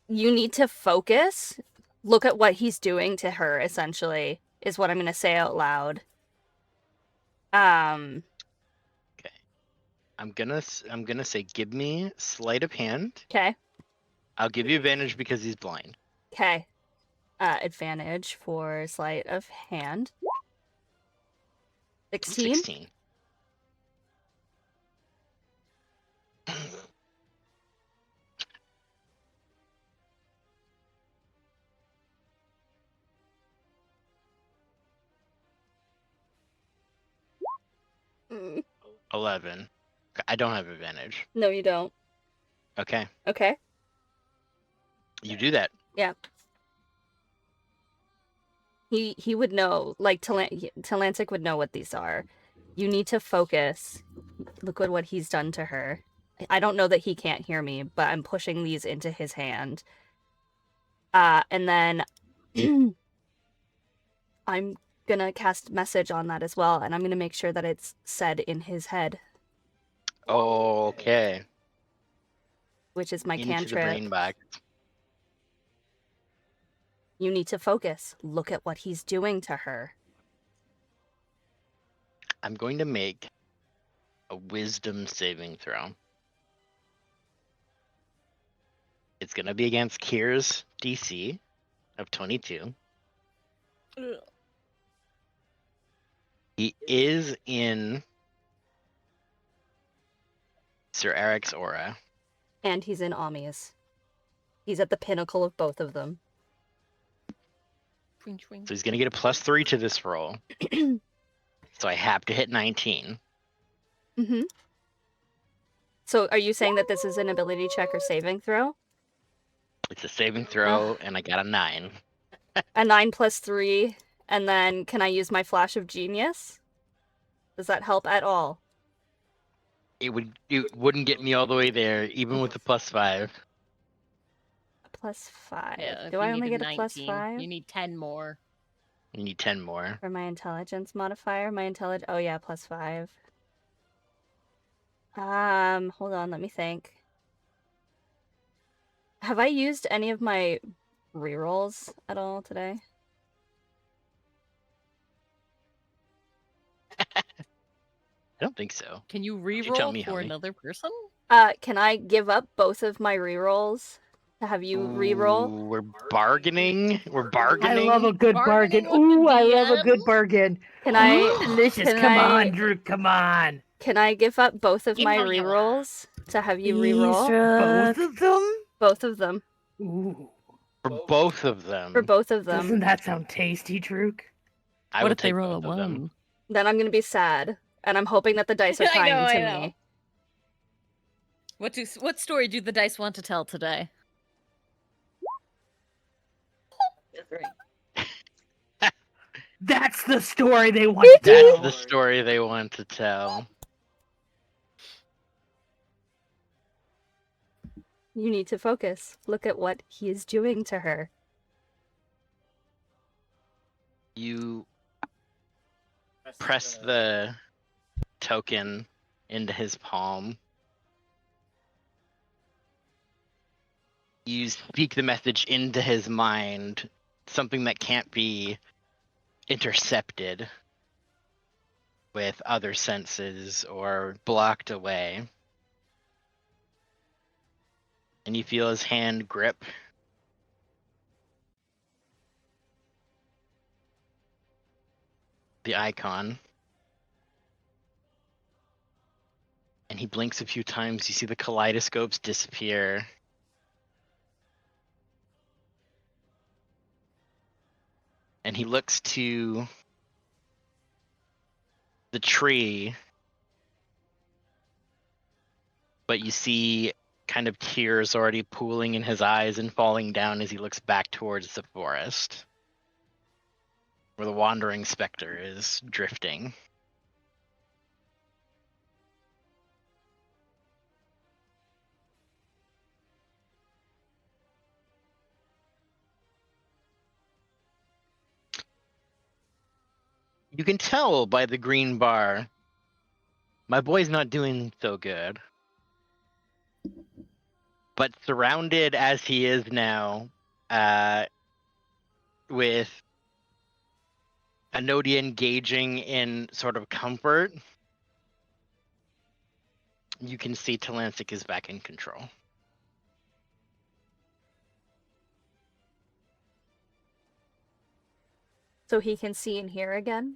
you need to focus. Look at what he's doing to her. Essentially, is what I'm gonna say out loud. I'm gonna say, give me sleight of hand. Okay. I'll give you advantage because he's blind. Okay. Advantage for sleight of hand. 16? 16. Mm, 11. I don't have advantage. no, you don't. Okay, Okay. you do that. Yeah. He would know, like Talancic would know what these are. You need to focus. Look at what he's done to her. I don't know that he can't hear me, but I'm pushing these into his hand. And then I'm gonna cast message on that as well, and I'm gonna make sure that it's said in his head, Okay. which is my Into the cantrip. brain box. You need to focus. Look at what he's doing to her. I'm going to make a wisdom saving throw. It's going to be against Kier's DC of 22. He is in Sir Eric's aura. And he's in Ami's. He's at the pinnacle of both of them. Twing, twing. So he's going to get a +3 to this roll. So I have to hit 19. Mm-hmm. So are you saying that this is an ability check or saving throw? It's a saving throw, and I got a 9. A 9 plus 3, and then can I use my flash of genius? Does that help at all? It wouldn't get me all the way there, even with the +5. A plus 5. Yeah, if Do you I only needed get a plus 19, 5? You need 10 more. You need 10 more. For my intelligence modifier? Oh yeah, plus 5. Hold on, let me think. Have I used any of my rerolls at all today? I don't think so. Can you tell re-roll me, for Helmy. another person? Can I give up both of my rerolls to have you reroll? Ooh, we're bargaining. We're I bargaining. love a good bargain. Bargaining with the Ooh, I love a DM? good bargain. Can I Delicious. can Come I- on, Drew. Come on. Can I give up both of You my know you are. rerolls to have you reroll? Both of them? Both of them. Ooh. For both of them. For both of them. Doesn't that sound tasty, Druk? I What would if they take roll a both of them. 1? Then I'm gonna be sad. And I'm hoping that the dice are I kind know, to I know. me. What story do the dice want to tell today? That's the story they want to That's tell. the story they want to tell. You need to focus. Look at what he is doing to her. You press the token into his palm. You speak the message into his mind, something that can't be intercepted. with other senses or blocked away. And you feel his hand grip the icon. And he blinks a few times. You see the kaleidoscopes disappear. And he looks to the tree, but you see kind of tears already pooling in his eyes and falling down as he looks back towards the forest, where the wandering specter is drifting. You can tell by the green bar, my boy's not doing so good. But surrounded as he is now, with Anodia engaging in sort of comfort, you can see Talancic is back in control. So he can see and hear again?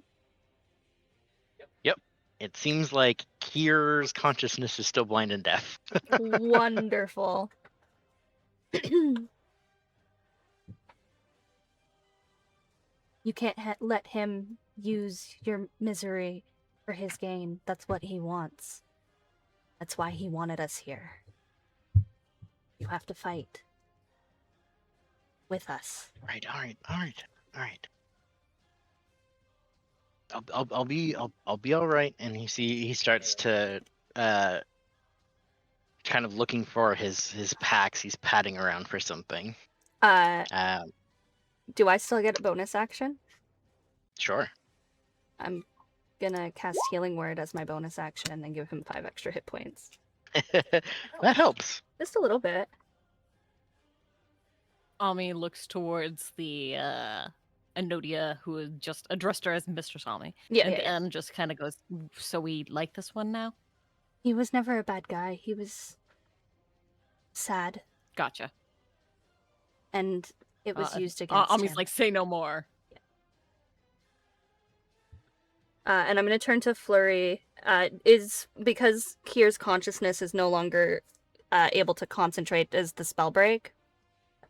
Yep. It seems like Kier's consciousness is still blind and deaf. Wonderful. You can't let him use your misery for his gain. That's what he wants. That's why he wanted us here. You have to fight. With us. All right. I'll be all right. And he starts to kind of looking for his packs. He's patting around for something. Do I still get a bonus action? Sure. I'm gonna cast Healing Word as my bonus action and then give him 5 extra hit points. That helps. Just a little bit. Ami looks towards the Anodia, who had just addressed her as Mistress Ami. Yeah, And just kind of goes, so we like this one now? He was never a bad guy. He was sad. Gotcha. And it was used against Ami's him. like, say no more. And I'm going to turn to Flurry. Is because Kier's consciousness is no longer able to concentrate, does the spell break?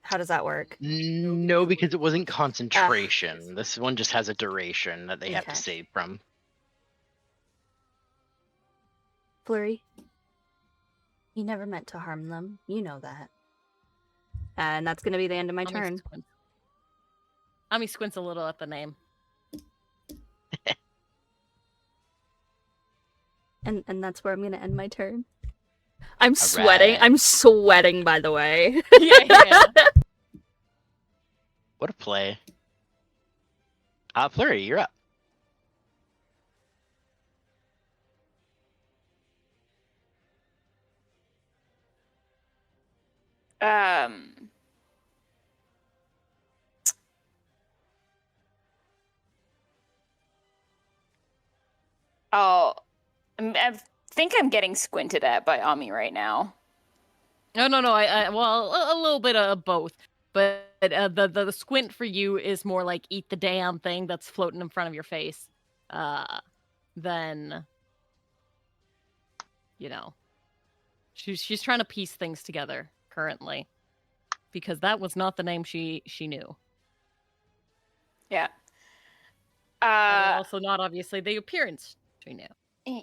How does that work? No, because it wasn't concentration. This one just has a duration that they have to Okay. save from. Flurry, he never meant to harm them. You know that. And that's going to be the end of my turn. Ami squints a little at the name. And that's where I'm going to end my turn. I'm sweating. Alright. I'm sweating, by the way. Yeah. What a play. Flurry, you're up. I think I'm getting squinted at by Ami right now. No. Well, a little bit of both. But the squint for you is more like eat the damn thing that's floating in front of your face. Then, you know, she's trying to piece things together currently, because that was not the name she knew. Yeah. But also not obviously the appearance she knew.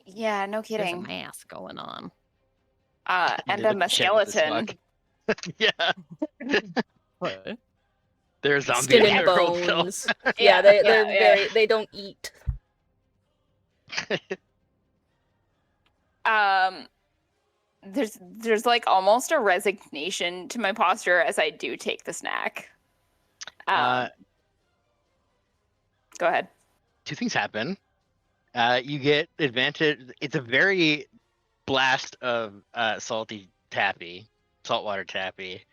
Yeah, no There's a kidding. mask going on. And They I'm a look shaggy as skeleton. fuck. Yeah. What? They're zombie Skin and underworld bones. cells. Yeah, they're yeah. very. They don't eat. There's like almost a resignation to my posture as I do take the snack. Go ahead. Two things happen. You get advantage. It's a very blast of salty taffy, saltwater taffy,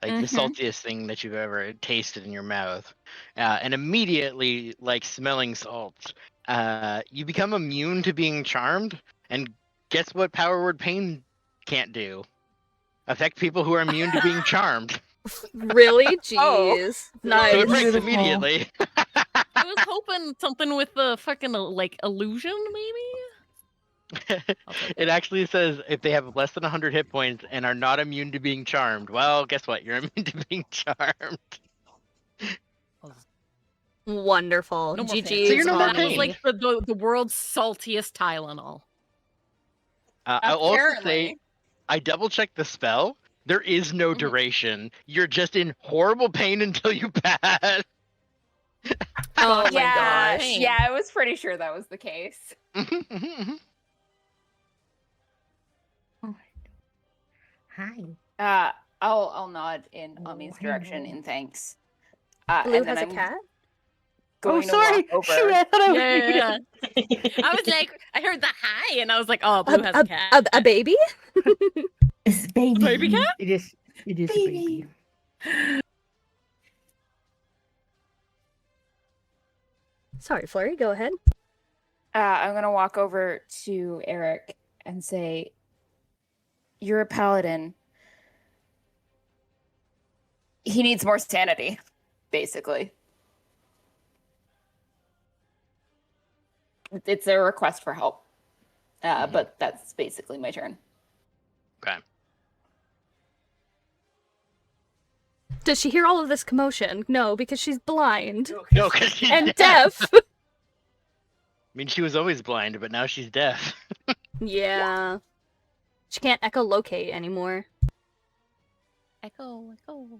like the saltiest thing that you've ever tasted in your mouth. And immediately, like smelling salts, You become immune to being charmed, and guess what power word pain can't do? Affect people who are immune to being charmed. Really? Oh. Jeez. So it Nice. breaks Beautiful. immediately. I was hoping something with the fucking like illusion, maybe. I'll take It actually says if they have less than 100 hit points and are not immune to being charmed. Well, guess what? You're immune to being charmed. Wonderful. No more GG's pain. So you're no more on That was pain. like the world's saltiest Tylenol. I'll also say Apparently. I double checked the spell. There is no Mhm. duration. You're just in horrible pain until you pass. Oh my Yeah, gosh. Pain. yeah, I was pretty sure that was the case. Hi. I'll nod in Ami's direction in thanks. Blue And then has a I'm cat? Oh, going to sorry. walk Shoot, over. I thought I was Yeah. I was like, I heard the hi, and I was like, oh, Blue has a cat. A baby? It's baby. Baby cat? It is a baby. Sorry, Flurry, go ahead. I'm gonna walk over to Eric and say, "You're a paladin. He needs more sanity, basically. It's a request for help, but that's basically my turn." Okay. Does she hear all of this commotion? No, because she's blind No, because she's and deaf. deaf. I mean, she was always blind, but now she's deaf. Yeah. She can't echolocate anymore. Echo, echo.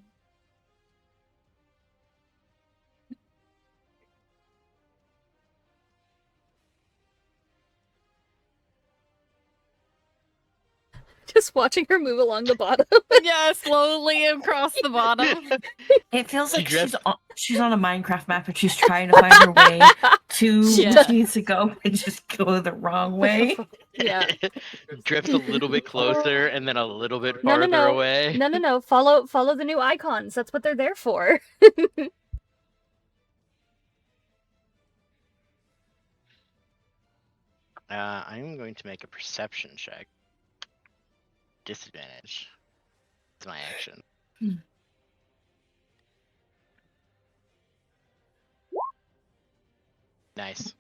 Just watching her move along the bottom. Yeah, slowly across the bottom. It feels She like dressed- she's on a Minecraft map and she's trying to find her way to Yeah. where she needs to go and just go the wrong way. Yeah. Drifts a little bit closer and then a little bit No, farther no, no. away. No. Follow the new icons. That's what they're there for. I'm going to make a perception check. Disadvantage. That's my action. Nice.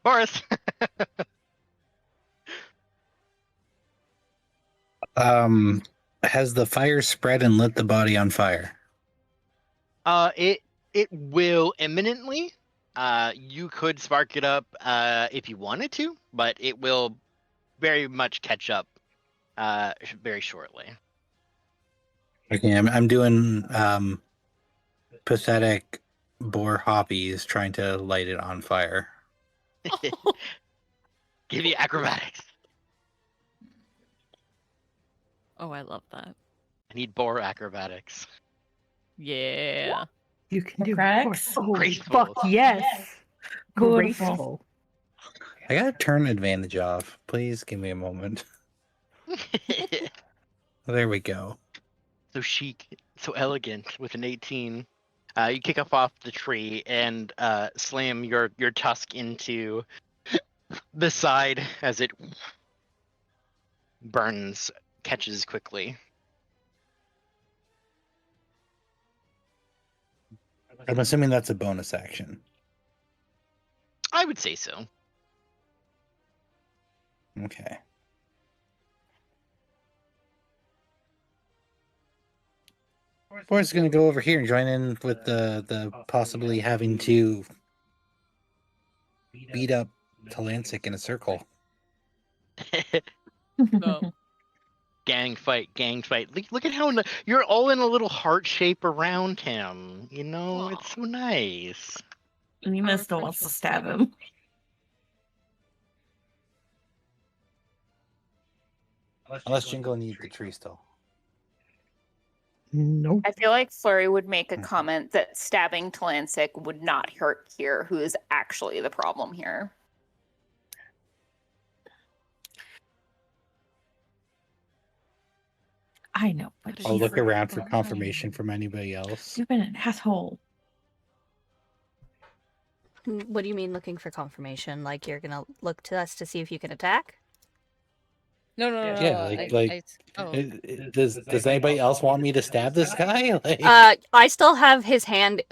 Boris! Has the fire spread and lit the body on fire? It will imminently. You could spark it up if you wanted to, but it will very much catch up very shortly. Okay, I'm doing pathetic boar hoppies trying to light it on fire. Give you acrobatics. Oh, I love that. I need boar acrobatics. Yeah. You can do Cracks? Oh, Graceful. fuck yes. Beautiful. Graceful. I got to turn advantage off. Please give me a moment. There we go. So chic, so elegant with an 18. You kick off the tree and slam your tusk into the side as it burns, catches quickly. I'm assuming that's a bonus action. I would say so. Okay. Boris is going to go over here and join in with the possibly having to beat up Talancic in a circle. No. Gang fight, gang fight. Look at how you're all in a little heart shape around him. You know, it's so nice. Nina still wants to stab him. Unless Jingle needs the tree still. Nope. I feel like Flurry would make a comment that stabbing Talancic would not hurt here, who is actually the problem here. I know, but I'll he's look around for fine. confirmation from anybody else. You've been an asshole. What do you mean looking for confirmation? Like you're gonna look to us to see if you can attack? No, no, no. Yeah, no, does anybody else want me to stab this guy? Like, I still have his hand,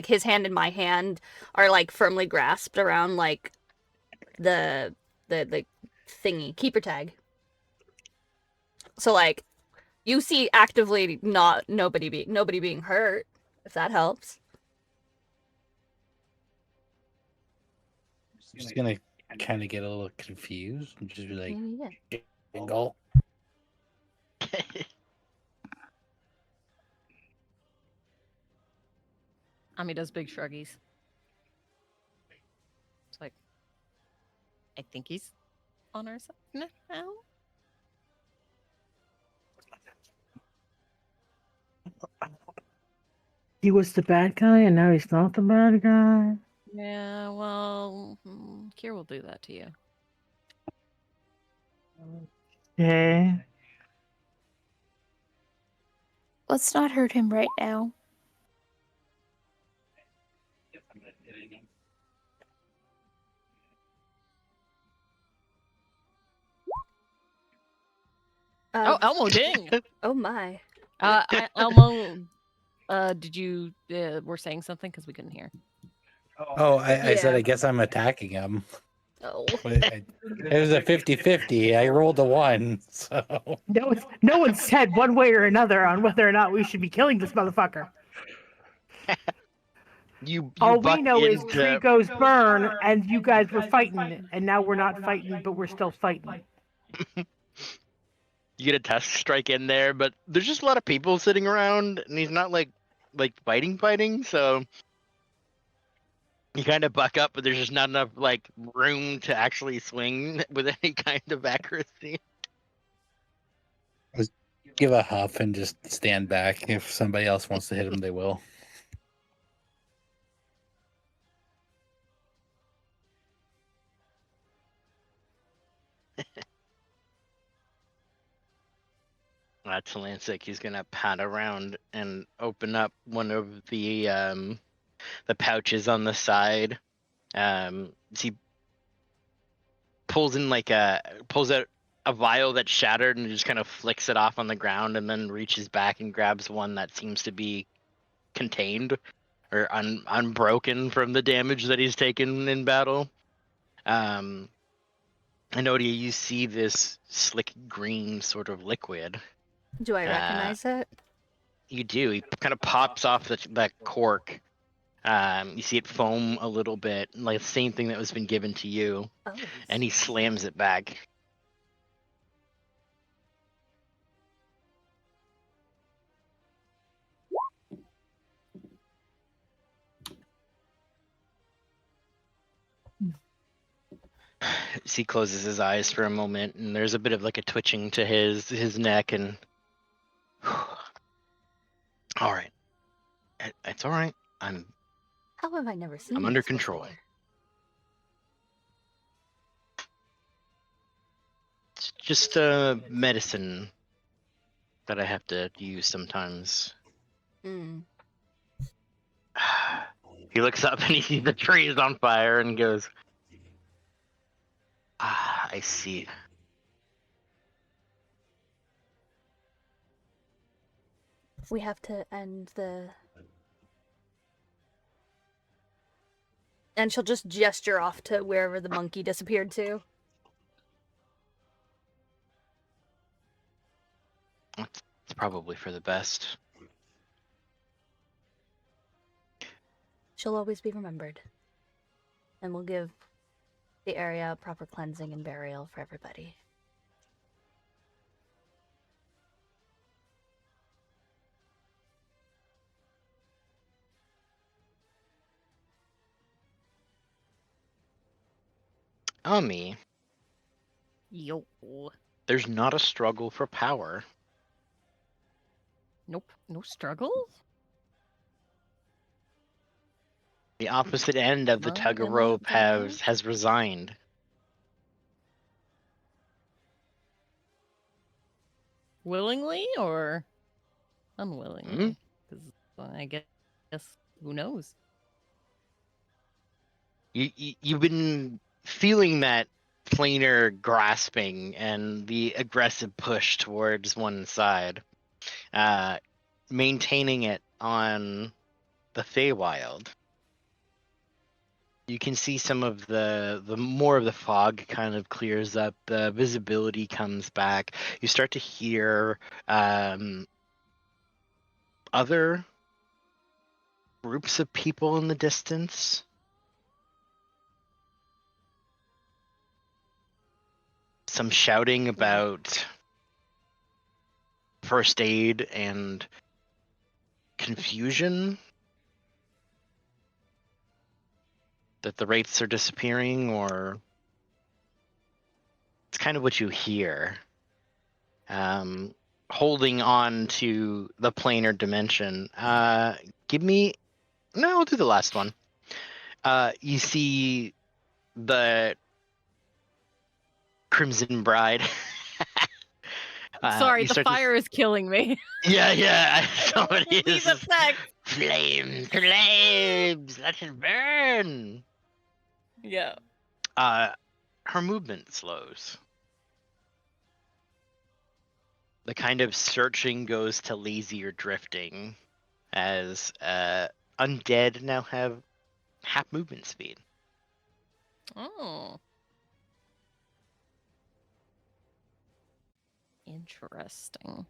his hand and my hand are like firmly grasped around like the thingy keeper tag. So like, you see actively nobody being hurt, if that helps. just gonna kind of get a little confused and just be like, Yeah. Jingle. Ami does big shruggies. It's like, I think he's on our side now. He was the bad guy, and now he's not the bad guy. Yeah, well, Kier will do that to you. Okay. Let's not hurt him right now. Oh, Elmo ding! Oh my. Elmo, did you were saying something because we couldn't hear? Oh, I said, Yeah. I guess I'm attacking him. Oh. It was a 50-50. I rolled a 1, so. No one said one way or another on whether or not we should be killing this motherfucker. You All we buck know is into- tree goes burn, and you guys were fighting, and now we're not fighting, but we're still fighting. You get a test strike in there, but there's just a lot of people sitting around, and he's not like fighting, so you kind of buck up, but there's just not enough like room to actually swing with any kind of accuracy. Give a huff and just stand back. If somebody else wants to hit him, they will. Talancic, he's gonna pat around and open up one of the pouches on the side. He pulls out a vial that's shattered and just kind of flicks it off on the ground, and then reaches back and grabs one that seems to be contained or unbroken from the damage that he's taken in battle. Enodia, you see this slick green sort of liquid. Do I recognize it? You do. He kind of pops off that cork. You see it foam a little bit, like the same thing that was been given to you, Oh. and he slams it back. He closes his eyes for a moment, and there's a bit of like a twitching to his neck, and all right, it's all right. I'm How have I never seen under this control. before? It's just medicine that I have to use sometimes. Mm. He looks up and he sees the tree is on fire and goes, I see. We have to end the... And she'll just gesture off to wherever the monkey disappeared to. It's probably for the best. She'll always be remembered. And we'll give the area a proper cleansing and burial for everybody. Ami, Yo. there's not a struggle for power. Nope. No struggles? The opposite end of the Well, tug of then rope that- has resigned. Willingly or unwillingly? Because I guess who knows? You've been feeling that planar grasping and the aggressive push towards one side, maintaining it on the Feywild. You can see some of the more of the fog kind of clears up. The visibility comes back. You start to hear other groups of people in the distance. Some shouting about first aid and confusion. That the wraiths are disappearing, or it's kind of what you hear. Holding on to the planar dimension. Give me... No, I'll do the last one. You see the Crimson Bride. Sorry, you the start to- fire is killing me. Yeah, somebody Please is... effect. Flames! Let it burn! Yeah. Her movement slows. The kind of searching goes to lazier drifting, as undead now have half movement speed. Oh. Interesting.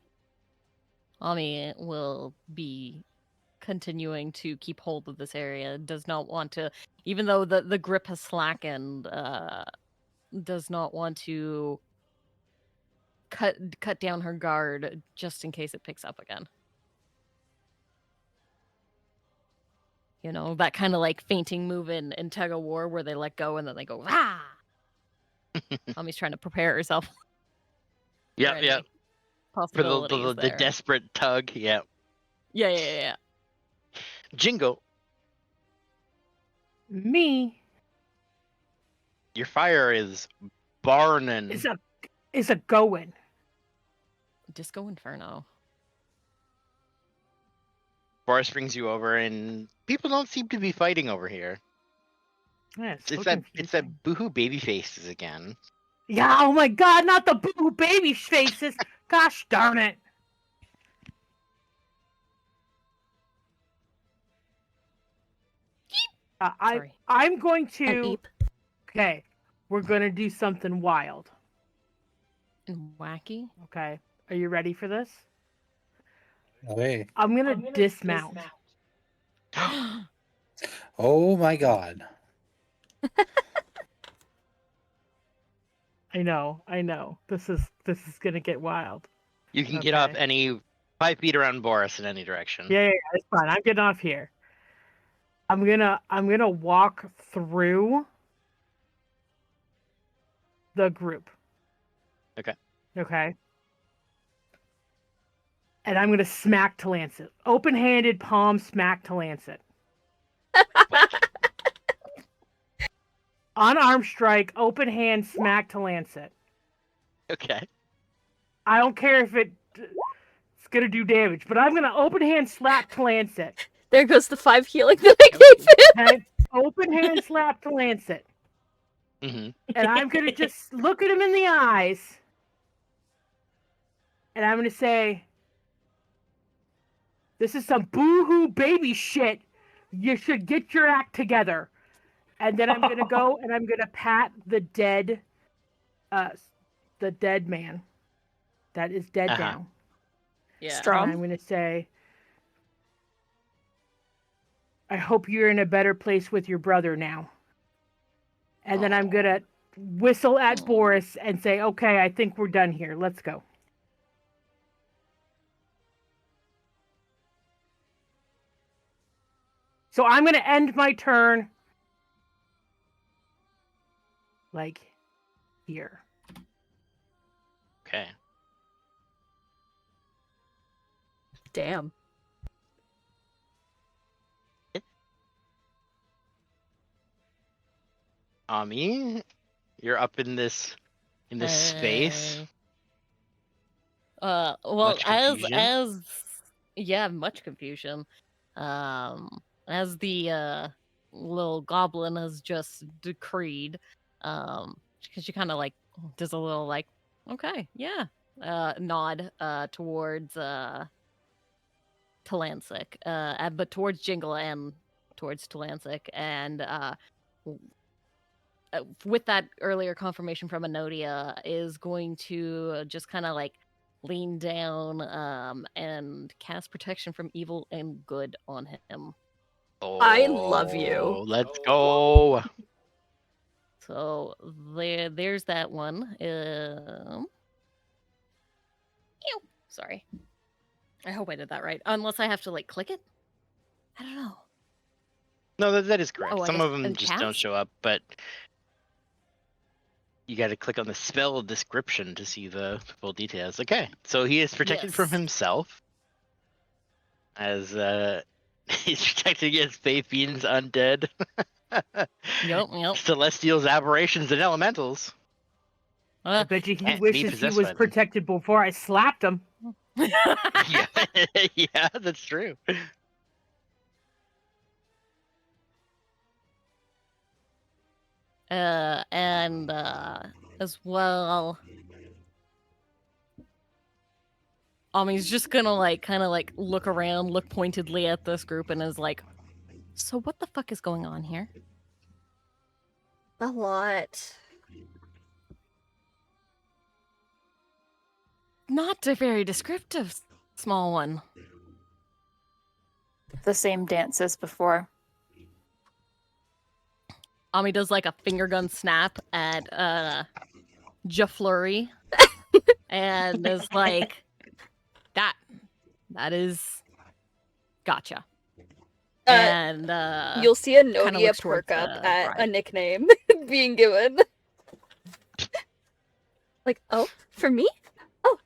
Ami will be continuing to keep hold of this area, does not want to, even though the grip has slackened, does not want to cut down her guard just in case it picks up again. You know, that kind of like fainting move in tug of war where they let go and then they go, ah! Ami's trying to prepare herself. Yep. For Possibilities the there. desperate tug, yeah. Yeah. Jingo, Me your fire is barning. is a going. Disco Inferno. Boris brings you over, and people don't seem to be fighting over here. Yeah, it's so It's that confusing. boohoo baby faces again. Yeah, oh my god, not the boo baby faces. Gosh darn it. Sorry. I'm going An to. eep. Okay, we're gonna do something wild. And wacky? Okay, are you ready for this? Okay. I'm gonna dismount. Oh my god. I know. This is gonna get wild. You can get off Okay. any 5 feet around Boris in any direction. Yeah, it's fine. I'm getting off here. I'm gonna walk through the group. Okay. And I'm gonna smack to lance it. Open-handed palm smack to lance it. Unarmed strike, open hand smack to lance it. Okay. I don't care if it's gonna do damage, but I'm gonna open hand slap to lance it. There goes the 5 healing that I gave him. Okay? Open hand slap to lance it. Mm-hmm. And I'm gonna just look at him in the eyes. And I'm gonna say, this is some boo-hoo baby shit. You should get your act together. And then I'm gonna go and I'm gonna pat the dead man that is dead Uh-huh. now. Yeah. And Strong. I'm gonna say, I hope you're in a better place with your brother now. And then I'm gonna whistle at Boris and say, okay, I think we're done here. Let's go. So I'm gonna end my turn like here. Okay. Damn. Ami, you're up in this space. Well, Much confusion? as yeah, much confusion. As the little goblin has just decreed. Because she kind of like does a little like, okay, yeah, nod towards Talancic, but towards Jingle and towards Talancic, and with that earlier confirmation from Enodia, is going to just kind of like lean down and cast protection from evil and good on him. I love you. Oh, let's go. So there's that one. Ew, sorry. I hope I did that right. Unless I have to like click it. I don't know. No, that is correct. Oh, I Some guess of them and just don't cast? show up, but you got to click on the spell description to see the full details. Okay, so he is protected from Yes. himself, as he's protected against Fae Fiends, undead, Yep. celestials, aberrations, and elementals. I bet you he Can't be wishes he possessed was by them. protected before I slapped him. Yeah, yeah, that's true. And as well, Ami's just gonna like kind of like look around, look pointedly at this group, and is like, "So what the fuck is going on here?" A lot. Not a very descriptive small one. The same dance as before. Ami does like a finger gun snap at Jaflurry and is like, that is gotcha. And You'll see a kinda Nodia looks towards, perk up at a Bride. nickname being given. Like, oh, for me? Oh,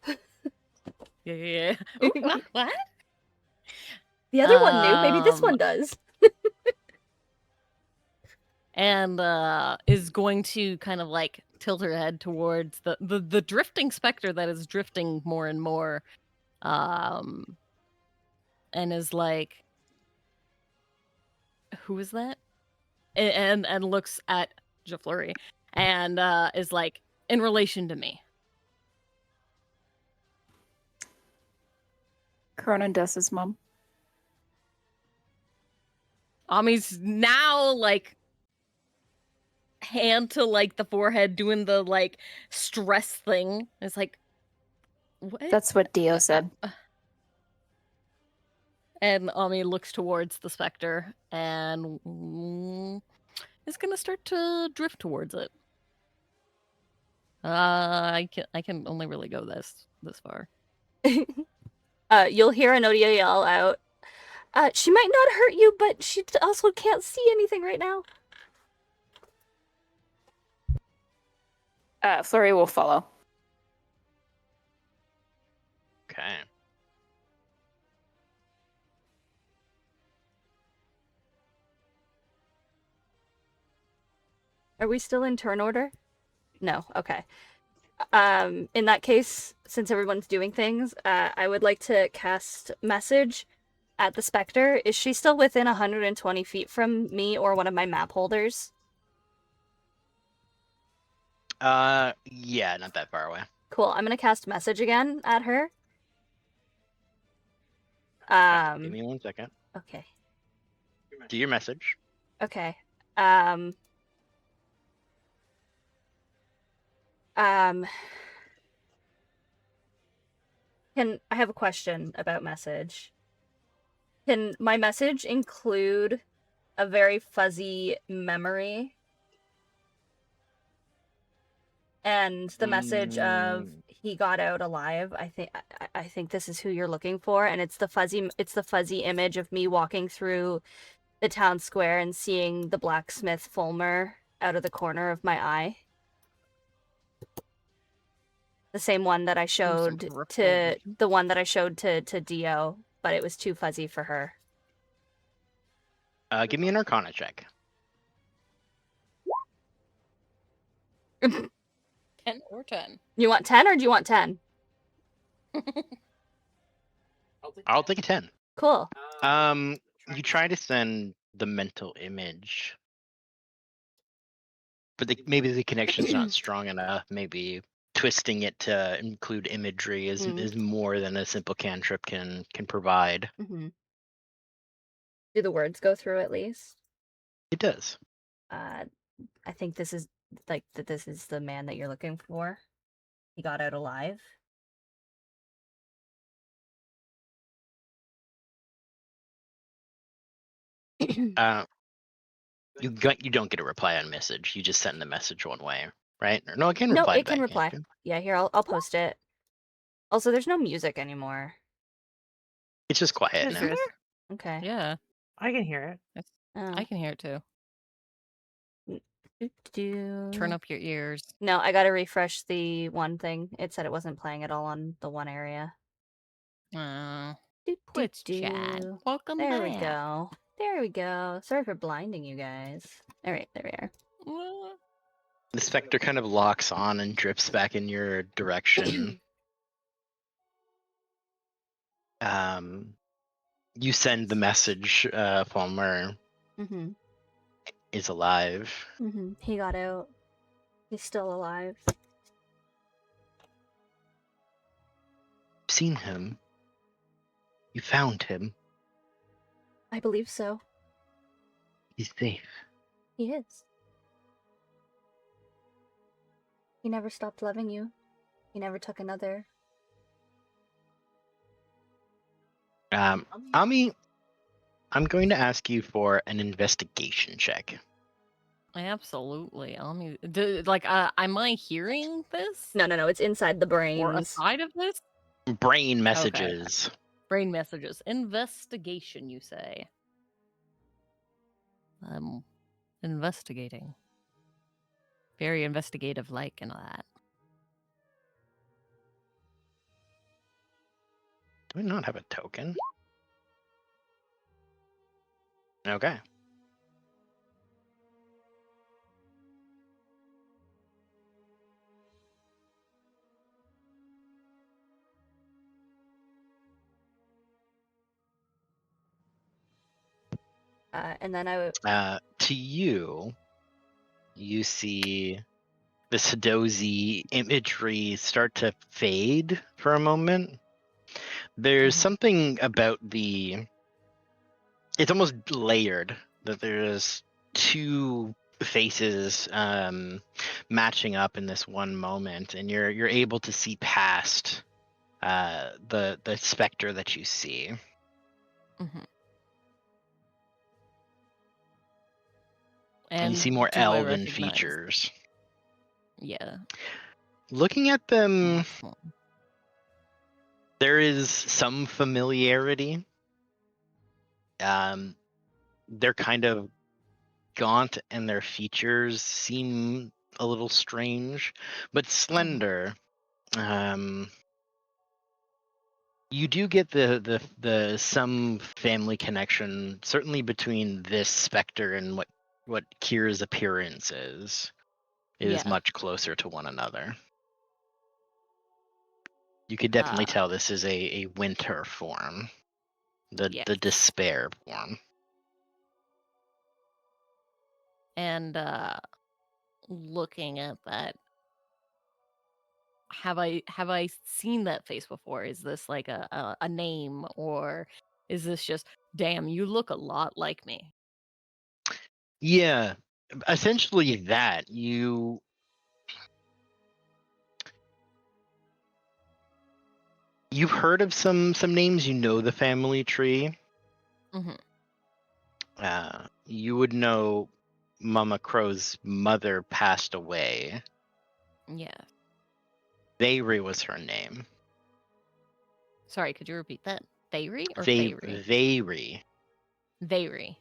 Yeah. Ooh, what? the other one knew. Maybe this Um, one does. And is going to kind of like tilt her head towards the drifting specter that is drifting more and more, and is like, who is that? And looks at Jaflurry and is like, in relation to me. Cronin Dessa's mom. Ami's now like hand to like the forehead doing the like stress thing. It's like, what? That's what Dio said. And Ami looks towards the specter and is gonna start to drift towards it. I can only really go this far. You'll hear Enodia yell out, she might not hurt you, but she also can't see anything right now. Flurry will follow. Okay. Are we still in turn order? No, okay. In that case, since everyone's doing things, I would like to cast message at the specter. Is she still within 120 feet from me or one of my map holders? Yeah, not that far away. Cool. I'm gonna cast message again at her. Give me 1 second. Okay. Do your message. Okay. I have a question about message. Can my message include a very fuzzy memory? And the message of he got out alive. I think this is who you're looking for, and it's the fuzzy image of me walking through the town square and seeing the blacksmith Fulmer out of the corner of my eye. The same one that I showed to Dio, but it was too fuzzy for her. Give me an Arcana check. 10 or 10. You want 10 or do you want 10? I'll take a 10. Cool. You try to send the mental image. But maybe the connection's not strong enough. Maybe twisting it to include imagery is more than a simple cantrip can provide. Mm-hmm. Do the words go through at least? It does. I think this is this is the man that you're looking for. He got out alive. You don't get a reply on message. You just send the message one way, right? Or, no, I can No, reply it back. can reply. Yeah, here I'll post it. Also, there's no music anymore. It's just quiet Yes, now. there is. Okay. Yeah, I can hear it. I can hear it too. Turn up your ears. No, I gotta refresh the one thing. It said it wasn't playing at all on the one area. Twitch chat. Welcome There back. we go. There we go. Sorry for blinding you guys. All right, there we are. The specter kind of locks on and drips back in your direction. You send the message, Palmer Mm-hmm. is alive. Mm-hmm. He got out. He's still alive. Seen him. You found him. I believe so. He's safe. He is. He never stopped loving you. He never took another. Ami, I'm going to ask you for an investigation check. Absolutely. Am I hearing this? No, it's inside the Or brains. aside of this? Brain messages. Brain messages. Investigation, you say? Investigating. Very investigative-like and all that. Do I not have a token? Okay. And then I would. To you, you see the Sadozi imagery start to fade for a moment. There's something about it's almost layered, that there's two faces matching up in this one moment, and you're able to see past the specter that you see. And you see more do I elven recognize- features. Yeah. Looking at them, there is some familiarity. They're kind of gaunt and their features seem a little strange, but slender. You do get the some family connection, certainly between this specter and what Kira's appearance is much closer to one another. You could definitely tell this is a winter form, the despair form. And looking at that, have I seen that face before? Is this like a name, or is this just, damn, you look a lot like me? Yeah, essentially that. You've heard of some names, you know the family tree. You would know Mama Crow's mother passed away. Yeah. Vayri was her name. Sorry, could you repeat that? Vayri or Vayri? Vayri? Vayri.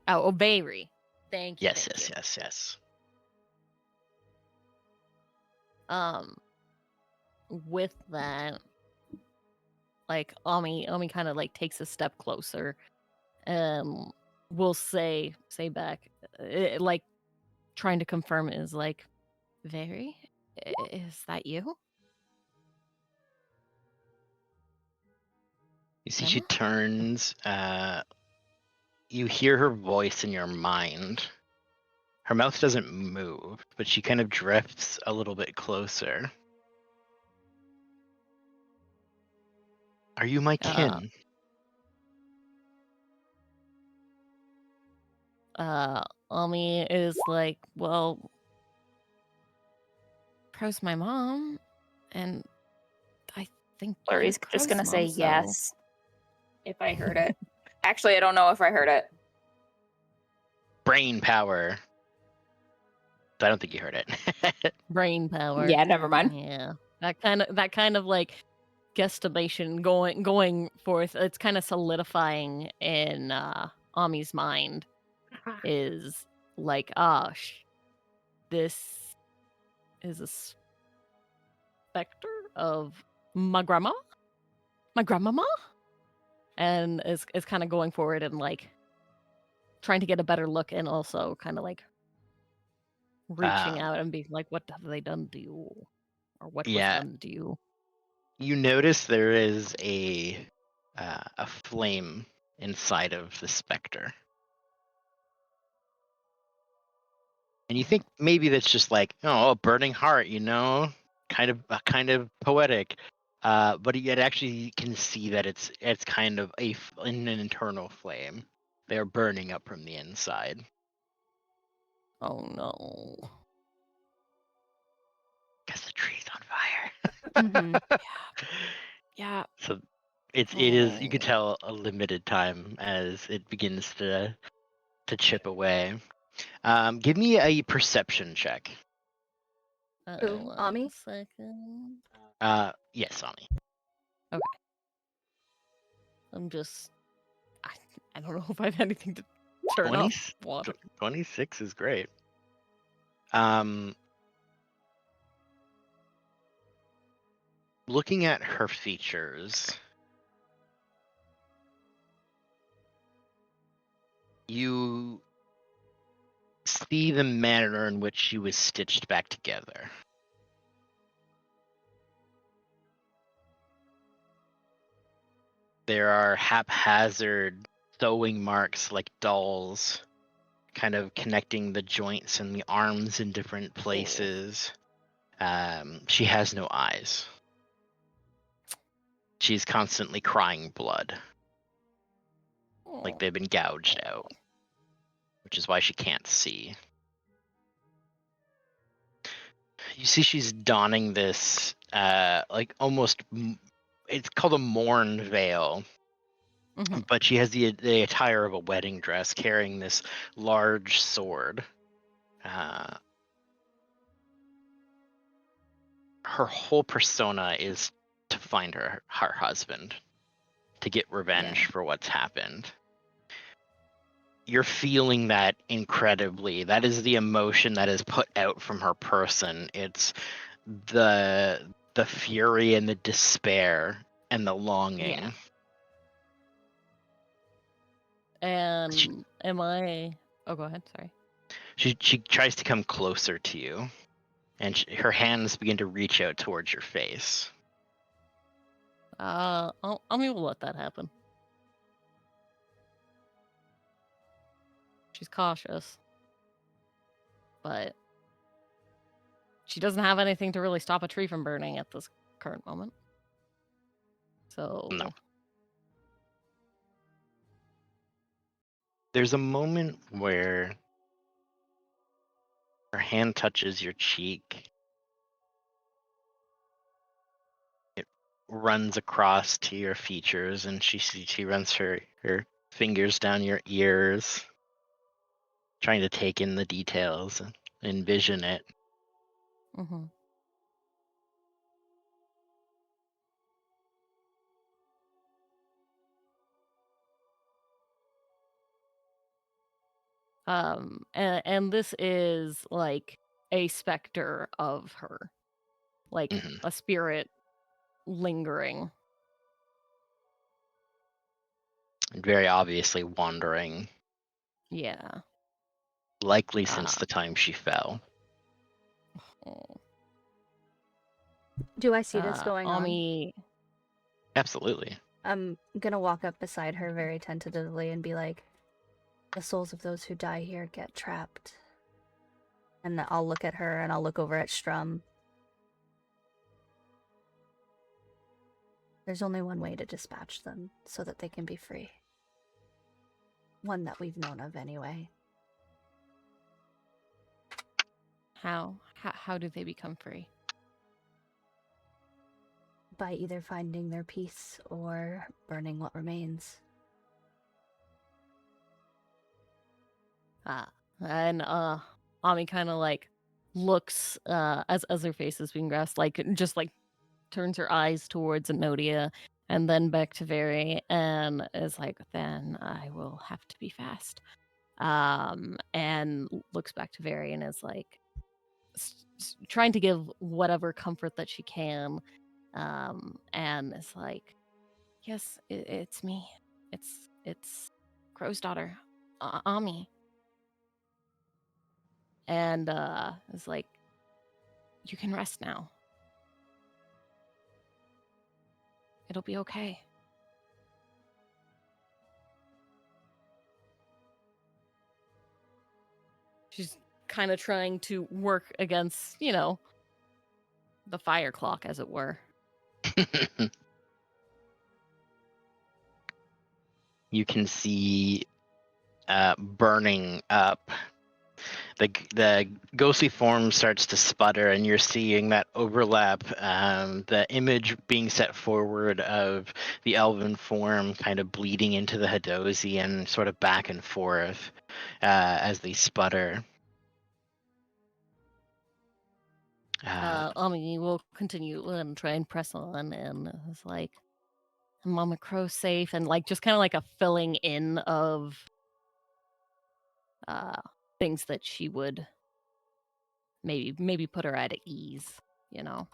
Oh, Vayri. Thank you. Yes. With that, like Ami kind of like takes a step closer. Will say back, like trying to confirm, is like, Vayri, is that you? You see, she turns. you hear her voice in your mind. Her mouth doesn't move, but she kind of drifts a little bit closer. Are you my kin? Ami is like, well, Pro's my mom, and I think Flurry's you're just Pro's gonna say mom, so- yes if I heard it. Actually, I don't know if I heard it. Brain power. I don't think you heard it. Brain power. Yeah, never mind. Yeah, that kind of like guesstimation going forth. It's kind of solidifying in Ami's mind. Is like, this is a specter of my grandmama, and is kind of going forward and like trying to get a better look, and also kind of like reaching out and being like, what have they done to you, or what was Yeah. done to you? You notice there is a flame inside of the specter. And you think maybe that's just like, oh, a burning heart, kind of poetic. But you actually can see that it's kind of an internal flame. They're burning up from the inside. Oh no. Because the tree's on fire. Mhm. Yeah. So it is, you could Oh. tell, a limited time as it begins to chip away. Give me a perception check. Who, 1 Ami? second. Yes, Ani. I'm just I don't know if I have anything to turn 20 off water. 26 is great. Looking at her features, you see the manner in which she was stitched back together. There are haphazard sewing marks like dolls, kind of connecting the joints and the arms in different places. She has no eyes. She's constantly crying blood, like they've been gouged out, which is why she can't see. You see she's donning this, it's called a mourn veil, Mhm. but she has the attire of a wedding dress, carrying this large sword. Her whole persona is to find her husband, to get revenge Yeah. for what's happened. You're feeling that incredibly. That is the emotion that is put out from her person. It's the fury and the despair and the longing. Yeah. And am I? Oh, go ahead. Sorry. She tries to come closer to you, and her hands begin to reach out towards your face. I'll let that happen. She's cautious, but she doesn't have anything to really stop a tree from burning at this current moment. So No. There's a moment where her hand touches your cheek. It runs across to your features, and she runs her fingers down your ears, trying to take in the details and envision it. Mhm. And this is like a specter of her, like Mhm. a spirit lingering. Very obviously wandering, Yeah. likely since the time she fell. Oh. Do I see this going on? Ami. Absolutely. I'm gonna walk up beside her very tentatively and be like, the souls of those who die here get trapped. And I'll look at her and I'll look over at Strum. There's only one way to dispatch them so that they can be free. One that we've known of anyway. How do they become free? By either finding their peace or burning what remains. And Ami kind of like looks as her face is being grasped, like just like turns her eyes towards Enodia and then back to Very and is like, then I will have to be fast. And looks back to Very and is like trying to give whatever comfort that she can. And is like, yes, it's me. It's Crow's daughter, Ami. And is like, you can rest now. It'll be okay. She's kind of trying to work against, the fire clock, as it were. You can see burning up. The ghostly form starts to sputter, and you're seeing that overlap. The image being set forward of the elven form kind of bleeding into the Hadozi and sort of back and forth as they sputter. Ami will continue and try and press on, and it's like, Mama Crow's safe, and like just kind of like a filling in of things that she would maybe put her at ease, You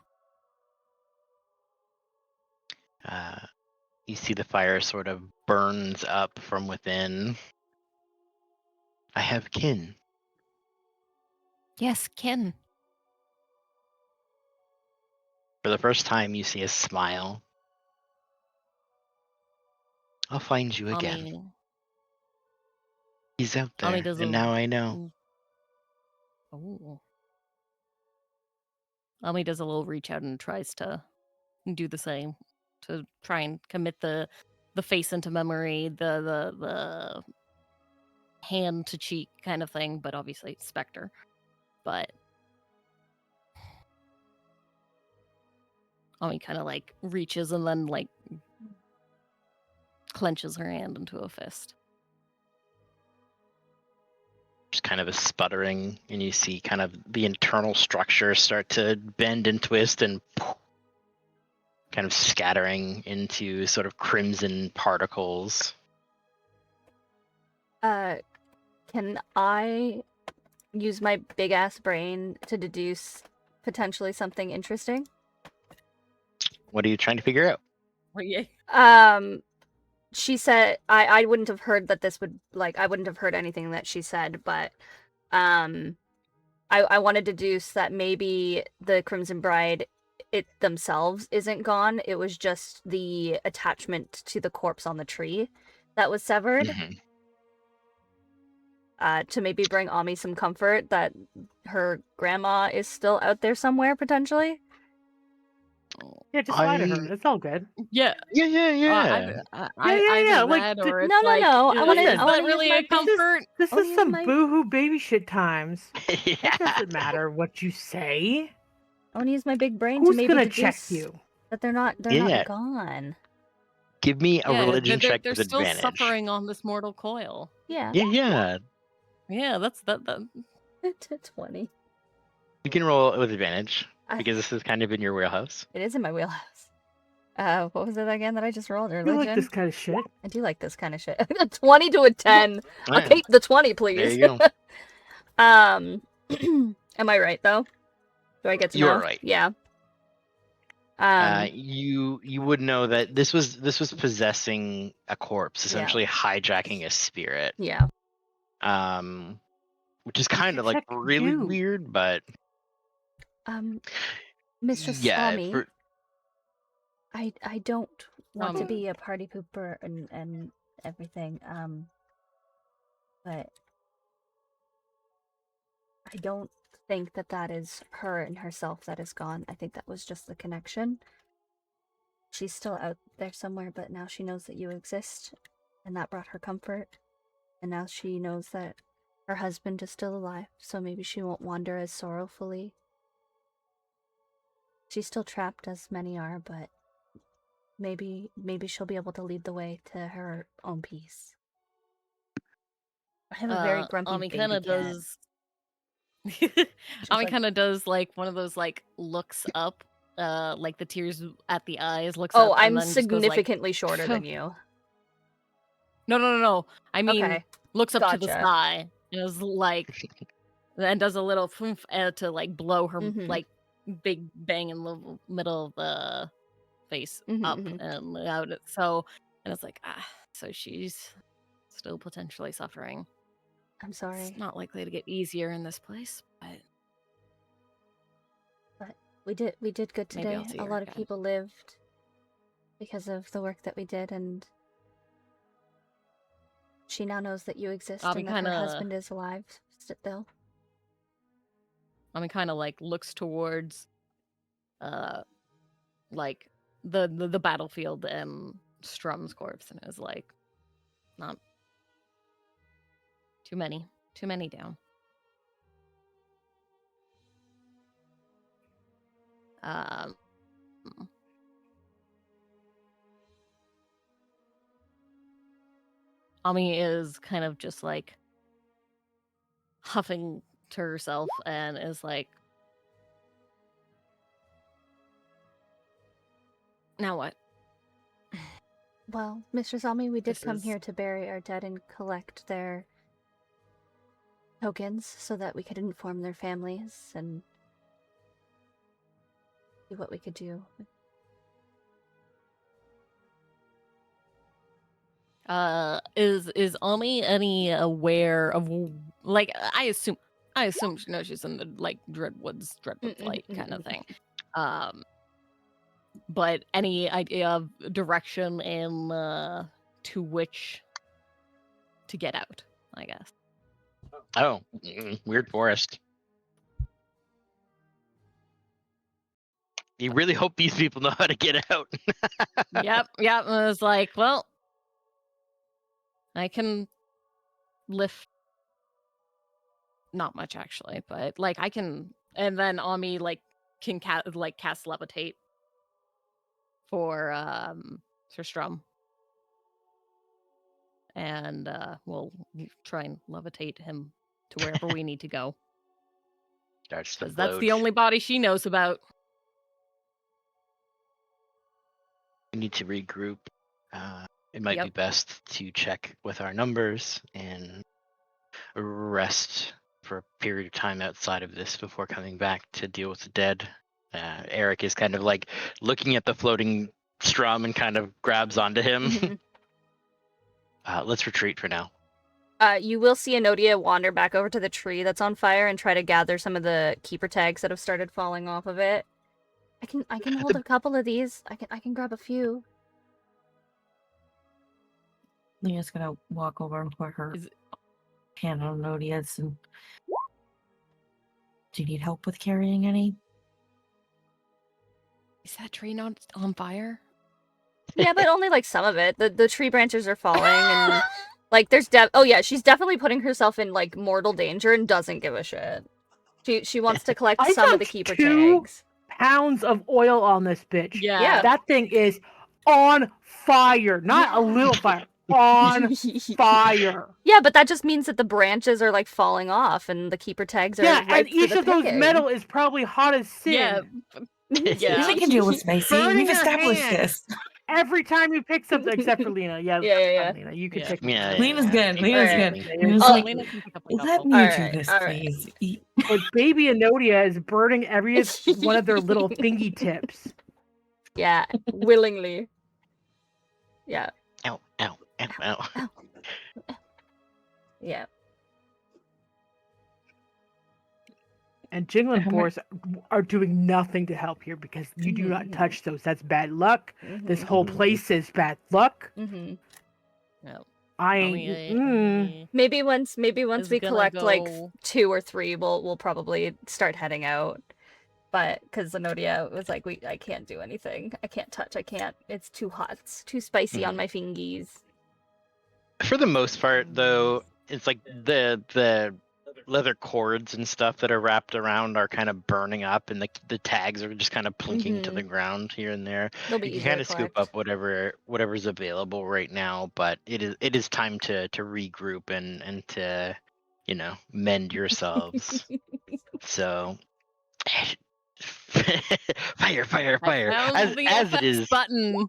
see the fire sort of burns up from within. I have kin. Yes, kin. For the first time, you see a smile. I'll find you again. Ami, He's out there, Ami does and now I know. Oh. Ami does a little reach out and tries to do the same, to try and commit the face into memory, the hand to cheek kind of thing, but obviously it's Spectre. But Ami kind of like reaches and then like clenches her hand into a fist. Just kind of a sputtering, and you see kind of the internal structure start to bend and twist and kind of scattering into sort of crimson particles. Can I use my big ass brain to deduce potentially something interesting? What are you trying to figure out? Well, yeah. She said I wouldn't have heard that this would I wouldn't have heard anything that she said, but I want to deduce that maybe the Crimson Bride it themselves isn't gone. It was just the attachment to the corpse on the tree that was severed. Mm-hmm. To maybe bring Ami some comfort that her grandma is still out there somewhere potentially. Yeah, just lie to her. It's all good. Yeah. Yeah. Yeah. Either Like, that or it's no. like, I wanna- is I that wanna use really my a comfort? This Oh, is yeah, some my- boohoo baby shit times. It Yeah. doesn't matter what you say. I want to use my big brain Who's to maybe gonna deduce check you? that they're not Yeah. gone. Give me a religion check they're with still advantage. suffering on this mortal coil. Yeah. Yeah. Yeah, that's that. To 20. You can roll with advantage I- because this is kind of in your wheelhouse. It is in my wheelhouse. What was it again that I just rolled? You Religion? like this kind of shit? I do like this kind of shit. A 20 to a 10. I'll Yeah. keep the 20, please. There you go. Am I right though? Do I get to You know? are right. Yeah. You would know that this was possessing a corpse, Yeah. essentially hijacking a spirit. Yeah. Which is kind of like check really you. weird, but Mistress yeah, Swami, I don't want to Um, be a party pooper and everything. But I don't think that is her and herself that is gone. I think that was just the connection. She's still out there somewhere, but now she knows that you exist, and that brought her comfort. And now she knows that her husband is still alive, so maybe she won't wander as sorrowfully. She's still trapped, as many are, but maybe she'll be able to lead the way to her own peace. I have a very grumpy Ami baby kind of cat. does. She's Ami like, kind of does like one of those like looks up, like the tears at the eyes, looks oh, up, and I'm then just goes like, significantly shorter than you. No. I mean, Okay, looks up to the gotcha. sky and is like, and does a little poof to like blow her Mhm. like big bang in the middle of the face Mhm, up mhm. and out. So, and it's like, so she's still potentially suffering. I'm It's sorry, not likely to get easier in this place, but but we did good maybe I'll today. see A her lot of again. people lived because of the work that we did, and she now knows that you exist Ami and that her kinda- husband is alive still. Ami kind of like looks towards, like the battlefield and Strum's corpse and is like, not too many down. Ami is kind of just like huffing to herself and is like, now what? Well, Mr. Zami, we did This come is- here to bury our dead and collect their tokens so that we could inform their families and see what we could do. Is Ami any aware of, like, I assume she knows she's in the like Dreadwood Light kind of thing. But any idea of direction in to which to get out, I guess. Oh, weird forest. You really hope these people know how to get out. Yep. And I was like, well, I can lift not much actually, but like I can, and then Ami like can cast levitate for Strum. And we'll try and levitate him to wherever we need to go. Starts to Because that's the bloat. only body she knows about. We need to regroup. It might be Yep. best to check with our numbers and rest for a period of time outside of this before coming back to deal with the dead. Eric is kind of like looking at the floating Strum and kind of grabs onto him. Mhm. Let's retreat for now. You will see Enodia wander back over to the tree that's on fire and try to gather some of the keeper tags that have started falling off of it. I can hold a couple of these. I can grab a few. Lena's gonna walk over and put her hand on Nodia's and. Do you need help with carrying any? Is that tree not on fire? Yeah, but only like some of it. The tree branches are falling and like there's oh yeah, she's definitely putting herself in like mortal danger and doesn't give a shit. She wants to collect I some of the dumped keeper 2 tags. pounds of oil on this bitch. Yeah. That thing is on fire. Not a little fire. On fire. Yeah, but that just means that the branches are like falling off and the keeper tags are Yeah, ripe and for each the of those picking. metal is probably hot as sin. Yeah. Yeah. We can deal with Spacey. Burning We've your established hand. this. Every time you pick something, except for Lena. Yeah, Yeah. Lena, you can Yeah. pick. Yeah, Lena's good. take Lena's it good. easy. Lena's Oh, like, Lena can pick up a let couple. me Alright, do this, alright. please. But baby Enodia is burning every one of their little thingy tips. Yeah, willingly. Yeah. Ow. Yeah. And Jingle and Okay. Boris are doing nothing to help here because you do not touch those. That's bad luck. This whole place is bad luck. Mm-hmm. I Mommy, ain't. Maybe once is we gonna collect like go- 2 or 3, we'll probably start heading out. But because Zenodia was like, I can't do anything. I can't touch. I can't. It's too hot. It's too spicy on Mhm. my fingies. For the most part, though, it's like the leather cords and stuff that are wrapped around are kind of burning up, and the tags are just kind of plinking to the ground here and there. They'll be You can easier kind to of scoop collect. up whatever's available right now, but it is time to regroup and to mend yourselves. So fire, fire, I fire! found the As it FX is. button.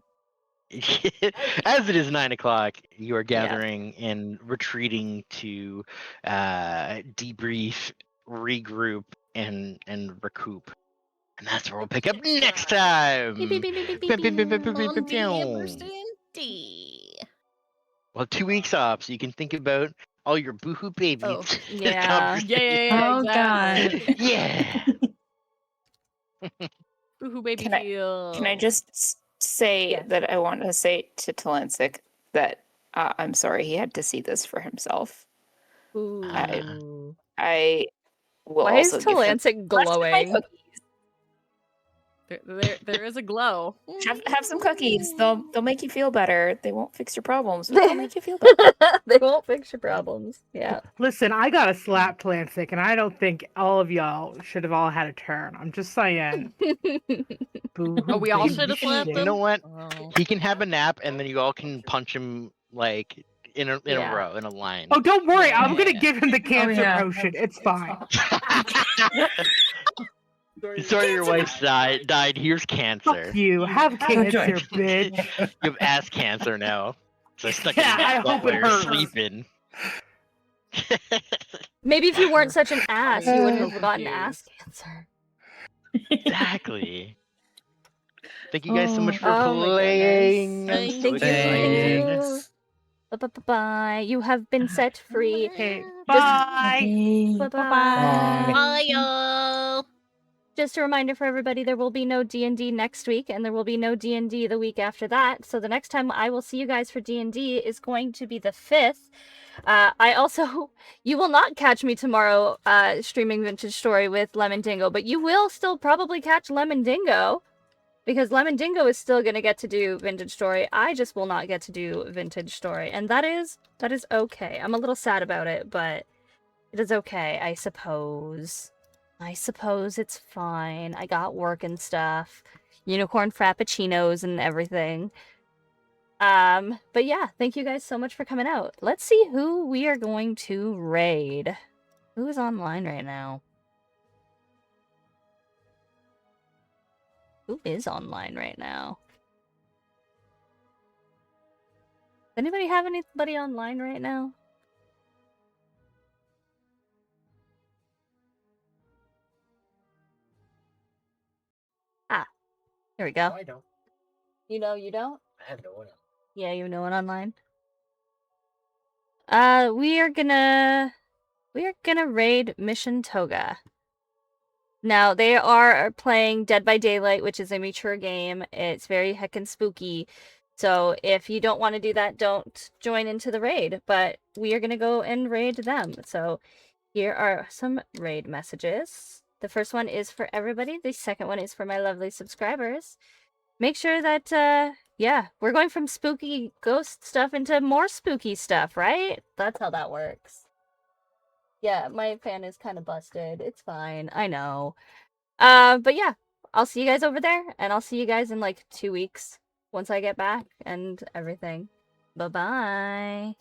As it is 9 o'clock, you are Yeah. gathering and retreating to debrief, regroup, and recoup. And that's where we'll pick up next time. On the Amberson D. Well, 2 weeks off, so you can think about all your boohoo babies. Oh, yeah. Oh, exactly. Yeah. Boohoo baby Can I- feel. Can I just say Yes. that I want to say to Talensic that I'm sorry he had to see this for himself. Ooh. I will Why is also give him Talansic the rest of my glowing? cookies. There is a glow. Have some cookies. They'll make you feel better. They won't fix your problems, but they'll make you feel better. They won't fix your problems. Yeah. Listen, I got a slap Tlancic, and I don't think all of y'all should have all had a turn. I'm just saying. Boo-hoo, Oh, we all baby should have You slapped shit. him. know what? Oh. He can have a nap, and then you all can punch him like in a Yeah. row, in a line. Oh, don't worry. I'm gonna Yeah. give him the cancer yeah. potion. It's fine. Sorry, your wife died. Here's cancer. Fuck you. Have cancer, You bitch. have ass cancer now. So I stuck Yeah, it in I your butt hope while it you're hurts. sleeping. Maybe if you weren't such an ass, you wouldn't so have gotten confused. ass cancer. Exactly. Thank you guys so much for Oh my playing. I'm goodness. so Thank you, thank excited. you. Bye-bye. You have been set free. Okay, Just- bye. Bye-bye. Bye, y'all. Just a reminder for everybody, there will be no D&D next week, and there will be no D&D the week after that. So the next time I will see you guys for D&D is going to be the 5th. You will not catch me tomorrow streaming Vintage Story with Lemon Dingo, but you will still probably catch Lemon Dingo, because Lemon Dingo is still going to get to do Vintage Story. I just will not get to do Vintage Story, and that is okay. I'm a little sad about it, but it is okay, I suppose. I suppose it's fine. I got work and stuff. Unicorn frappuccinos and everything. But yeah, thank you guys so much for coming out. Let's see who we are going to raid. Who is online right now? Who is online right now? Does anybody have anybody online right now? Ah, there we go. I don't. You don't? I have no one else. Yeah, you know it online. We are gonna raid Mission Toga. Now, they are playing Dead by Daylight, which is a mature game. It's very heckin' spooky. So if you don't want to do that, don't join into the raid. But we are going to go and raid them. So here are some raid messages. The first one is for everybody. The second one is for my lovely subscribers. Make sure that, yeah, we're going from spooky ghost stuff into more spooky stuff, right? That's how that works. Yeah, my fan is kind of busted. It's fine. I know. But yeah, I'll see you guys over there, and I'll see you guys in like 2 weeks once I get back and everything. Bye-bye.